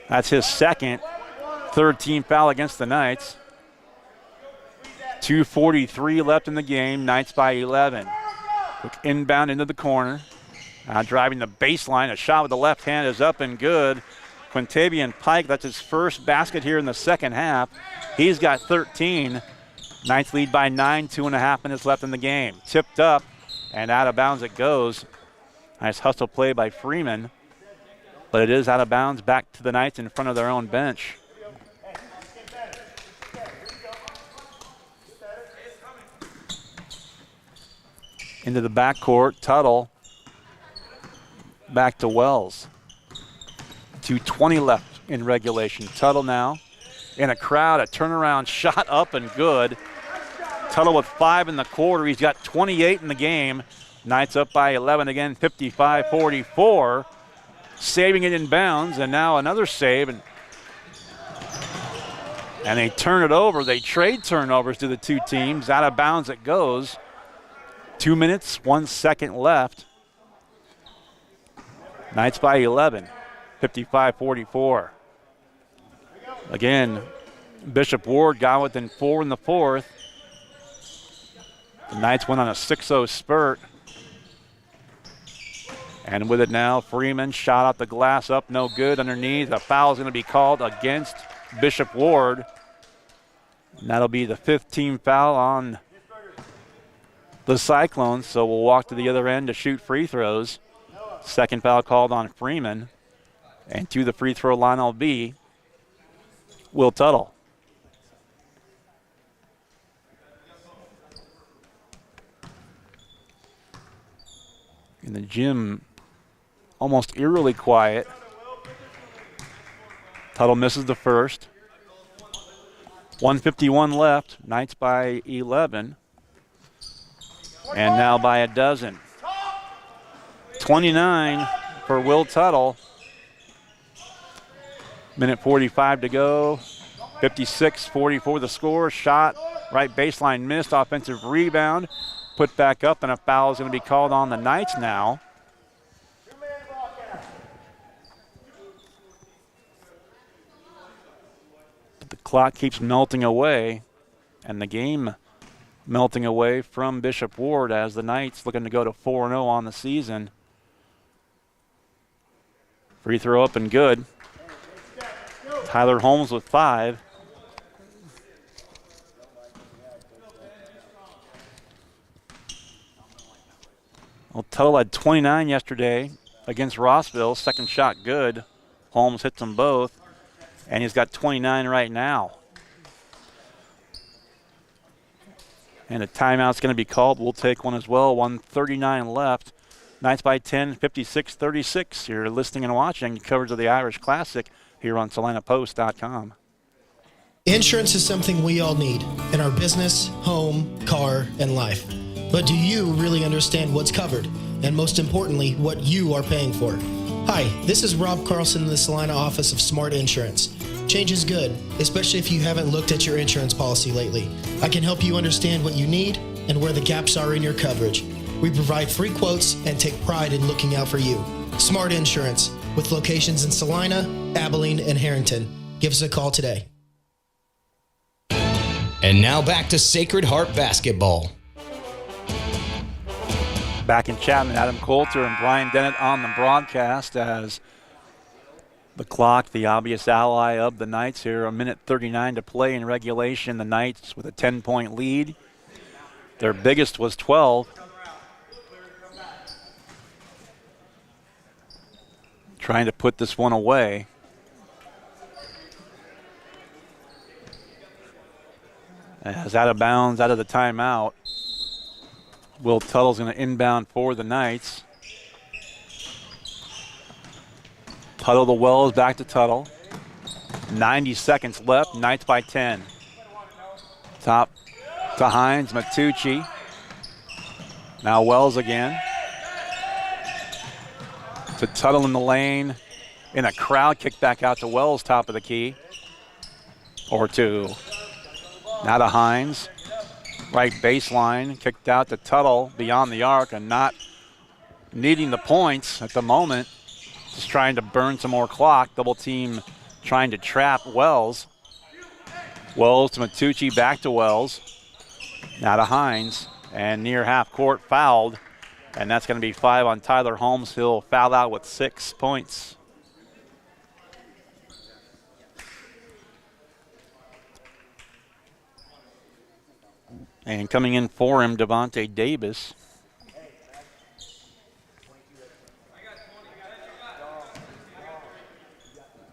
That's his second, third team foul against the Knights. 2:43 left in the game, Knights by 11. Quick inbound into the corner. Now driving the baseline, a shot with the left hand is up and good. Quintavion Pike, that's his first basket here in the second half. He's got 13. Knights lead by 9, 2.5 minutes left in the game. Tipped up and out of bounds it goes. Nice hustle play by Freeman, but it is out of bounds back to the Knights in front of their own bench. Into the backcourt, Tuttle. Back to Wells. 2:20 left in regulation. Tuttle now in a crowd, a turnaround shot up and good. Tuttle with 5 in the quarter. He's got 28 in the game. Knights up by 11 again, 55-44. Saving it in bounds, and now another save. And they turn it over. They trade turnovers to the two teams. Out of bounds it goes. 2 minutes, 1 second left. Knights by 11, 55-44. Again, Bishop Ward got within 4 in the fourth. The Knights went on a 6-0 spurt. And with it now, Freeman shot out the glass up, no good underneath. A foul is going to be called against Bishop Ward. And that'll be the 5th team foul on the Cyclones, so we'll walk to the other end to shoot free throws. Second foul called on Freeman. And to the free throw line will be Will Tuttle. In the gym, almost eerily quiet. Tuttle misses the first. 1:51 left. Knights by 11. And now by a dozen. 29 for Will Tuttle. Minute 45 to go. 56-44 the score. Shot, right baseline missed. Offensive rebound. Put back up, and a foul is going to be called on the Knights now. The clock keeps melting away, and the game melting away from Bishop Ward as the Knights looking to go to 4-0 on the season. Free throw up and good. Tyler Holmes with 5. Well, Tuttle had 29 yesterday against Rossville. Second shot good. Holmes hits them both, and he's got 29 right now. And a timeout's going to be called. We'll take one as well. 1:39 left. Knights by 10, 56-36. You're listening and watching coverage of the Irish Classic here on SalinaPost.com.
Insurance is something we all need in our business, home, car, and life. But do you really understand what's covered? And most importantly, what you are paying for? Hi, this is Rob Carlson in the Salina office of Smart Insurance. Change is good, especially if you haven't looked at your insurance policy lately. I can help you understand what you need and where the gaps are in your coverage. We provide free quotes and take pride in looking out for you. Smart Insurance, with locations in Salina, Abilene, and Harrington. Give us a call today.
And now back to Sacred Heart basketball.
Back in Chapman, Adam Coulter and Brian Dennett on the broadcast as the clock, the obvious ally of the Knights here. 1:39 to play in regulation. The Knights with a 10-point lead. Their biggest was 12. Trying to put this one away. As out of bounds, out of the timeout. Will Tuttle's going to inbound for the Knights. Tuttle to Wells, back to Tuttle. 90 seconds left, Knights by 10. Top to Hines, Matucci. Now Wells again. To Tuttle in the lane. In a crowd, kick back out to Wells, top of the key. Or two. Now to Hines. Right baseline, kicked out to Tuttle beyond the arc and not needing the points at the moment. Just trying to burn some more clock. Double team trying to trap Wells. Wells to Matucci, back to Wells. Now to Hines. And near half court fouled. And that's going to be 5 on Tyler Holmes. He'll foul out with 6 points. And coming in for him, Devontae Davis.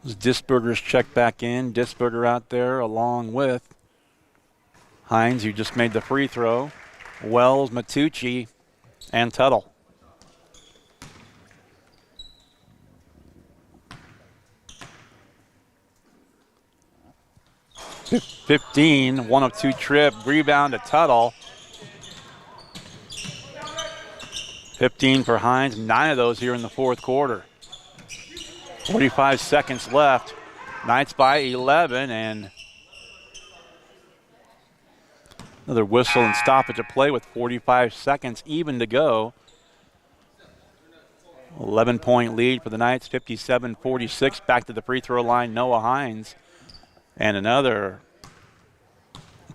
Disberger's checked back in. Disberger out there along with Hines, who just made the free throw. Wells, Matucci, and Tuttle. .15, 1 of 2 trip, rebound to Tuttle. 15 for Hines, 9 of those here in the fourth quarter. 45 seconds left. Knights by 11, and another whistle and stoppage of play with 45 seconds even to go. 11-point lead for the Knights, 57-46. Back to the free throw line, Noah Hines. And another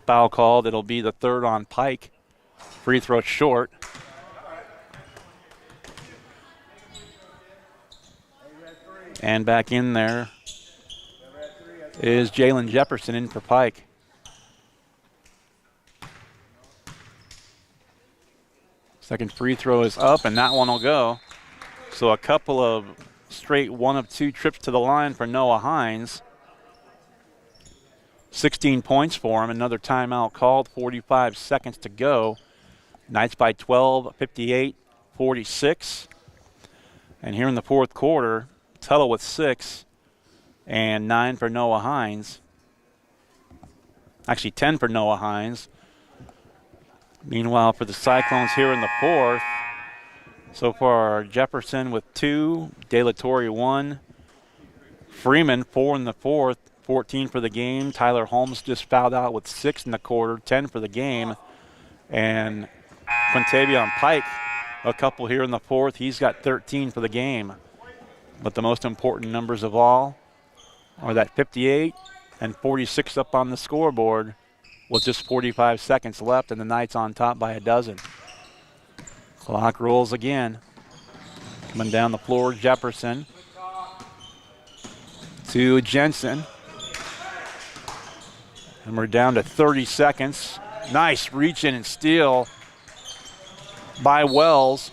foul called. It'll be the third on Pike. Free throw short. And back in there is Jalen Jefferson in for Pike. Second free throw is up, and that one will go. So a couple of straight 1 of 2 trips to the line for Noah Hines. 16 points for him. Another timeout called. 45 seconds to go. Knights by 12, 46. And here in the fourth quarter, Tuttle with 6 and 9 for Noah Hines. Actually 10 for Noah Hines. Meanwhile, for the Cyclones here in the fourth, so far Jefferson with 2, De La Torre 1, Freeman 4 in the fourth, 14 for the game. Tyler Holmes just fouled out with 6 in the quarter, 10 for the game. And Quintavion Pike, a couple here in the fourth. He's got 13 for the game. But the most important numbers of all are that 58 and 46 up on the scoreboard with just 45 seconds left, and the Knights on top by a dozen. Clock rolls again. Coming down the floor, Jefferson to Jensen. And we're down to 30 seconds. Nice reach in and steal by Wells.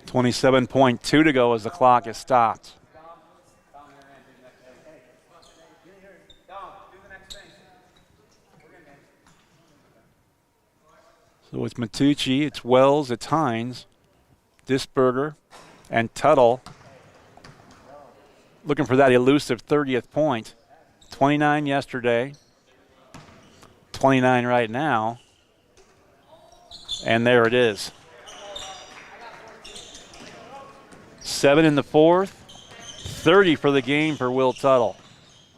.2 to go as the clock is stopped. So it's Matucci, it's Wells, it's Hines, Disberger, and Tuttle looking for that elusive 30th point. 29 yesterday, 29 right now, and there it is. 7 in the fourth, 30 for the game for Will Tuttle.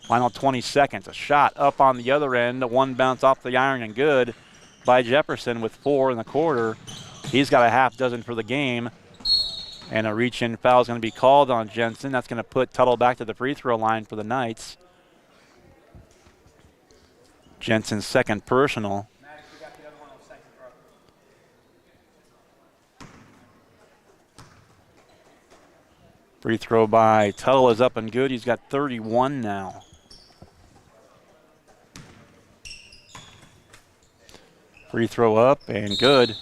Final 20 seconds, a shot up on the other end, one bounce off the iron and good by Jefferson with 4 in the quarter. He's got a half dozen for the game. And a reach-in foul is going to be called on Jensen. That's going to put Tuttle back to the free throw line for the Knights. Jensen's second personal. Free throw by Tuttle is up and good. He's got 31 now. Free throw up and good.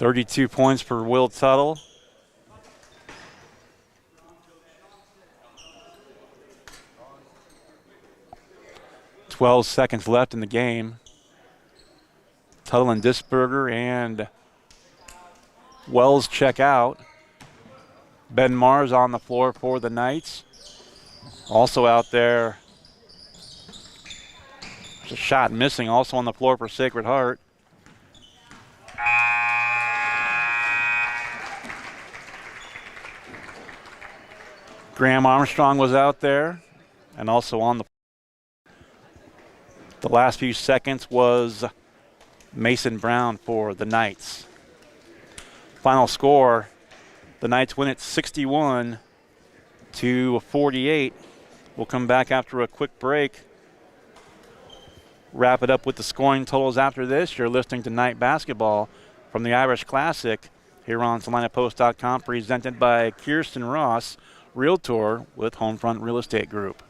32 points for Will Tuttle. .12 seconds left in the game. Tuttle and Disberger and Wells check out. Ben Mars on the floor for the Knights. Also out there, there's a shot missing, also on the floor for Sacred Heart. Graham Armstrong was out there and also on the last few seconds was Mason Brown for the Knights. Final score, the Knights win it 61-48. We'll come back after a quick break. Wrap it up with the scoring totals after this. You're listening to Night Basketball from the Irish Classic here on SalinaPost.com, presented by Kirsten Ross, Realtor with Homefront Real Estate Group.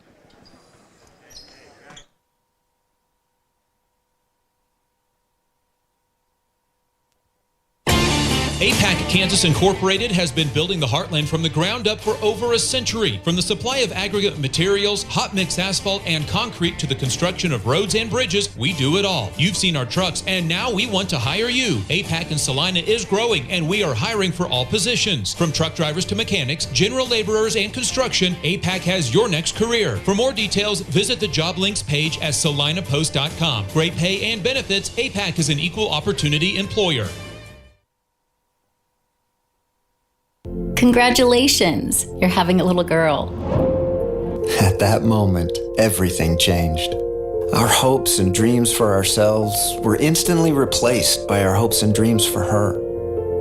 APAC Kansas Incorporated has been building the Heartland from the ground up for over a century. From the supply of aggregate materials, hot mix asphalt, and concrete to the construction of roads and bridges, we do it all. You've seen our trucks, and now we want to hire you. APAC in Salina is growing, and we are hiring for all positions. From truck drivers to mechanics, general laborers, and construction, APAC has your next career. For more details, visit the job links page at salinapost.com. Great pay and benefits, APAC is an equal opportunity employer.
Congratulations, you're having a little girl.
At that moment, everything changed. Our hopes and dreams for ourselves were instantly replaced by our hopes and dreams for her.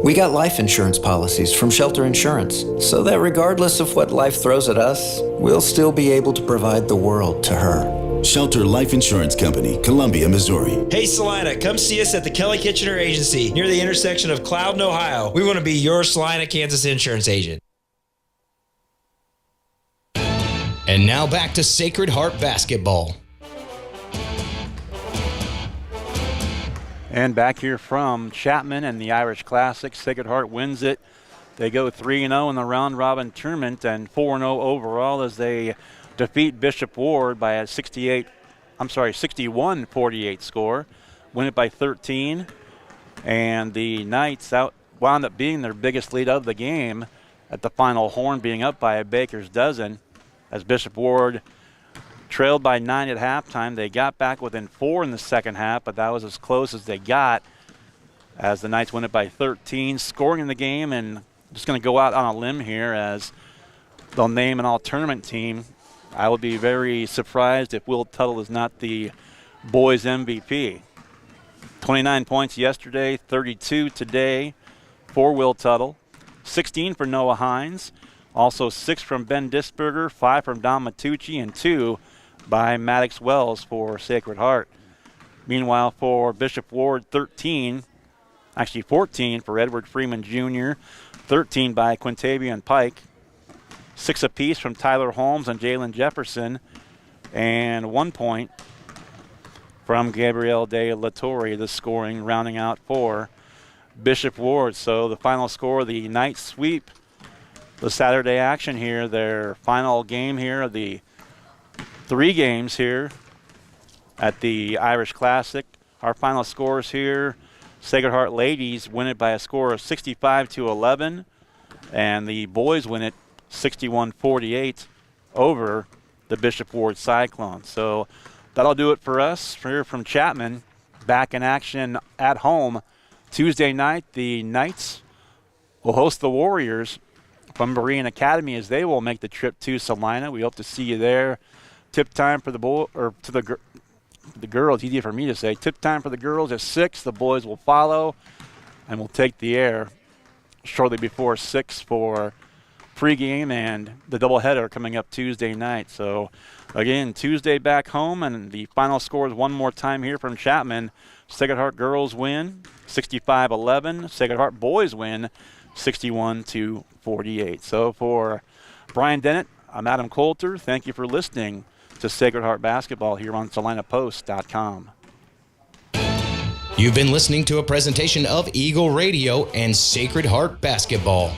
We got life insurance policies from Shelter Insurance, so that regardless of what life throws at us, we'll still be able to provide the world to her.
Shelter Life Insurance Company, Columbia, Missouri.
Hey Salina, come see us at the Kelly Kitchener Agency near the intersection of Cloud and Ohio. We want to be your Salina, Kansas insurance agent.
And now back to Sacred Heart basketball.
And back here from Chapman and the Irish Classic, Sacred Heart wins it. They go 3-0 in the round robin tournament and 4-0 overall as they defeat Bishop Ward by a 68-59 61-48 score. Win it by 13. And the Knights wound up being their biggest lead of the game at the final horn, being up by a baker's dozen. As Bishop Ward trailed by 9 at halftime, they got back within 4 in the second half, but that was as close as they got as the Knights win it by 13. Scoring in the game, and just going to go out on a limb here as they'll name an all-tournament team. I would be very surprised if Will Tuttle is not the boys MVP. 29 points yesterday, 32 today for Will Tuttle. 16 for Noah Hines. Also 6 from Ben Disberger, 5 from Don Matucci, and 2 by Maddox Wells for Sacred Heart. Meanwhile, for Bishop Ward, 14 for Edward Freeman Jr., 13 by Quintavion Pike, 6 apiece from Tyler Holmes and Jalen Jefferson, and 1 point from Gabriel De La Torre, the scoring rounding out for Bishop Ward. So the final score, the Knights sweep the Saturday action here, their final game here of the 3 games here at the Irish Classic. Our final scores here, Sacred Heart ladies win it by a score of 65-11, and the boys win it 61-48 over the Bishop Ward Cyclones. So that'll do it for us here from Chapman. Back in action at home Tuesday night. The Knights will host the Warriors from Berean Academy as they will make the trip to Salina. We hope to see you there. Tip time for the girls, easy for me to say. Tip time for the girls at 6. The boys will follow, and we'll take the air shortly before 6 for pregame and the doubleheader coming up Tuesday night. So again, Tuesday back home, and the final scores one more time here from Chapman. Sacred Heart girls win 65-11. Sacred Heart boys win 61-48. So for Brian Dennett, I'm Adam Coulter. Thank you for listening to Sacred Heart Basketball here on SalinaPost.com.
You've been listening to a presentation of Eagle Radio and Sacred Heart Basketball.